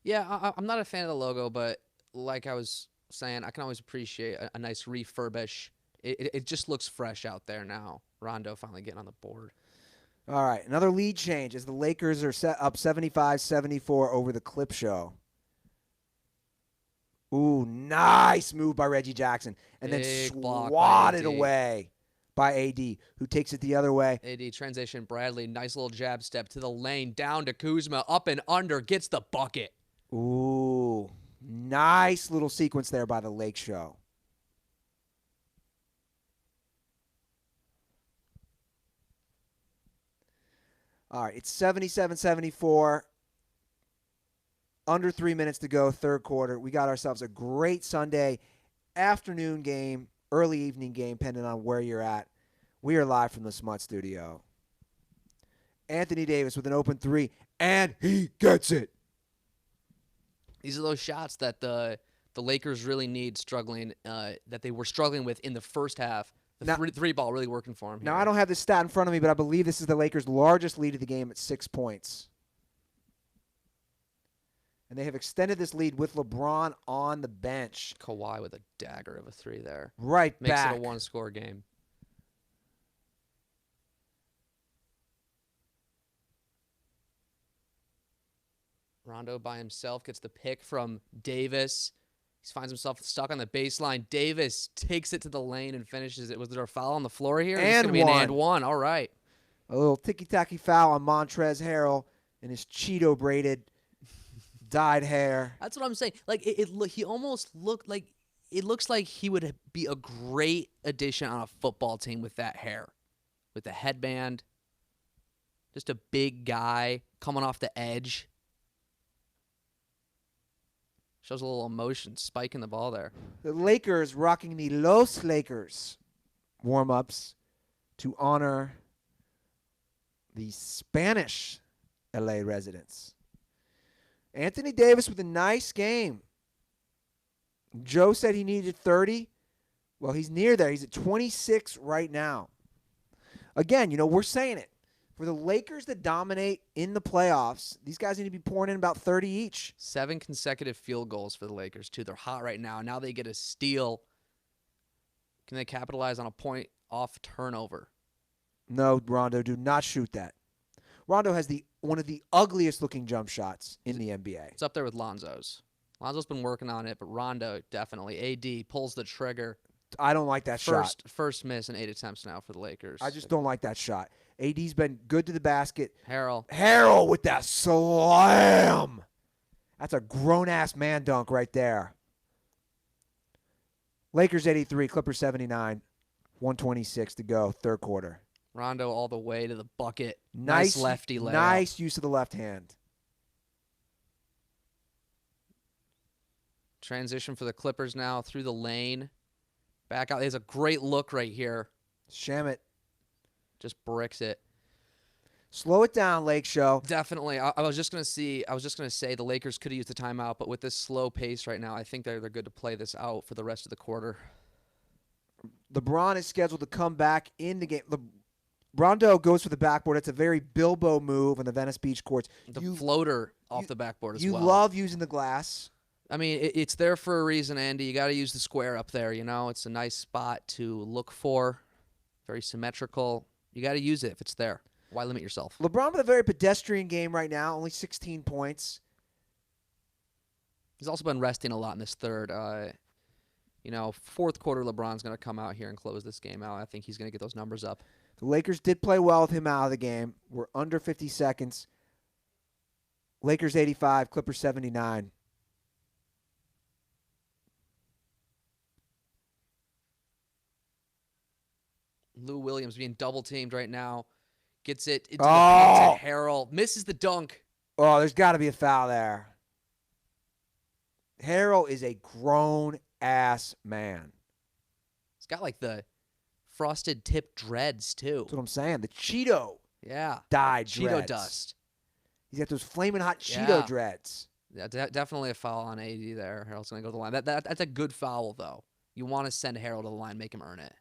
Yeah, I'm not a fan of the logo, but like I was saying, I can always appreciate a nice refurbish. It just looks fresh out there now. Rondo finally getting on the board. All right, another lead change as the Lakers are set up 75-74 over the Clip Show. Ooh, nice move by Reggie Jackson. And then Big block by swatted AD. away by AD, who takes it the other way. AD transition, Bradley, nice little jab step to the lane, down to Kuzma, up and under, gets the bucket. Ooh, nice little sequence there by the Lake Show. All right, it's 77-74. Under 3 minutes to go, third quarter. We got ourselves a great Sunday afternoon game, early evening game, depending on where you're at. We are live from the Smut Studio. Anthony Davis with an open 3, and he gets it. These are those shots that the Lakers really need, that they were struggling with in the first half. The three ball really working for them. Now, I don't have this stat in front of me, but I believe this is the Lakers' largest lead of the game at 6 points. And they have extended this lead with LeBron on the bench. Kawhi with a dagger of a 3 there. Right Makes back. it a one-score game. Rondo by himself gets the pick from Davis. He finds himself stuck on the baseline. Davis takes it to the lane and finishes it. Was there a foul on the floor here? It's gonna be an and one. All right. A little ticky-tacky foul on Montrezl Harrell and his Cheeto-braided dyed hair. That's what I'm saying. Like he almost looked like it looks like he would be a great addition on a football team with that hair, with the headband. Just a big guy coming off the edge. Shows a little emotion, spiking the ball there. The Lakers rocking the Los Lakers warm-ups to honor the Spanish LA residents. Anthony Davis with a nice game. Joe said he needed 30. Well, he's near there. He's at 26 right now. Again, we're saying it. For the Lakers to dominate in the playoffs, these guys need to be pouring in about 30 each. 7 consecutive field goals for the Lakers, too. They're hot right now. Now they get a steal. Can they capitalize on a point-off turnover? No, Rondo, do not shoot that. Rondo has one of the ugliest-looking jump shots in the NBA. It's up there with Lonzo's. Lonzo's been working on it, but Rondo definitely. AD pulls the trigger. I don't like that shot. First miss in 8 attempts now for the Lakers. I just don't like that shot. AD's been good to the basket. Harrell with that slam. That's a grown-ass man dunk right there. Lakers 83, Clippers 79, 126 to go, third quarter. Rondo all the way to the bucket. Nice lefty layup. Nice use of the left hand. Transition for the Clippers now through the lane. Back out. There's a great look right here. Shamit. Just bricks it. Slow it down, Lake Show. Definitely. I was just gonna say the Lakers could have used the timeout, but with this slow pace right now, I think they're good to play this out for the rest of the quarter. LeBron is scheduled to come back in the game. Rondo goes for the backboard. It's a very Bilbo move on the Venice Beach courts. The floater off the backboard as well. You love using the glass. I mean, it's there for a reason, Andy. You got to use the square up there. It's a nice spot to look for. Very symmetrical. You got to use it if it's there. Why limit yourself? LeBron with a very pedestrian game right now, only 16 points. He's also been resting a lot in this third. Fourth quarter, LeBron's going to come out here and close this game out. I think he's going to get those numbers up. The Lakers did play well with him out of the game. We're under 50 seconds. Lakers 85, Clippers 79. Lou Williams being double-teamed right now. Gets it into the paint to Harrell. Misses the dunk. Oh, there's got to be a foul there. Harrell is a grown-ass man. He's got like the frosted tip dreads, too. That's what I'm saying. The Cheeto dyed Cheeto dreads. dust. He's got those flaming hot Cheeto dreads. Yeah, definitely a foul on AD there. Harrell's going to go to the line. That's a good foul, though. You want to send Harrell to the line, make him earn it.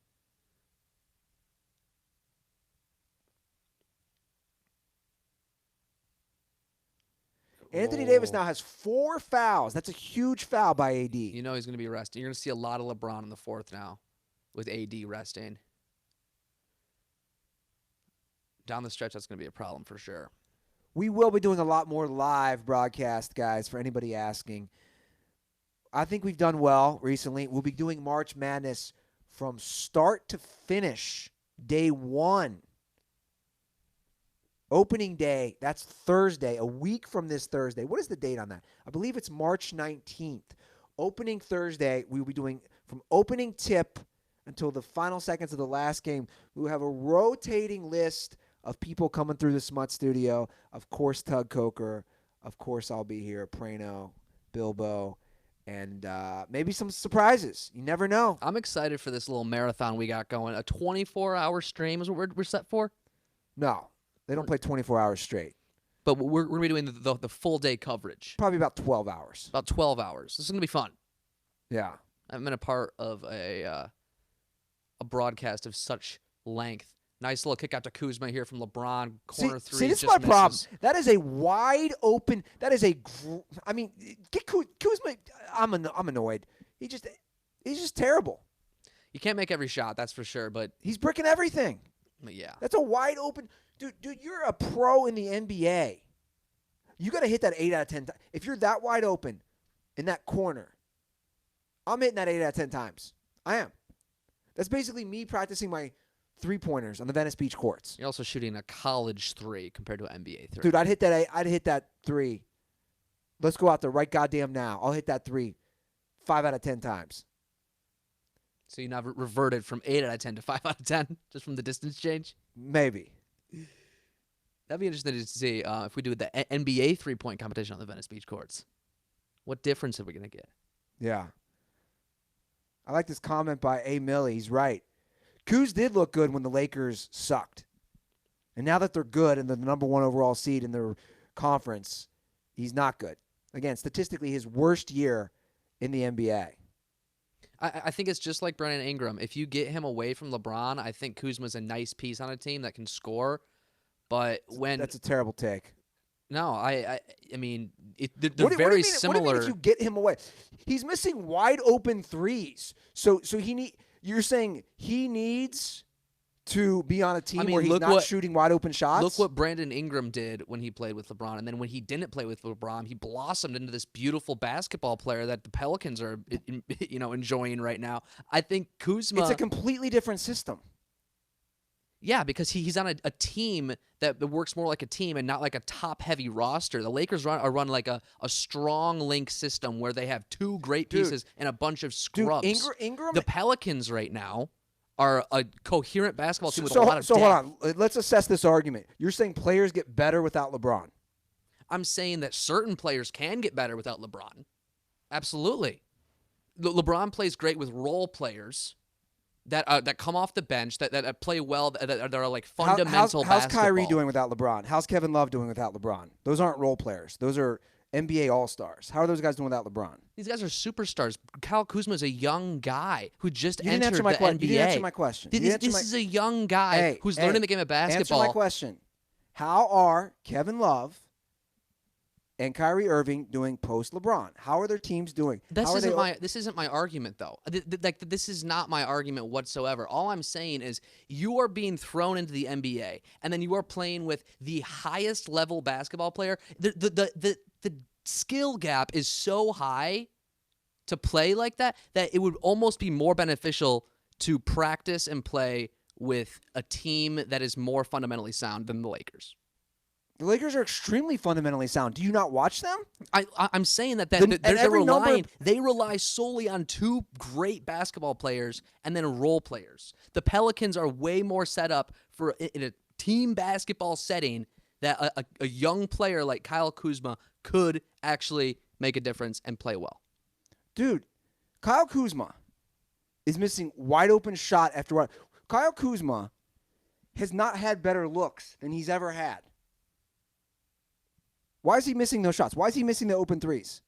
Anthony Davis now has 4 fouls. That's a huge foul by AD. He's going to be resting. You're going to see a lot of LeBron in the fourth now with AD resting. Down the stretch, that's going to be a problem for sure. We will be doing a lot more live broadcast, guys, for anybody asking. I think we've done well recently. We'll be doing March Madness from start to finish, day 1. Opening day, that's Thursday, a week from this Thursday. What is the date on that? I believe it's March 19th. Opening Thursday, we will be doing from opening tip until the final seconds of the last game. We will have a rotating list of people coming through the Smut Studio. Of course, Tug Coker. Of course, I'll be here. Praino, Bilbo, and maybe some surprises. You never know. I'm excited for this little marathon we got going. A 24-hour stream is what we're set for? No. They don't play 24 hours straight. But we're going to be doing the full day coverage. Probably about 12 hours. About 12 hours. This is going to be fun. Yeah. I've been a part of a broadcast of such length. Nice little kick out to Kuzma here from LeBron. Corner three. See, this is just my problem. misses. That is a wide open. That is get Kuzma. I'm annoyed. He's just terrible. You can't make every shot, that's for sure. But he's bricking everything. Yeah. That's a wide open. Dude, you're a pro in the NBA. You got to hit that 8 out of 10 times. If you're that wide open in that corner, I'm hitting that 8 out of 10 times. I am. That's basically me practicing my three-pointers on the Venice Beach courts. You're also shooting a college 3 compared to an NBA 3. Dude, I'd hit that 3. Let's go out there right goddamn now. I'll hit that 3 5 out of 10 times. So you now reverted from 8 out of 10 to 5 out of 10 just from the distance change? Maybe. That'd be interesting to see if we do the NBA three-point competition on the Venice Beach courts. What difference are we going to get? Yeah. I like this comment by A. Millie. He's right. Kuz did look good when the Lakers sucked. And now that they're good and they're the number 1 overall seed in their conference, he's not good. Again, statistically, his worst year in the NBA. I think it's just like Brandon Ingram. If you get him away from LeBron, I think Kuzma's a nice piece on a team that can score. But when That's a terrible take. no, I mean they're What do very you mean, similar. What do you mean if you get him away? He's missing wide open threes. So you're saying he needs to be on a team where he's not shooting wide open shots? Look what Brandon Ingram did when he played with LeBron. And then when he didn't play with LeBron, he blossomed into this beautiful basketball player that the Pelicans are enjoying right now. I think Kuzma... It's a completely different system. Yeah, because he's on a team that works more like a team and not like a top-heavy roster. The Lakers run like a strong link system where they have 2 great pieces and a bunch of scrubs. Ingram... The Pelicans right now are a coherent basketball team with a lot of depth. Hold on. Let's assess this argument. You're saying players get better without LeBron. I'm saying that certain players can get better without LeBron. Absolutely. LeBron plays great with role players that come off the bench, that play well, that are like fundamental how's basketball. Kyrie doing without LeBron? How's Kevin Love doing without LeBron? Those aren't role players. Those are NBA All-Stars. How are those guys doing without LeBron? These guys are superstars. Kyle Kuzma is a young guy who just entered the NBA. You didn't answer my question. This is a young guy who's learning the game of basketball. Answer my question. How are Kevin Love and Kyrie Irving doing post-LeBron? How are their teams doing? This isn't my argument, though. This is not my argument whatsoever. All I'm saying is you are being thrown into the NBA, and then you are playing with the highest level basketball player. The skill gap is so high to play like that it would almost be more beneficial to practice and play with a team that is more fundamentally sound than the Lakers. The Lakers are extremely fundamentally sound. Do you not watch them? I'm saying that they rely solely on 2 great basketball players and then role players. The Pelicans are way more set up for in a team basketball setting that a young player like Kyle Kuzma could actually make a difference and play well. Dude, Kyle Kuzma is missing wide open shot after wide. Kyle Kuzma has not had better looks than he's ever had. Why is he missing those shots? Why is he missing the open threes?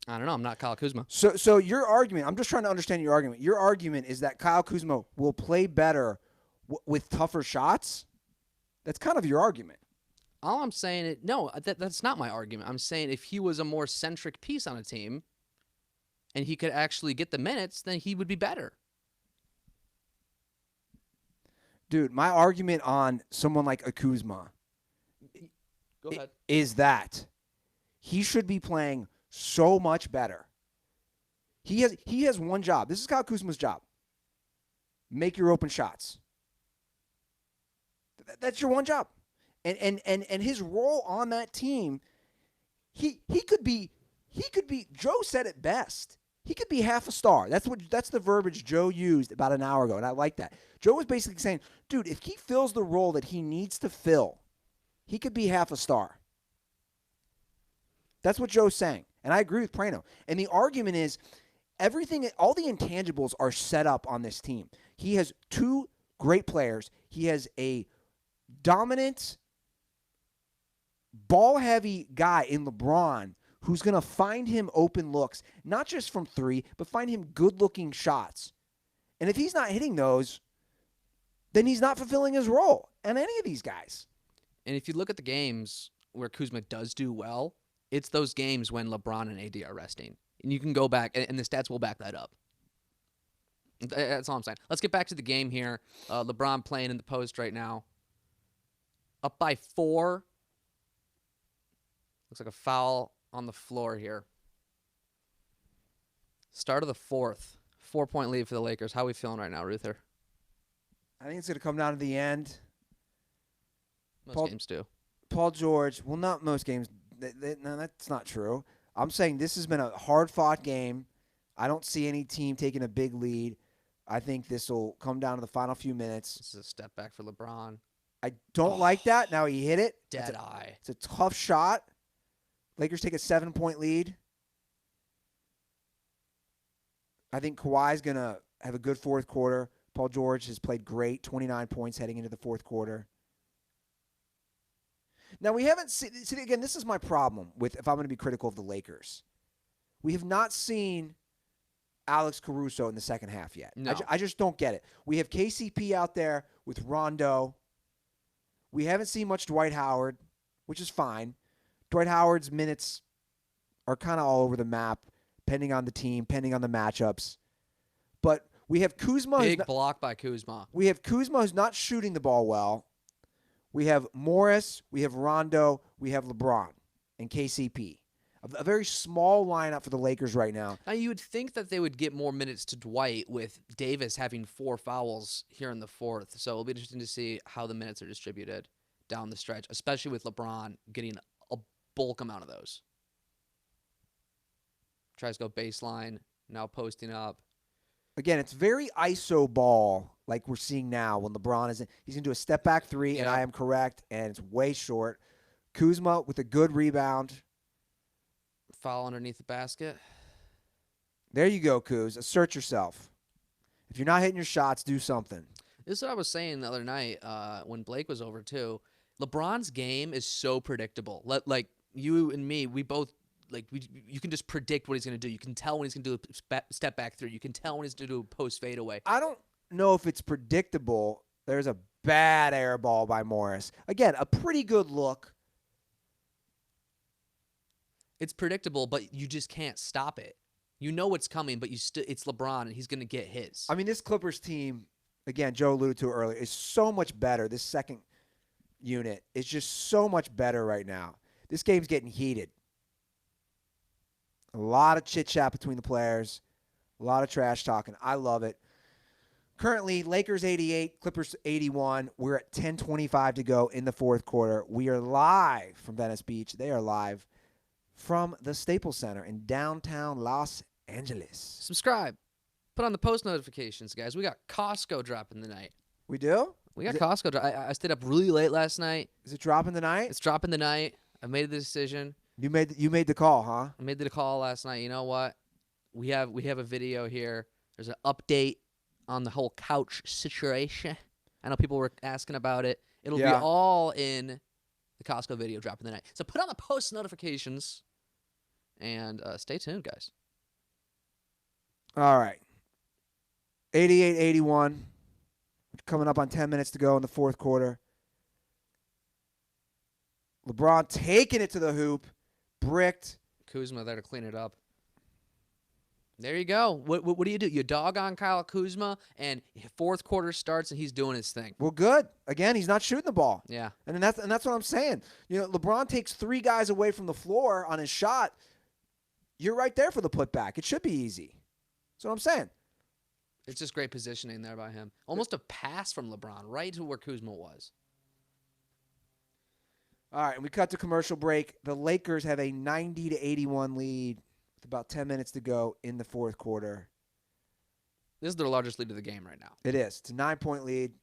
I don't know. I'm not Kyle Kuzma. So your argument, I'm just trying to understand your argument. Your argument is that Kyle Kuzma will play better with tougher shots? That's kind of your argument. All I'm saying that's not my argument. I'm saying if he was a more centric piece on a team and he could actually get the minutes, then he would be better. Dude, my argument on someone like a Kuzma is that he should be playing so much better. He has one job. This is Kyle Kuzma's job. Make your open shots. That's your one job. And his role on that team, he could be Joe said it best. He could be half a star. That's the verbiage Joe used about an hour ago, and I like that. Joe was basically saying, dude, if he fills the role that he needs to fill, he could be half a star. That's what Joe's saying. And I agree with Praino. And the argument is all the intangibles are set up on this team. He has 2 great players. He has a dominant, ball-heavy guy in LeBron who's going to find him open looks, not just from 3, but find him good-looking shots. And if he's not hitting those, then he's not fulfilling his role on any of these guys. And if you look at the games where Kuzma does do well, it's those games when LeBron and AD are resting. And you can go back, and the stats will back that up. That's all I'm saying. Let's get back to the game here. LeBron playing in the post right now. Up by 4. Looks like a foul on the floor here. Start of the 4th. 4-point lead for the Lakers. How are we feeling right now, Ruther? I think it's going to come down to the end. Most games do. Paul George, well, not most games. No, that's not true. I'm saying this has been a hard-fought game. I don't see any team taking a big lead. I think this will come down to the final few minutes. This is a step back for LeBron. I don't like that. Now he hit it. Dead eye. It's a tough shot. Lakers take a 7-point lead. I think Kawhi's going to have a good 4th quarter. Paul George has played great, 29 points heading into the fourth quarter. Now, we haven't seen, again, this is my problem with, if I'm going to be critical of the Lakers. We have not seen Alex Caruso in the second half yet. No. I just don't get it. We have KCP out there with Rondo. We haven't seen much Dwight Howard, which is fine. Dwight Howard's minutes are kind of all over the map, depending on the team, depending on the matchups. But we have Kuzma. Big block by Kuzma. We have Kuzma who's not shooting the ball well. We have Morris. We have Rondo. We have LeBron and KCP. A very small lineup for the Lakers right now. Now, you would think that they would get more minutes to Dwight with Davis having 4 fouls here in the fourth. So it'll be interesting to see how the minutes are distributed down the stretch, especially with LeBron getting a bulk amount of those. Tries to go baseline, now posting up. Again, it's very ISO ball like we're seeing now when LeBron is in. He's going to do a step-back three, and I am correct, and it's way short. Kuzma with a good rebound. Foul underneath the basket. There you go, Kuz. Assert yourself. If you're not hitting your shots, do something. This is what I was saying the other night when Blake was over, too. LeBron's game is so predictable. Like, you and me, we both, like, you can just predict what he's going to do. You can tell when he's going to do a step back three. You can tell when he's going to do a post fadeaway. I don't know if it's predictable. There's a bad air ball by Morris. Again, a pretty good look. It's predictable, but you just can't stop it. You know what's coming, but it's LeBron, and he's going to get his. I mean, this Clippers team, again, Joe alluded to it earlier, is so much better. This second unit is just so much better right now. This game's getting heated. A lot of chit-chat between the players, a lot of trash talking. I love it. Currently, Lakers 88, Clippers 81. We're at 10:25 to go in the fourth quarter. We are live from Venice Beach. They are live from the Staples Center in downtown Los Angeles. Subscribe. Put on the post notifications, guys. We got Costco dropping tonight. We do? We got Costco. I stayed up really late last night. Is it dropping tonight? It's dropping tonight. I made the decision. You made the call, huh? I made the call last night. You know what? We have a video here. There's an update on the whole couch situation. I know people were asking about it. It'll be all in the Costco video dropping tonight. So put on the post notifications and stay tuned, guys. All right. 88-81. Coming up on 10 minutes to go in the fourth quarter. LeBron taking it to the hoop. Bricked. Kuzma there to clean it up. There you go. What do? You dog on Kyle Kuzma, and fourth quarter starts, and he's doing his thing. Well, good. Again, he's not shooting the ball. Yeah. And that's what I'm saying. You know, LeBron takes 3 guys away from the floor on his shot. You're right there for the putback. It should be easy. That's what I'm saying. It's just great positioning there by him. Almost a pass from LeBron right to where Kuzma was. All right, and we cut to commercial break. The Lakers have a 90-81 lead with about 10 minutes to go in the fourth quarter. This is their largest lead of the game right now. It is. It's a 9-point lead.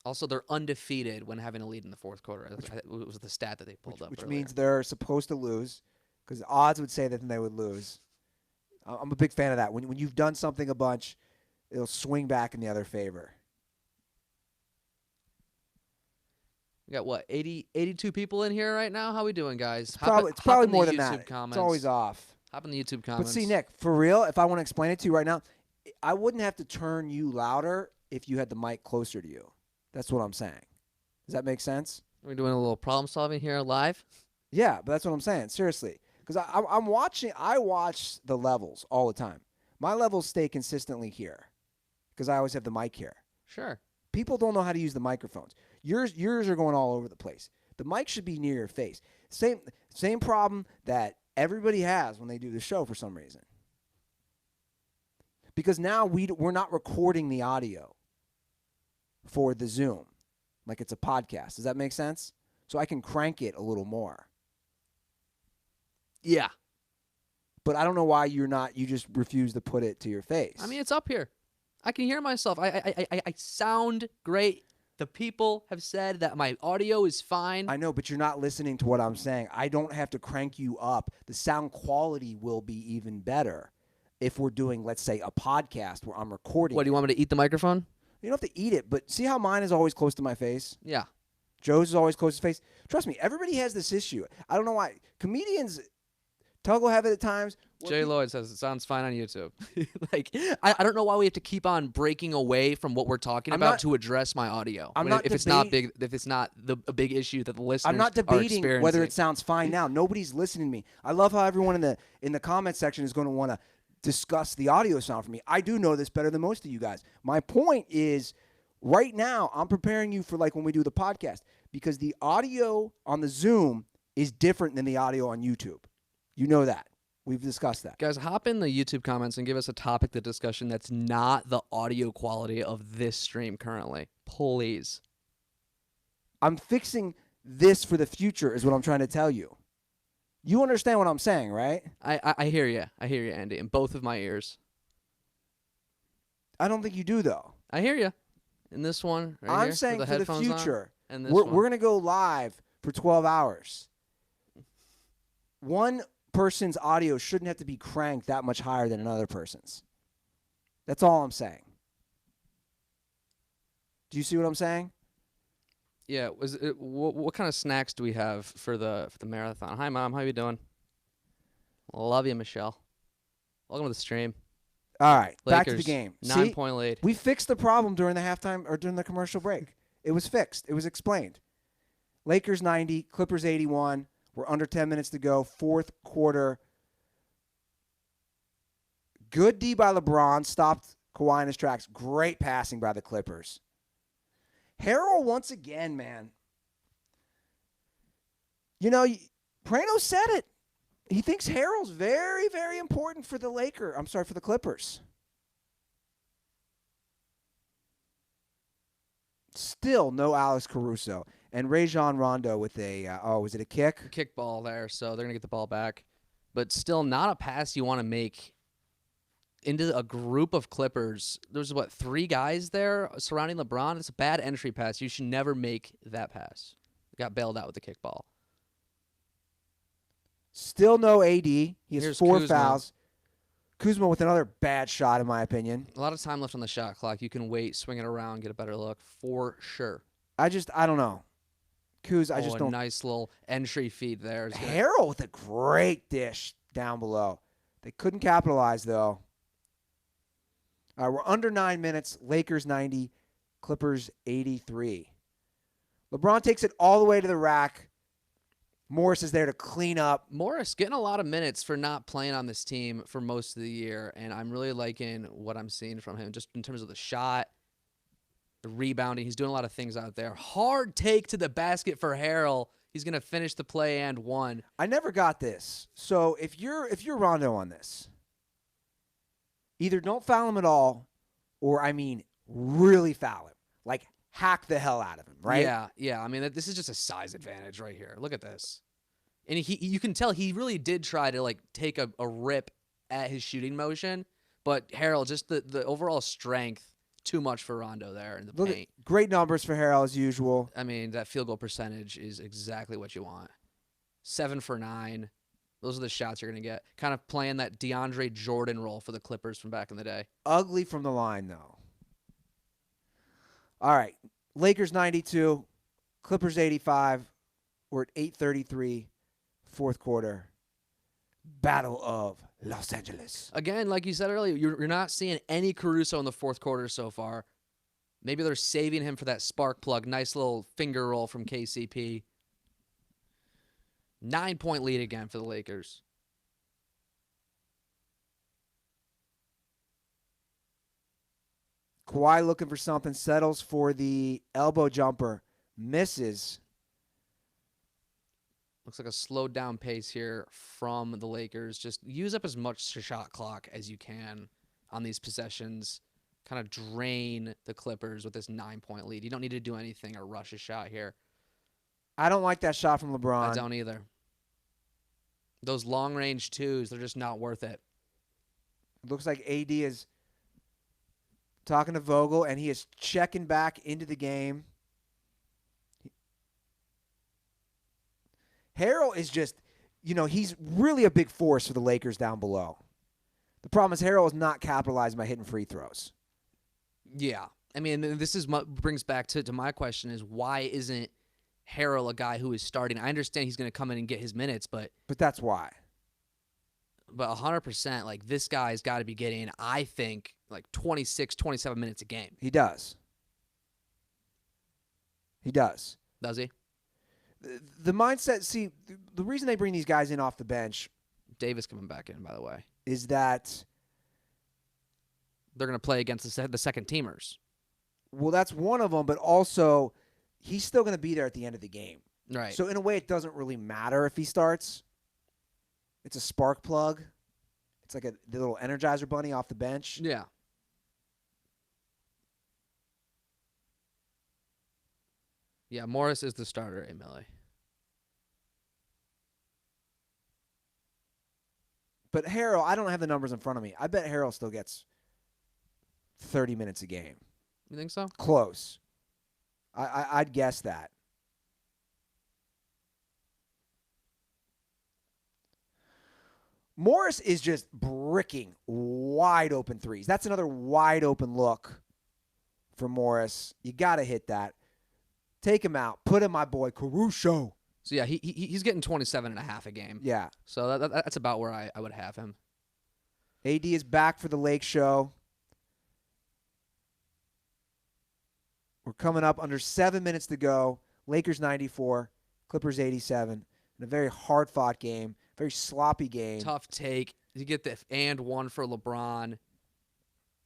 Also, they're undefeated when having a lead in the fourth quarter. It was the stat that they pulled up Which earlier. means they're supposed to lose, because the odds would say that they would lose. I'm a big fan of that. When you've done something a bunch, it'll swing back in the other favor. We got, 82 people in here right now? How we doing, guys? It's probably more than YouTube that. Comments. It's always off. Hop in the YouTube comments. But see, Nick, for real, if I want to explain it to you right now, I wouldn't have to turn you louder if you had the mic closer to you. That's what I'm saying. Does that make sense? We're doing a little problem solving here live. Yeah, but that's what I'm saying. Seriously. Because I'm watching. I watch the levels all the time. My levels stay consistently here because I always have the mic here. Sure. People don't know how to use the microphones. Yours are going all over the place. The mic should be near your face. Same problem that everybody has when they do the show for some reason. Because now we're not recording the audio for the Zoom like it's a podcast. Does that make sense? So I can crank it a little more. Yeah. But I don't know why you just refuse to put it to your face. I mean, it's up here. I can hear myself. I sound great. The people have said that my audio is fine. I know, but you're not listening to what I'm saying. I don't have to crank you up. The sound quality will be even better if we're doing, let's say, a podcast where I'm recording. What, do you want me to eat the microphone? You don't have to eat it, but see how mine is always close to my face? Yeah. Joe's is always close to his face. Trust me, everybody has this issue. I don't know why. Comedians, Tug will have it at times. Jay Lloyd says it sounds fine on YouTube. Like, I don't know why we have to keep on breaking away from what we're talking about to address my audio. If it's not a big issue that the listeners I'm not are debating experiencing. whether it sounds fine now. Nobody's listening to me. I love how everyone in the comment section is going to want to discuss the audio sound for me. I do know this better than most of you guys. My point is, right now, I'm preparing you for like when we do the podcast, because the audio on the Zoom is different than the audio on YouTube. You know that. We've discussed that. Guys, hop in the YouTube comments and give us a topic of discussion that's not the audio quality of this stream currently. Please. I'm fixing this for the future is what I'm trying to tell you. You understand what I'm saying, right? I hear you. I hear you, Andy, in both of my ears. I don't think you do, though. I hear you. In this one, right I'm here, saying with for the the headphones future, on, and we're this going to go live for 12 hours. One person's audio shouldn't have to be cranked that much higher than another person's. That's all I'm saying. Do you see what I'm saying? Yeah. What kind of snacks do we have for the marathon? Hi, Mom. How you doing? Love you, Michelle. Welcome to the stream. All right, Lakers, back to the game. 9-point lead. We fixed the problem during the halftime or during the commercial break. It was fixed. It was explained. Lakers 90, Clippers 81. We're under 10 minutes to go. Fourth quarter. Good D by LeBron. Stopped Kawhi in his tracks. Great passing by the Clippers. Harrell once again, man. You know, Praino said it. He thinks Harrell's very, very important for the Clippers. Still no Alex Caruso. And Rajon Rondo with was it a kick? Kick ball there, so they're going to get the ball back. But still not a pass you want to make into a group of Clippers. There's, 3 guys there surrounding LeBron? It's a bad entry pass. You should never make that pass. Got bailed out with the kick ball. Still no AD. He has Here's 4 Kuzma. fouls. Kuzma with another bad shot, in my opinion. A lot of time left on the shot clock. You can wait, swing it around, get a better look for sure. I don't know. Kuz, I just don't. Nice little entry feed there. Harrell with a great dish down below. They couldn't capitalize, though. All right, we're under 9 minutes. Lakers 90, Clippers 83. LeBron takes it all the way to the rack. Morris is there to clean up. Morris getting a lot of minutes for not playing on this team for most of the year, and I'm really liking what I'm seeing from him just in terms of the shot, the rebounding. He's doing a lot of things out there. Hard take to the basket for Harrell. He's going to finish the play and one. I never got this. So if you're Rondo on this, either don't foul him at all, or, really foul him. Like, hack the hell out of him, right? Yeah. I mean, this is just a size advantage right here. Look at this. And you can tell he really did try to, take a rip at his shooting motion, but Harrell, just the overall strength, too much for Rondo there in the paint. Great numbers for Harrell, as usual. I mean, that field goal percentage is exactly what you want. 7 for 9. Those are the shots you're going to get. Kind of playing that DeAndre Jordan role for the Clippers from back in the day. Ugly from the line, though. All right, Lakers 92, Clippers 85. We're at 8:33, fourth quarter. Battle of Los Angeles. Again, like you said earlier, you're not seeing any Caruso in the fourth quarter so far. Maybe they're saving him for that spark plug. Nice little finger roll from KCP. 9-point lead again for the Lakers. Kawhi looking for something, settles for the elbow jumper, misses. Looks like a slowed down pace here from the Lakers. Just use up as much shot clock as you can on these possessions. Kind of drain the Clippers with this 9-point lead. You don't need to do anything or rush a shot here. I don't like that shot from LeBron. I don't either. Those long-range twos, they're just not worth it. Looks like AD is talking to Vogel, and he is checking back into the game. Harrell is just, he's really a big force for the Lakers down below. The problem is Harrell is not capitalizing by hitting free throws. Yeah, I mean, this is brings back to my question is why isn't Harrell a guy who is starting? I understand he's going to come in and get his minutes, but that's why. But 100%, like, this guy's got to be getting, I think, like 26, 27 minutes a game. He does. He does. Does he? The mindset, see, the reason they bring these guys in off the bench Davis coming back in, by the way. is that they're going to play against the second teamers. Well, that's one of them, but also he's still going to be there at the end of the game. Right. So in a way, it doesn't really matter if he starts. It's a spark plug. It's like the little Energizer bunny off the bench. Yeah. Yeah, Morris is the starter, Millie. But Harrell, I don't have the numbers in front of me. I bet Harrell still gets 30 minutes a game. You think so? Close. I'd guess that. Morris is just bricking wide open threes. That's another wide open look for Morris. You got to hit that. Take him out. Put in my boy Caruso. So, yeah, he's getting 27.5 a game. Yeah. So that's about where I would have him. AD is back for the Lake Show. We're coming up under 7 minutes to go. Lakers 94, Clippers 87. In a very hard-fought game, very sloppy game. Tough take. You get the and one for LeBron.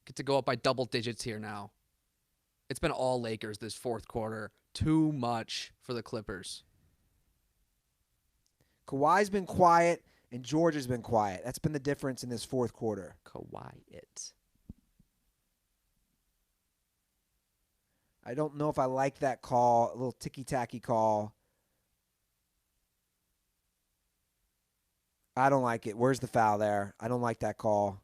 Get to go up by double digits here now. It's been all Lakers this fourth quarter. Too much for the Clippers. Kawhi's been quiet, and George has been quiet. That's been the difference in this fourth quarter. Quiet. I don't know if I like that call, a little ticky-tacky call. I don't like it. Where's the foul there? I don't like that call.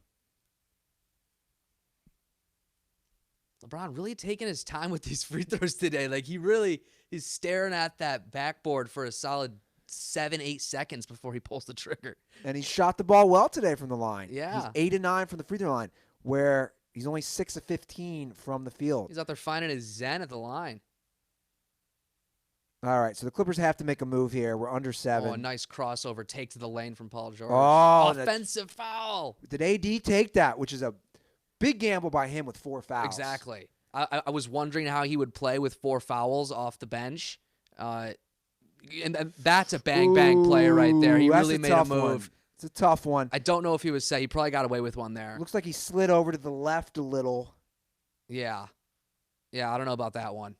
LeBron really taking his time with these free throws today. Like, he really is staring at that backboard for a solid 7-8 seconds before he pulls the trigger. And he shot the ball well today from the line. Yeah. He's 8-9 from the free throw line, where he's only 6 of 15 from the field. He's out there finding his zen at the line. All right, so the Clippers have to make a move here. We're under 7. Oh, a nice crossover take to the lane from Paul George. Oh, offensive foul. Did AD take that, which is a big gamble by him with 4 fouls? Exactly. I was wondering how he would play with 4 fouls off the bench. And that's a bang play right there. He really made a move. One. It's a tough one. I don't know if he was set. He probably got away with one there. Looks like he slid over to the left a little. Yeah. Yeah, I don't know about that one.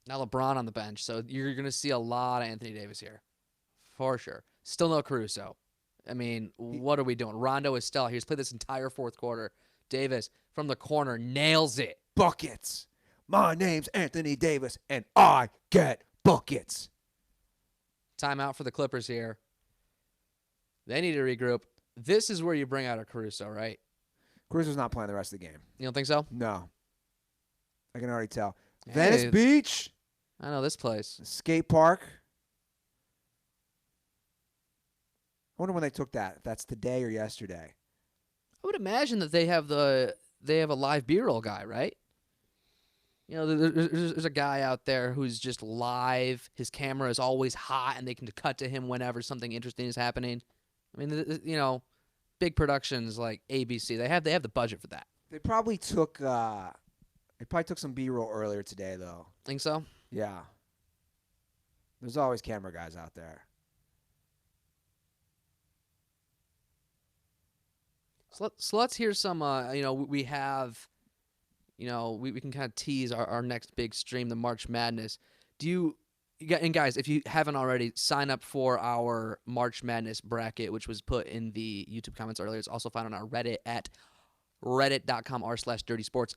Now LeBron on the bench, so you're going to see a lot of Anthony Davis here. For sure. Still no Caruso. I mean, what are we doing? Rondo is still here. He's played this entire fourth quarter. Davis, from the corner, nails it. Buckets. My name's Anthony Davis, and I get buckets. Timeout for the Clippers here. They need to regroup. This is where you bring out a Caruso, right? Caruso's not playing the rest of the game. You don't think so? No. I can already tell. Hey, Venice Beach. I know this place. Skate park. I wonder when they took that. If that's today or yesterday. I would imagine that they have a live B-roll guy, right? You know, there's a guy out there who's just live. His camera is always hot, and they can cut to him whenever something interesting is happening. I mean, you know, big productions like ABC, they have the budget for that. They probably took some B-roll earlier today, though. Think so? Yeah. There's always camera guys out there. So let's hear some. You know, we have. You know, we can kind of tease our next big stream, the March Madness. And guys, if you haven't already, sign up for our March Madness bracket, which was put in the YouTube comments earlier. It's also found on our Reddit at reddit.com/dirtysports.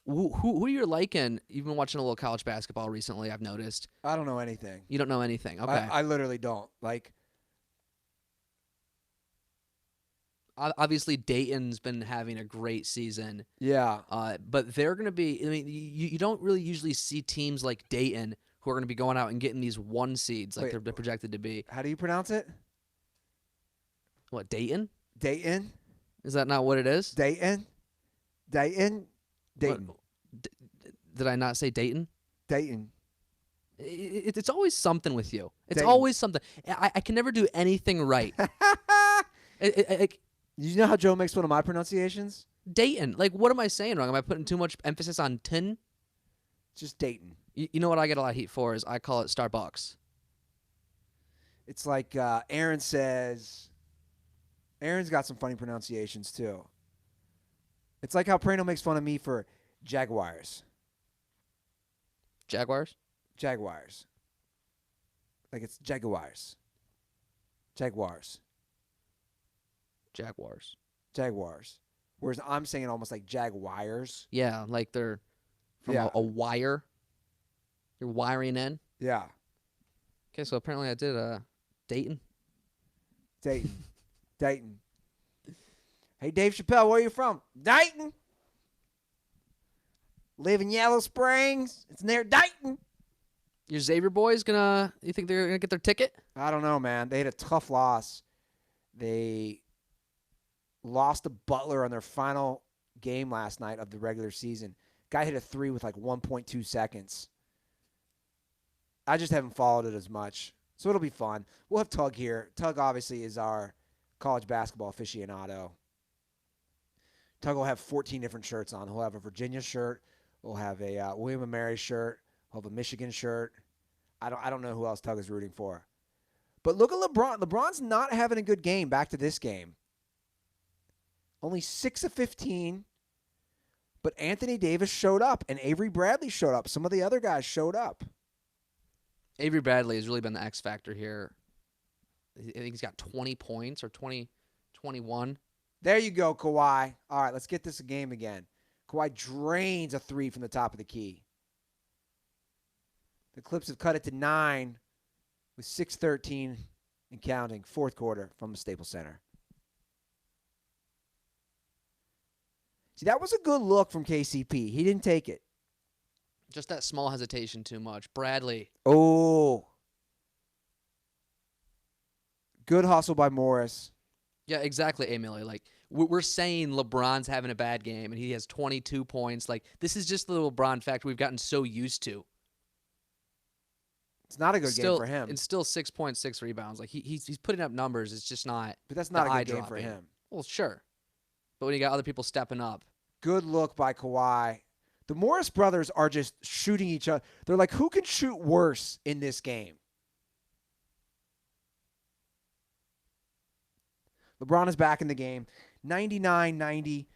Who are you liking? You've been watching a little college basketball recently, I've noticed. I don't know anything. You don't know anything. Okay. I literally don't. Like, obviously, Dayton's been having a great season. yeah. But they're going to be, I mean, you don't really usually see teams like Dayton who are going to be going out and getting these 1 seeds like they're projected to be. How do you pronounce it? What, Dayton? Dayton? Is that not what it is? Dayton. What- Did I not say Dayton? Dayton. It's always something with you. It's Dayton. always something. I can never do anything right. You know how Joe makes fun of my pronunciations? Dayton. Like, what am I saying wrong? Am I putting too much emphasis on tin? Just Dayton. You know what I get a lot of heat for is I call it Starbucks. It's like Aaron says. Aaron's got some funny pronunciations too. It's like how Praino makes fun of me for Jaguars. Jaguars? Jaguars. Like it's Jaguars. Jaguars. Jaguars. Jaguars. Whereas I'm saying it almost like Jaguars. Yeah, like they're from Yeah. a wire. You're wiring in. Yeah. Okay, so apparently I did Dayton. Dayton. Dayton. Hey, Dave Chappelle, where are you from? Dayton. Live in Yellow Springs. It's near Dayton. Your Xavier boys you think they're gonna get their ticket? I don't know, man. They had a tough loss. They lost to Butler on their final game last night of the regular season. Guy hit a 3 with like 1.2 seconds. I just haven't followed it as much. So it'll be fun. We'll have Tug here. Tug obviously is our college basketball aficionado. Tug will have 14 different shirts on. He'll have a Virginia shirt. We'll have a William & Mary shirt. He'll have a Michigan shirt. I don't know who else Tug is rooting for. But look at LeBron. LeBron's not having a good game back to this game. Only 6 of 15. But Anthony Davis showed up, and Avery Bradley showed up. Some of the other guys showed up. Avery Bradley has really been the X factor here. I think he's got 20 points or 21. There you go, Kawhi. All right, let's get this a game again. Kawhi drains a 3 from the top of the key. The Clips have cut it to 9 with 6:13 and counting, fourth quarter from the Staples Center. See, that was a good look from KCP. He didn't take it. Just that small hesitation too much. Bradley. Oh. Good hustle by Morris. Yeah, exactly, Emilio. Like, we're saying LeBron's having a bad game, and he has 22 points. Like, this is just the LeBron factor we've gotten so used to. It's not a good game for him. It's still 6.6 rebounds. Like, he's putting up numbers. It's just not. But that's not a good game for eye-dropping. him. Well, sure. But when you got other people stepping up. Good look by Kawhi. The Morris brothers are just shooting each other. They're like, who can shoot worse in this game? LeBron is back in the game. 99-90.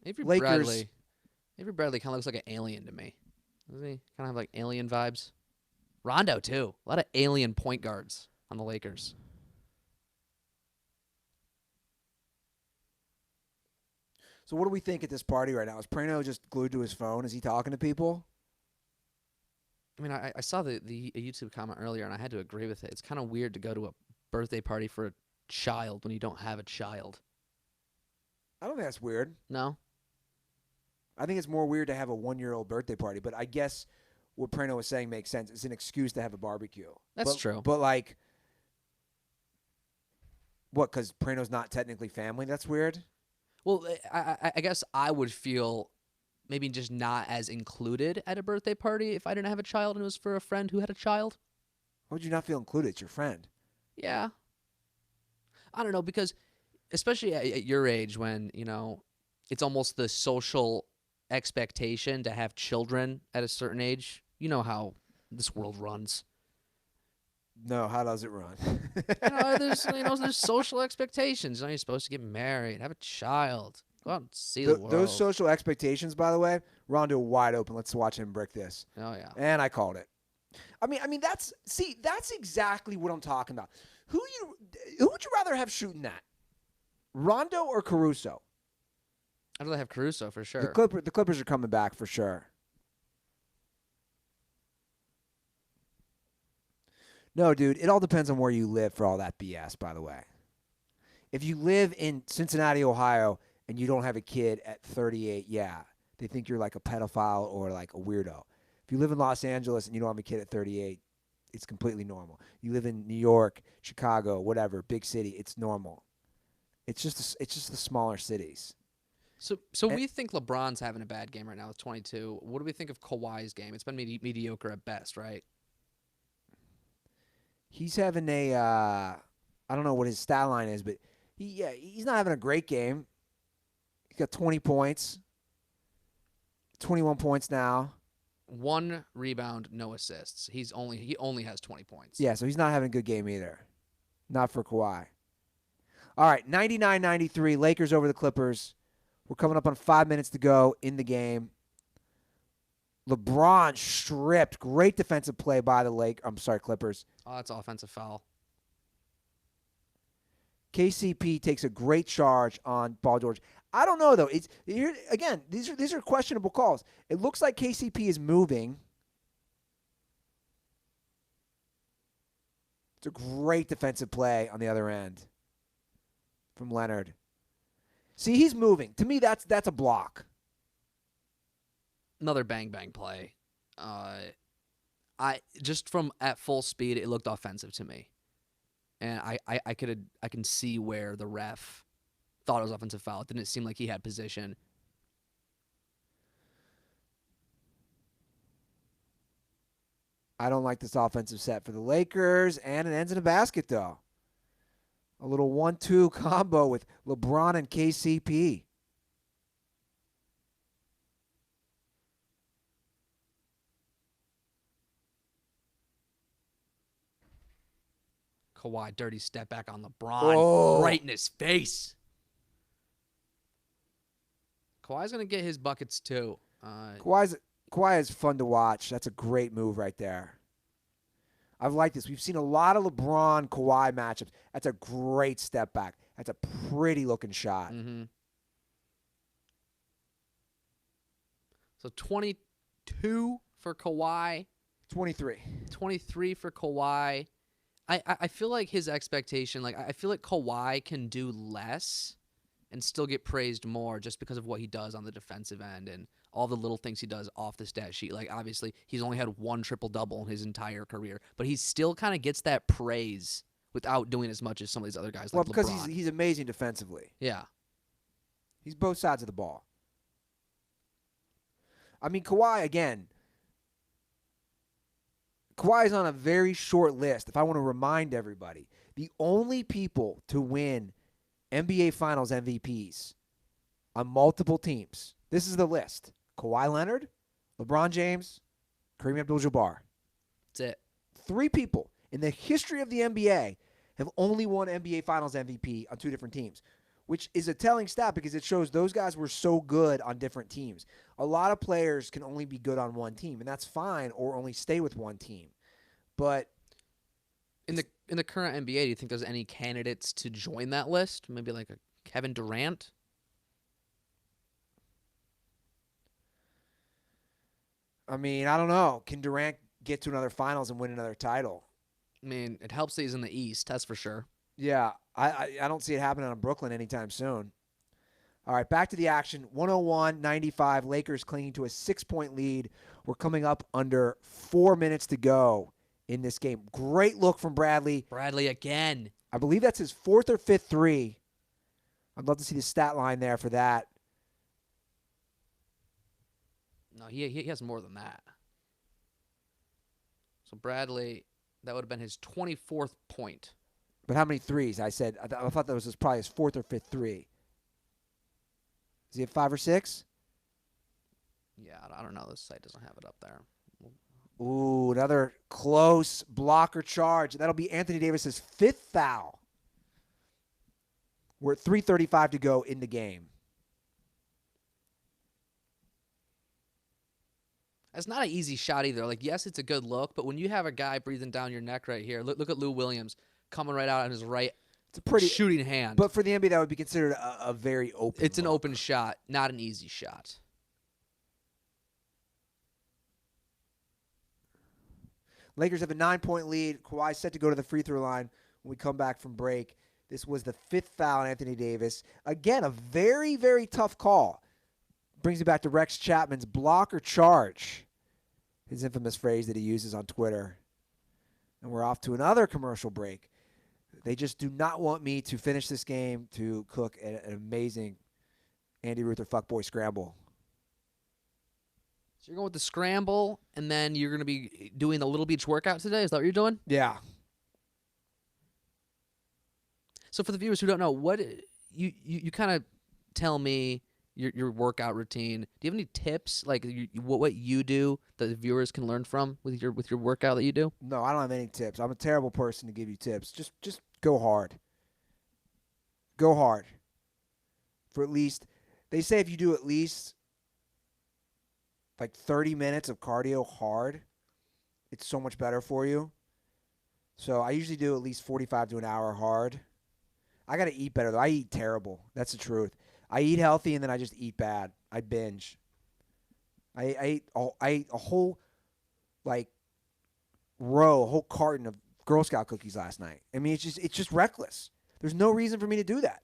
Avery Lakers. Bradley kind of looks like an alien to me. Doesn't he? Kind of have like alien vibes. Rondo, too. A lot of alien point guards on the Lakers. So what do we think at this party right now? Is Praino just glued to his phone? Is he talking to people? I mean, I saw the YouTube comment earlier, and I had to agree with it. It's kind of weird to go to a birthday party for a child when you don't have a child. I don't think that's weird. No? I think it's more weird to have a 1-year-old birthday party, but I guess what Praino was saying makes sense. It's an excuse to have a barbecue. That's true. But like, what, because Praino's not technically family? That's weird? Well, I guess I would feel maybe just not as included at a birthday party if I didn't have a child and it was for a friend who had a child. How would you not feel included? It's your friend. Yeah. I don't know, because especially at your age when, it's almost the social expectation to have children at a certain age. You know how this world runs. No, how does it run? There's social expectations. You're supposed to get married, have a child, go out and see the world. Those social expectations, by the way, Rondo wide open. Let's watch him brick this. Oh yeah. And I called it. I mean that's exactly what I'm talking about. Who would you rather have shooting that? Rondo or Caruso? I'd rather have Caruso for sure. The Clippers are coming back for sure. No, dude, it all depends on where you live for all that BS, by the way. If you live in Cincinnati, Ohio, and you don't have a kid at 38, yeah, they think you're like a pedophile or like a weirdo. If you live in Los Angeles and you don't have a kid at 38, it's completely normal. You live in New York, Chicago, whatever, big city, it's normal. It's just the smaller cities. So we think LeBron's having a bad game right now with 22. What do we think of Kawhi's game? It's been mediocre at best, right? He's having a I don't know what his stat line is, but he's not having a great game. He got 20 points, 21 points now. 1 rebound, no assists. He only has 20 points. Yeah, so he's not having a good game either. Not for Kawhi. All right, 99-93, Lakers over the Clippers. We're coming up on 5 minutes to go in the game. LeBron stripped. Great defensive play by the Clippers. Oh, that's offensive foul. KCP takes a great charge on Paul George. I don't know though. It's here again. These are questionable calls. It looks like KCP is moving. It's a great defensive play on the other end from Leonard. See, he's moving. To me, that's a block. Another bang play. I just from at full speed, it looked offensive to me, and I can see where the ref thought it was offensive foul. It didn't seem like he had position. I don't like this offensive set for the Lakers, and it ends in a basket though. A little 1-2 combo with LeBron and KCP. Kawhi, dirty step back on LeBron, right in his face. Kawhi's gonna get his buckets too. Kawhi is fun to watch. That's a great move right there. I've liked this. We've seen a lot of LeBron Kawhi matchups. That's a great step back. That's a pretty looking shot. Mm-hmm. So 22 for Kawhi. 23. 23 for Kawhi. I feel like his expectation, I feel like Kawhi can do less and still get praised more just because of what he does on the defensive end and all the little things he does off the stat sheet. Like, obviously, he's only had 1 triple-double in his entire career, but he still kind of gets that praise without doing as much as some of these other guys like LeBron. Well, because he's amazing defensively. Yeah. He's both sides of the ball. I mean, Kawhi, again, Kawhi is on a very short list. If I want to remind everybody, the only people to win NBA Finals MVPs on multiple teams, this is the list. Kawhi Leonard, LeBron James, Kareem Abdul-Jabbar. That's it. 3 people in the history of the NBA have only won NBA Finals MVP on 2 different teams, which is a telling stat because it shows those guys were so good on different teams. A lot of players can only be good on one team, and that's fine, or only stay with one team. But in the current NBA, do you think there's any candidates to join that list? Maybe like a Kevin Durant? I mean, I don't know. Can Durant get to another finals and win another title? I mean, it helps that he's in the East, that's for sure. Yeah, I don't see it happening on Brooklyn anytime soon. All right, back to the action. 101-95, Lakers clinging to a 6-point lead. We're coming up under 4 minutes to go in this game. Great look from Bradley. Bradley again. I believe that's his 4th or 5th three. I'd love to see the stat line there for that. No, he has more than that. So Bradley, that would have been his 24th point. But how many threes? I thought that was probably his 4th or 5th three. Is he at 5 or 6? Yeah, I don't know. This site doesn't have it up there. Ooh, another close blocker charge. That'll be Anthony Davis's 5th foul. We're at 3:35 to go in the game. That's not an easy shot either. Like, yes, it's a good look, but when you have a guy breathing down your neck right here, look at Lou Williams coming right out on his right. It's a pretty shooting hand. But for the NBA, that would be considered a very open It's look. an open shot, not an easy shot. Lakers have a 9-point lead. Kawhi set to go to the free throw line when we come back from break. This was the 5th foul on Anthony Davis. Again, a very, very tough call. Brings me back to Rex Chapman's block or charge, his infamous phrase that he uses on Twitter. And we're off to another commercial break. They just do not want me to finish this game to cook an amazing Andy Ruther fuckboy scramble. So you're going with the scramble, and then you're going to be doing the Little Beach workout today? Is that what you're doing? Yeah. So for the viewers who don't know, what you kind of tell me your workout routine. Do you have any tips, like what you do that the viewers can learn from with your workout that you do? No, I don't have any tips. I'm a terrible person to give you tips. Just go hard. Go hard. For at least, they say if you do at least like 30 minutes of cardio hard, it's so much better for you. So I usually do at least 45 to an hour hard. I got to eat better, though. I eat terrible. That's the truth. I eat healthy, and then I just eat bad. I binge. I ate a whole, like, a whole carton of Girl Scout cookies last night. I mean, it's just reckless. There's no reason for me to do that.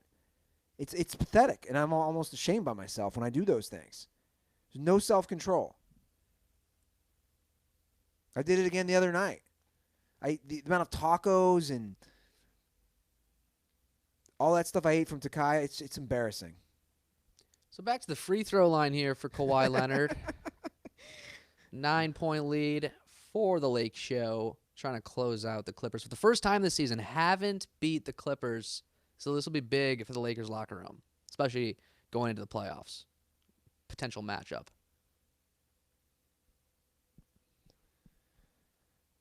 It's pathetic, and I'm almost ashamed by myself when I do those things. There's no self-control. I did it again the other night. The amount of tacos and all that stuff I ate from Takai, it's embarrassing. So back to the free throw line here for Kawhi Leonard. 9-point lead for the Lake Show, trying to close out the Clippers. For the first time this season, haven't beat the Clippers, so this will be big for the Lakers locker room, especially going into the playoffs. Potential matchup.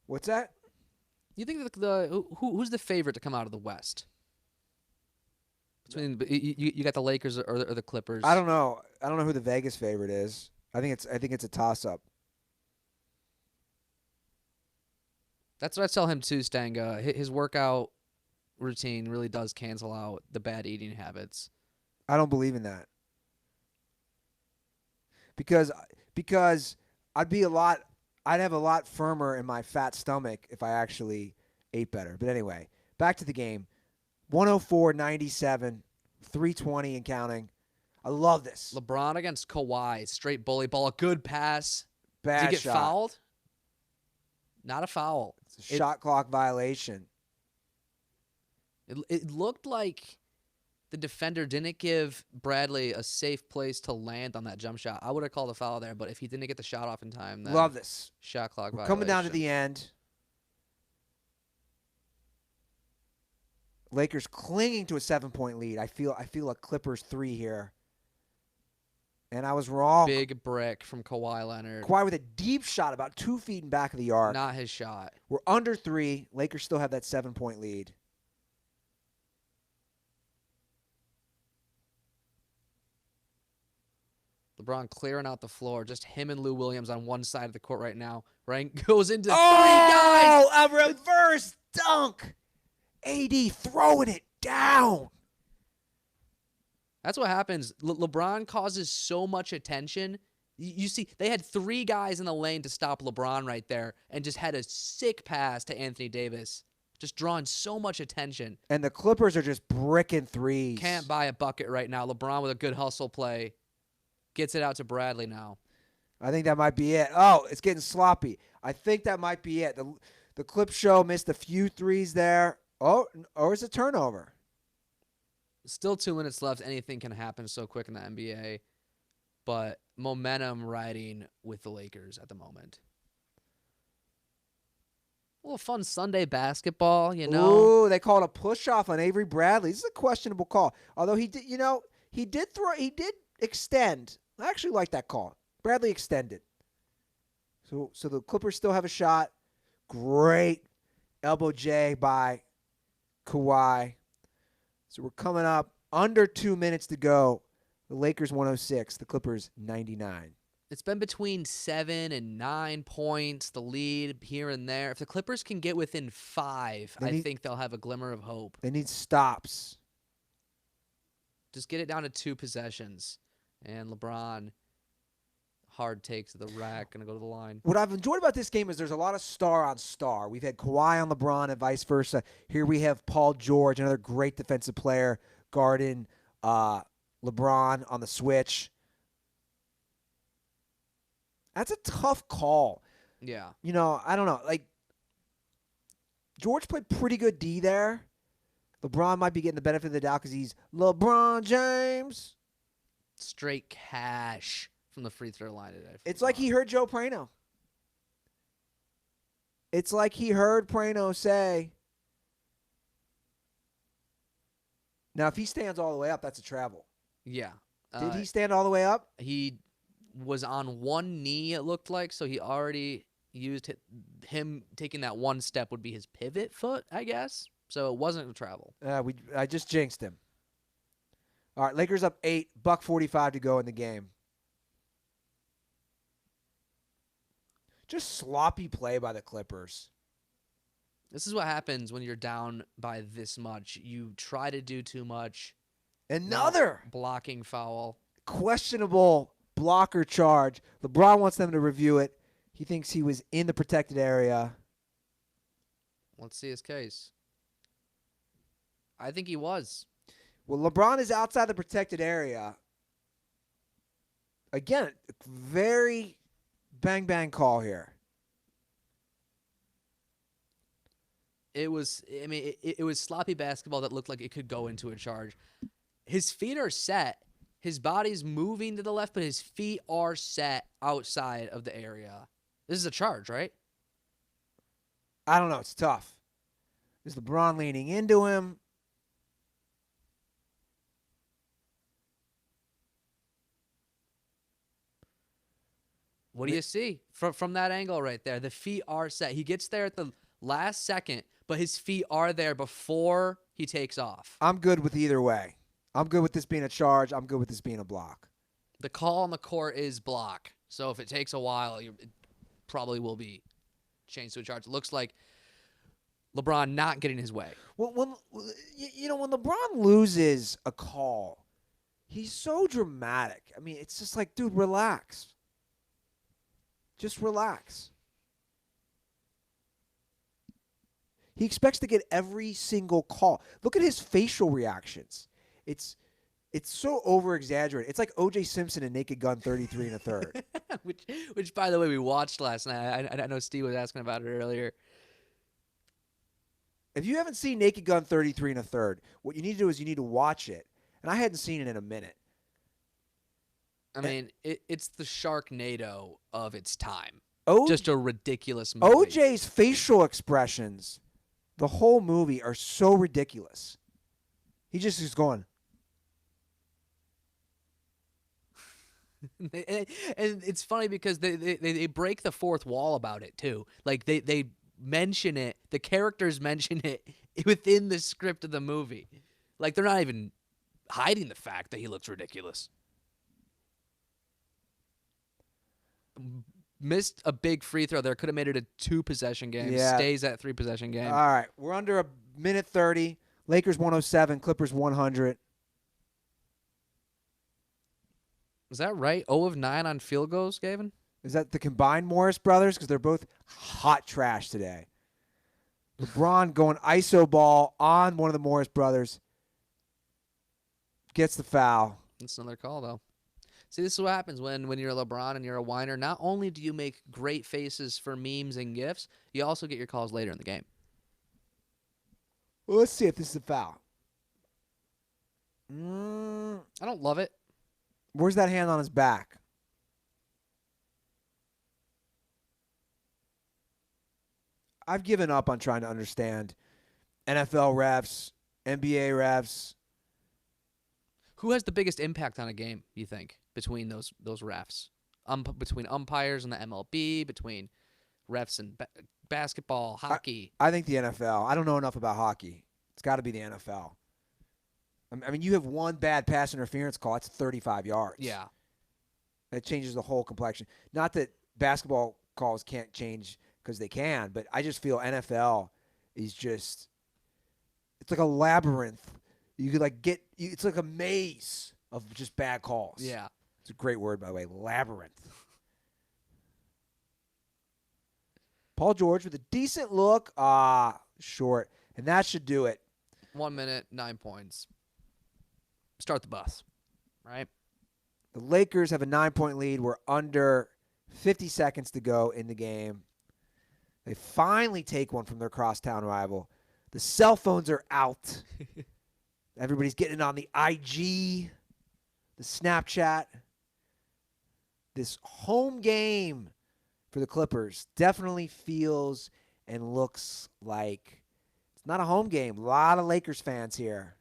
What's that? You think who's the favorite to come out of the West? Between you got the Lakers or the Clippers. I don't know. I don't know who the Vegas favorite is. I think it's a toss-up. That's what I tell him too, Stanga. His workout routine really does cancel out the bad eating habits. I don't believe in that. Because I'd have a lot firmer in my fat stomach if I actually ate better. But anyway, back to the game. 104-97, 320 and counting. I love this. LeBron against Kawhi, straight bully ball, a good pass. Bad Did he get shot. fouled? Not a foul. It's a shot clock violation. It looked like the defender didn't give Bradley a safe place to land on that jump shot. I would have called a foul there, but if he didn't get the shot off in time, then Love this. Shot clock We're violation. coming down to the end. Lakers clinging to a 7-point lead. I feel a Clippers 3 here. And I was wrong. Big brick from Kawhi Leonard. Kawhi with a deep shot about 2 feet in back of the arc. Not his shot. We're under 3. Lakers still have that 7-point lead. LeBron clearing out the floor. Just him and Lou Williams on one side of the court right now. Right goes into 3 guys. Oh, a reverse dunk. AD throwing it down. That's what happens. LeBron causes so much attention. You see, they had 3 guys in the lane to stop LeBron right there and just had a sick pass to Anthony Davis. Just drawing so much attention. And the Clippers are just bricking threes. Can't buy a bucket right now. LeBron with a good hustle play. Gets it out to Bradley now. I think that might be it. Oh, it's getting sloppy. I think that might be it. The Clip Show missed a few threes there. Oh, or it's a turnover. Still 2 minutes left. Anything can happen so quick in the NBA. But momentum riding with the Lakers at the moment. A little fun Sunday basketball, you know. Ooh, they called a push-off on Avery Bradley. This is a questionable call. Although he did extend. I actually like that call. Bradley extended. So the Clippers still have a shot. Great elbow J by Kawhi. So we're coming up under 2 minutes to go. The Lakers 106, the Clippers 99. It's been between 7 and 9 points, the lead here and there. If the Clippers can get within 5, I think they'll have a glimmer of hope. They need stops. Just get it down to 2 possessions. And LeBron, hard take to the rack, going to go to the line. What I've enjoyed about this game is there's a lot of star on star. We've had Kawhi on LeBron and vice versa. Here we have Paul George, another great defensive player, guarding LeBron on the switch. That's a tough call. Yeah. You know, I don't know. Like, George played pretty good D there, LeBron might be getting the benefit of the doubt because he's LeBron James. Straight cash from the free throw line today. It's like he heard Joe Praino. It's like he heard Praino say, now if he stands all the way up, that's a travel. Yeah. Did he stand all the way up? He was on one knee, it looked like, so he already used him taking that one step would be his pivot foot, I guess. So it wasn't a travel. I just jinxed him. All right, Lakers up 8, $1:45 to go in the game. Just sloppy play by the Clippers. This is what happens when you're down by this much. You try to do too much. Another blocking foul. Questionable blocker charge. LeBron wants them to review it. He thinks he was in the protected area. Let's see his case. I think he was. Well, LeBron is outside the protected area. Again, very bang call here. It was, I mean, it was sloppy basketball that looked like it could go into a charge. His feet are set. His body's moving to the left, but his feet are set outside of the area. This is a charge, right? I don't know. It's tough. Is LeBron leaning into him? What do you see from that angle right there? The feet are set. He gets there at the last second, but his feet are there before he takes off. I'm good with either way. I'm good with this being a charge. I'm good with this being a block. The call on the court is block. So if it takes a while, it probably will be changed to a charge. It looks like LeBron not getting his way. Well, when LeBron loses a call, he's so dramatic. I mean, it's just like, dude, relax. Just relax. He expects to get every single call. Look at his facial reactions. It's so over-exaggerated. It's like O.J. Simpson in Naked Gun 33 and a third. which, by the way, we watched last night. I know Steve was asking about it earlier. If you haven't seen Naked Gun 33 and a third, what you need to do is you need to watch it. And I hadn't seen it in a minute. I mean, it's the Sharknado of its time. Oh, just a ridiculous movie. OJ's facial expressions, the whole movie, are so ridiculous. He just is going. And it's funny because they break the fourth wall about it, too. Like, they mention it. The characters mention it within the script of the movie. Like, they're not even hiding the fact that he looks ridiculous. Missed a big free throw there. Could have made it a 2-possession game. Yeah. Stays at 3-possession game. All right. We're under a minute 30. Lakers 107, Clippers 100. Is that right? 0 of 9 on field goals, Gavin? Is that the combined Morris brothers? Because they're both hot trash today. LeBron going ISO ball on one of the Morris brothers. Gets the foul. That's another call, though. See, this is what happens when you're LeBron and you're a whiner. Not only do you make great faces for memes and GIFs, you also get your calls later in the game. Well, let's see if this is a foul. I don't love it. Where's that hand on his back? I've given up on trying to understand NFL refs, NBA refs. Who has the biggest impact on a game, you think, between those refs? Between umpires and the MLB, between refs and basketball, hockey? I think the NFL. I don't know enough about hockey. It's got to be the NFL. I mean, you have one bad pass interference call. It's 35 yards. Yeah. That changes the whole complexion. Not that basketball calls can't change because they can, but I just feel NFL is just – it's like a labyrinth. You could it's like a maze of just bad calls. Yeah. It's a great word, by the way, labyrinth. Paul George with a decent look. Short. And that should do it. 1 minute, 9 points. Start the bus, right? The Lakers have a 9-point lead. We're under 50 seconds to go in the game. They finally take one from their crosstown rival. The cell phones are out. Everybody's getting on the IG, the Snapchat. This home game for the Clippers definitely feels and looks like it's not a home game. A lot of Lakers fans here.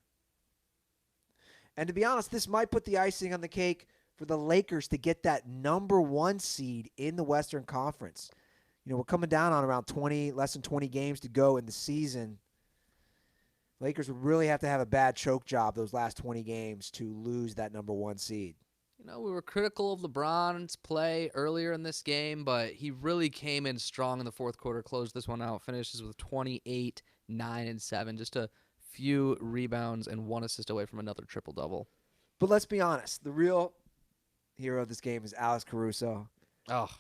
And to be honest, this might put the icing on the cake for the Lakers to get that number 1 seed in the Western Conference. You know, we're coming down on around less than 20 games to go in the season. Lakers would really have to have a bad choke job those last 20 games to lose that number 1 seed. You know, we were critical of LeBron's play earlier in this game, but he really came in strong in the fourth quarter, closed this one out, finishes with 28, 9, and 7. Just a few rebounds and 1 assist away from another triple-double. But let's be honest, the real hero of this game is Alex Caruso. Oh,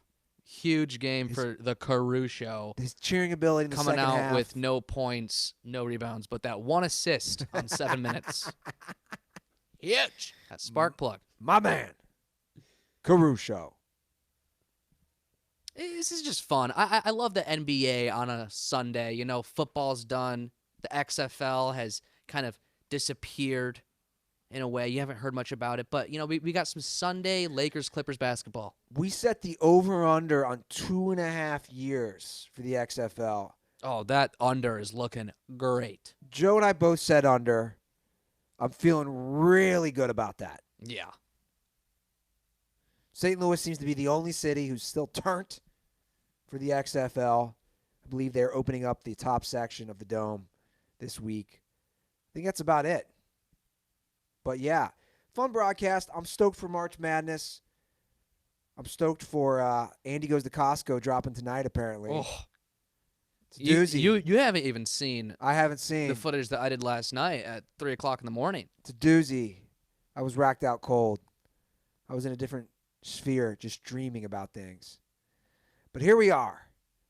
huge game for the Caruso. His cheering ability in the coming second out half. with no points, no rebounds, but that 1 assist on 7 minutes. Huge. That spark plug. My man, Caruso. This is just fun. I love the NBA on a Sunday. You know, football's done. The XFL has kind of disappeared in a way. You haven't heard much about it. But, you know, we got some Sunday Lakers-Clippers basketball. We set the over-under on 2.5 years for the XFL. Oh, that under is looking great. Joe and I both said under. I'm feeling really good about that. Yeah. St. Louis seems to be the only city who's still turned for the XFL. I believe they're opening up the top section of the Dome this week. I think that's about it. But, yeah, fun broadcast. I'm stoked for March Madness. I'm stoked for Andy Goes to Costco dropping tonight, apparently. Oh. It's a doozy. You haven't even seen I haven't seen the footage that I did last night at 3 o'clock in the morning. It's a doozy. I was racked out cold. I was in a different sphere just dreaming about things. But here we are.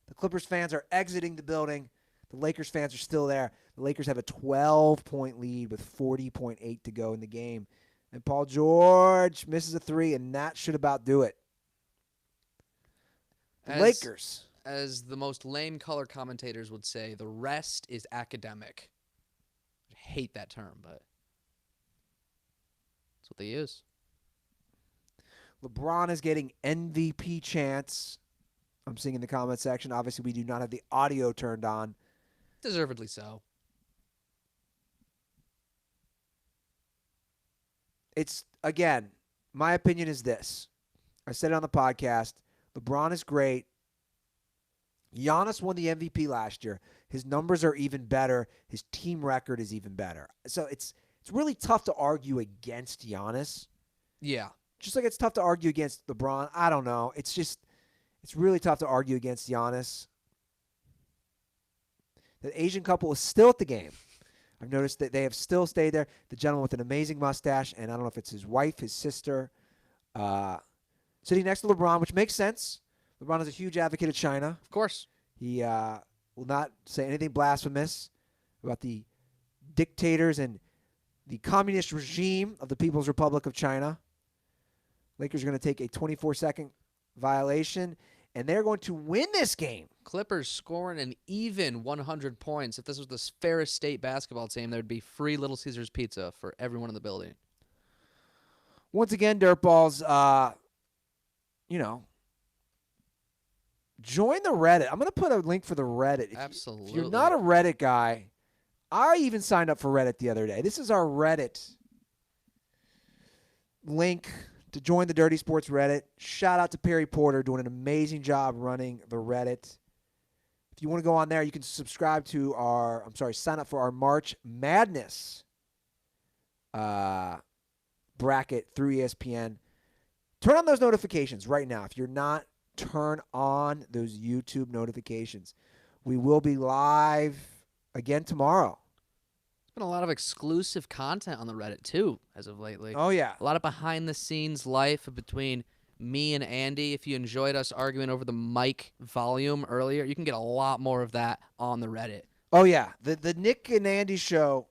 The Clippers fans are exiting the building. The Lakers fans are still there. The Lakers have a 12-point lead with 40.8 to go in the game. And Paul George misses a 3, and that should about do it. The Lakers. As the most lame color commentators would say, the rest is academic. I hate that term, but that's what they use. LeBron is getting MVP chants. I'm seeing in the comment section. Obviously, we do not have the audio turned on. Deservedly so. It's, again, my opinion is this. I said it on the podcast. LeBron is great. Giannis won the MVP last year. His numbers are even better. His team record is even better. So it's really tough to argue against Giannis. Yeah. Just like it's tough to argue against LeBron. I don't know. It's really tough to argue against Giannis. The Asian couple is still at the game. I've noticed that they have still stayed there. The gentleman with an amazing mustache, and I don't know if it's his wife, his sister, sitting next to LeBron, which makes sense. LeBron is a huge advocate of China. Of course. He will not say anything blasphemous about the dictators and the communist regime of the People's Republic of China. Lakers are going to take a 24-second violation, and they're going to win this game. Clippers scoring an even 100 points. If this was the Ferris State basketball team, there would be free Little Caesars pizza for everyone in the building. Once again, Dirtballs, join the Reddit. I'm going to put a link for the Reddit. Absolutely. If you're not a Reddit guy, I even signed up for Reddit the other day. This is our Reddit link to join the Dirty Sports Reddit. Shout out to Perry Porter doing an amazing job running the Reddit. If you want to go on there, you can sign up for our March Madness bracket through ESPN. Turn on those notifications right now. If you're not, turn on those YouTube notifications. We will be live again tomorrow. There's been a lot of exclusive content on the Reddit, too, as of lately. Oh, yeah. A lot of behind-the-scenes life between me and Andy. If you enjoyed us arguing over the mic volume earlier, you can get a lot more of that on the Reddit. Oh, yeah. The Nick and Andy show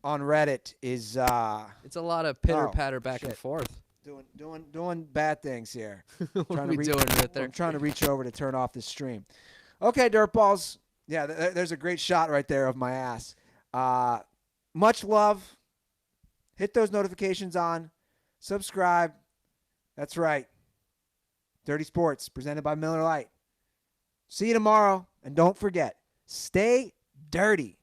on Reddit is it's a lot of pitter-patter back and forth. Doing bad things here. What are we doing right there? I'm trying to reach over to turn off this stream. Okay, Dirtballs. Yeah, there's a great shot right there of my ass. Much love. Hit those notifications on. Subscribe. That's right. Dirty Sports, presented by Miller Lite. See you tomorrow, and don't forget, stay dirty.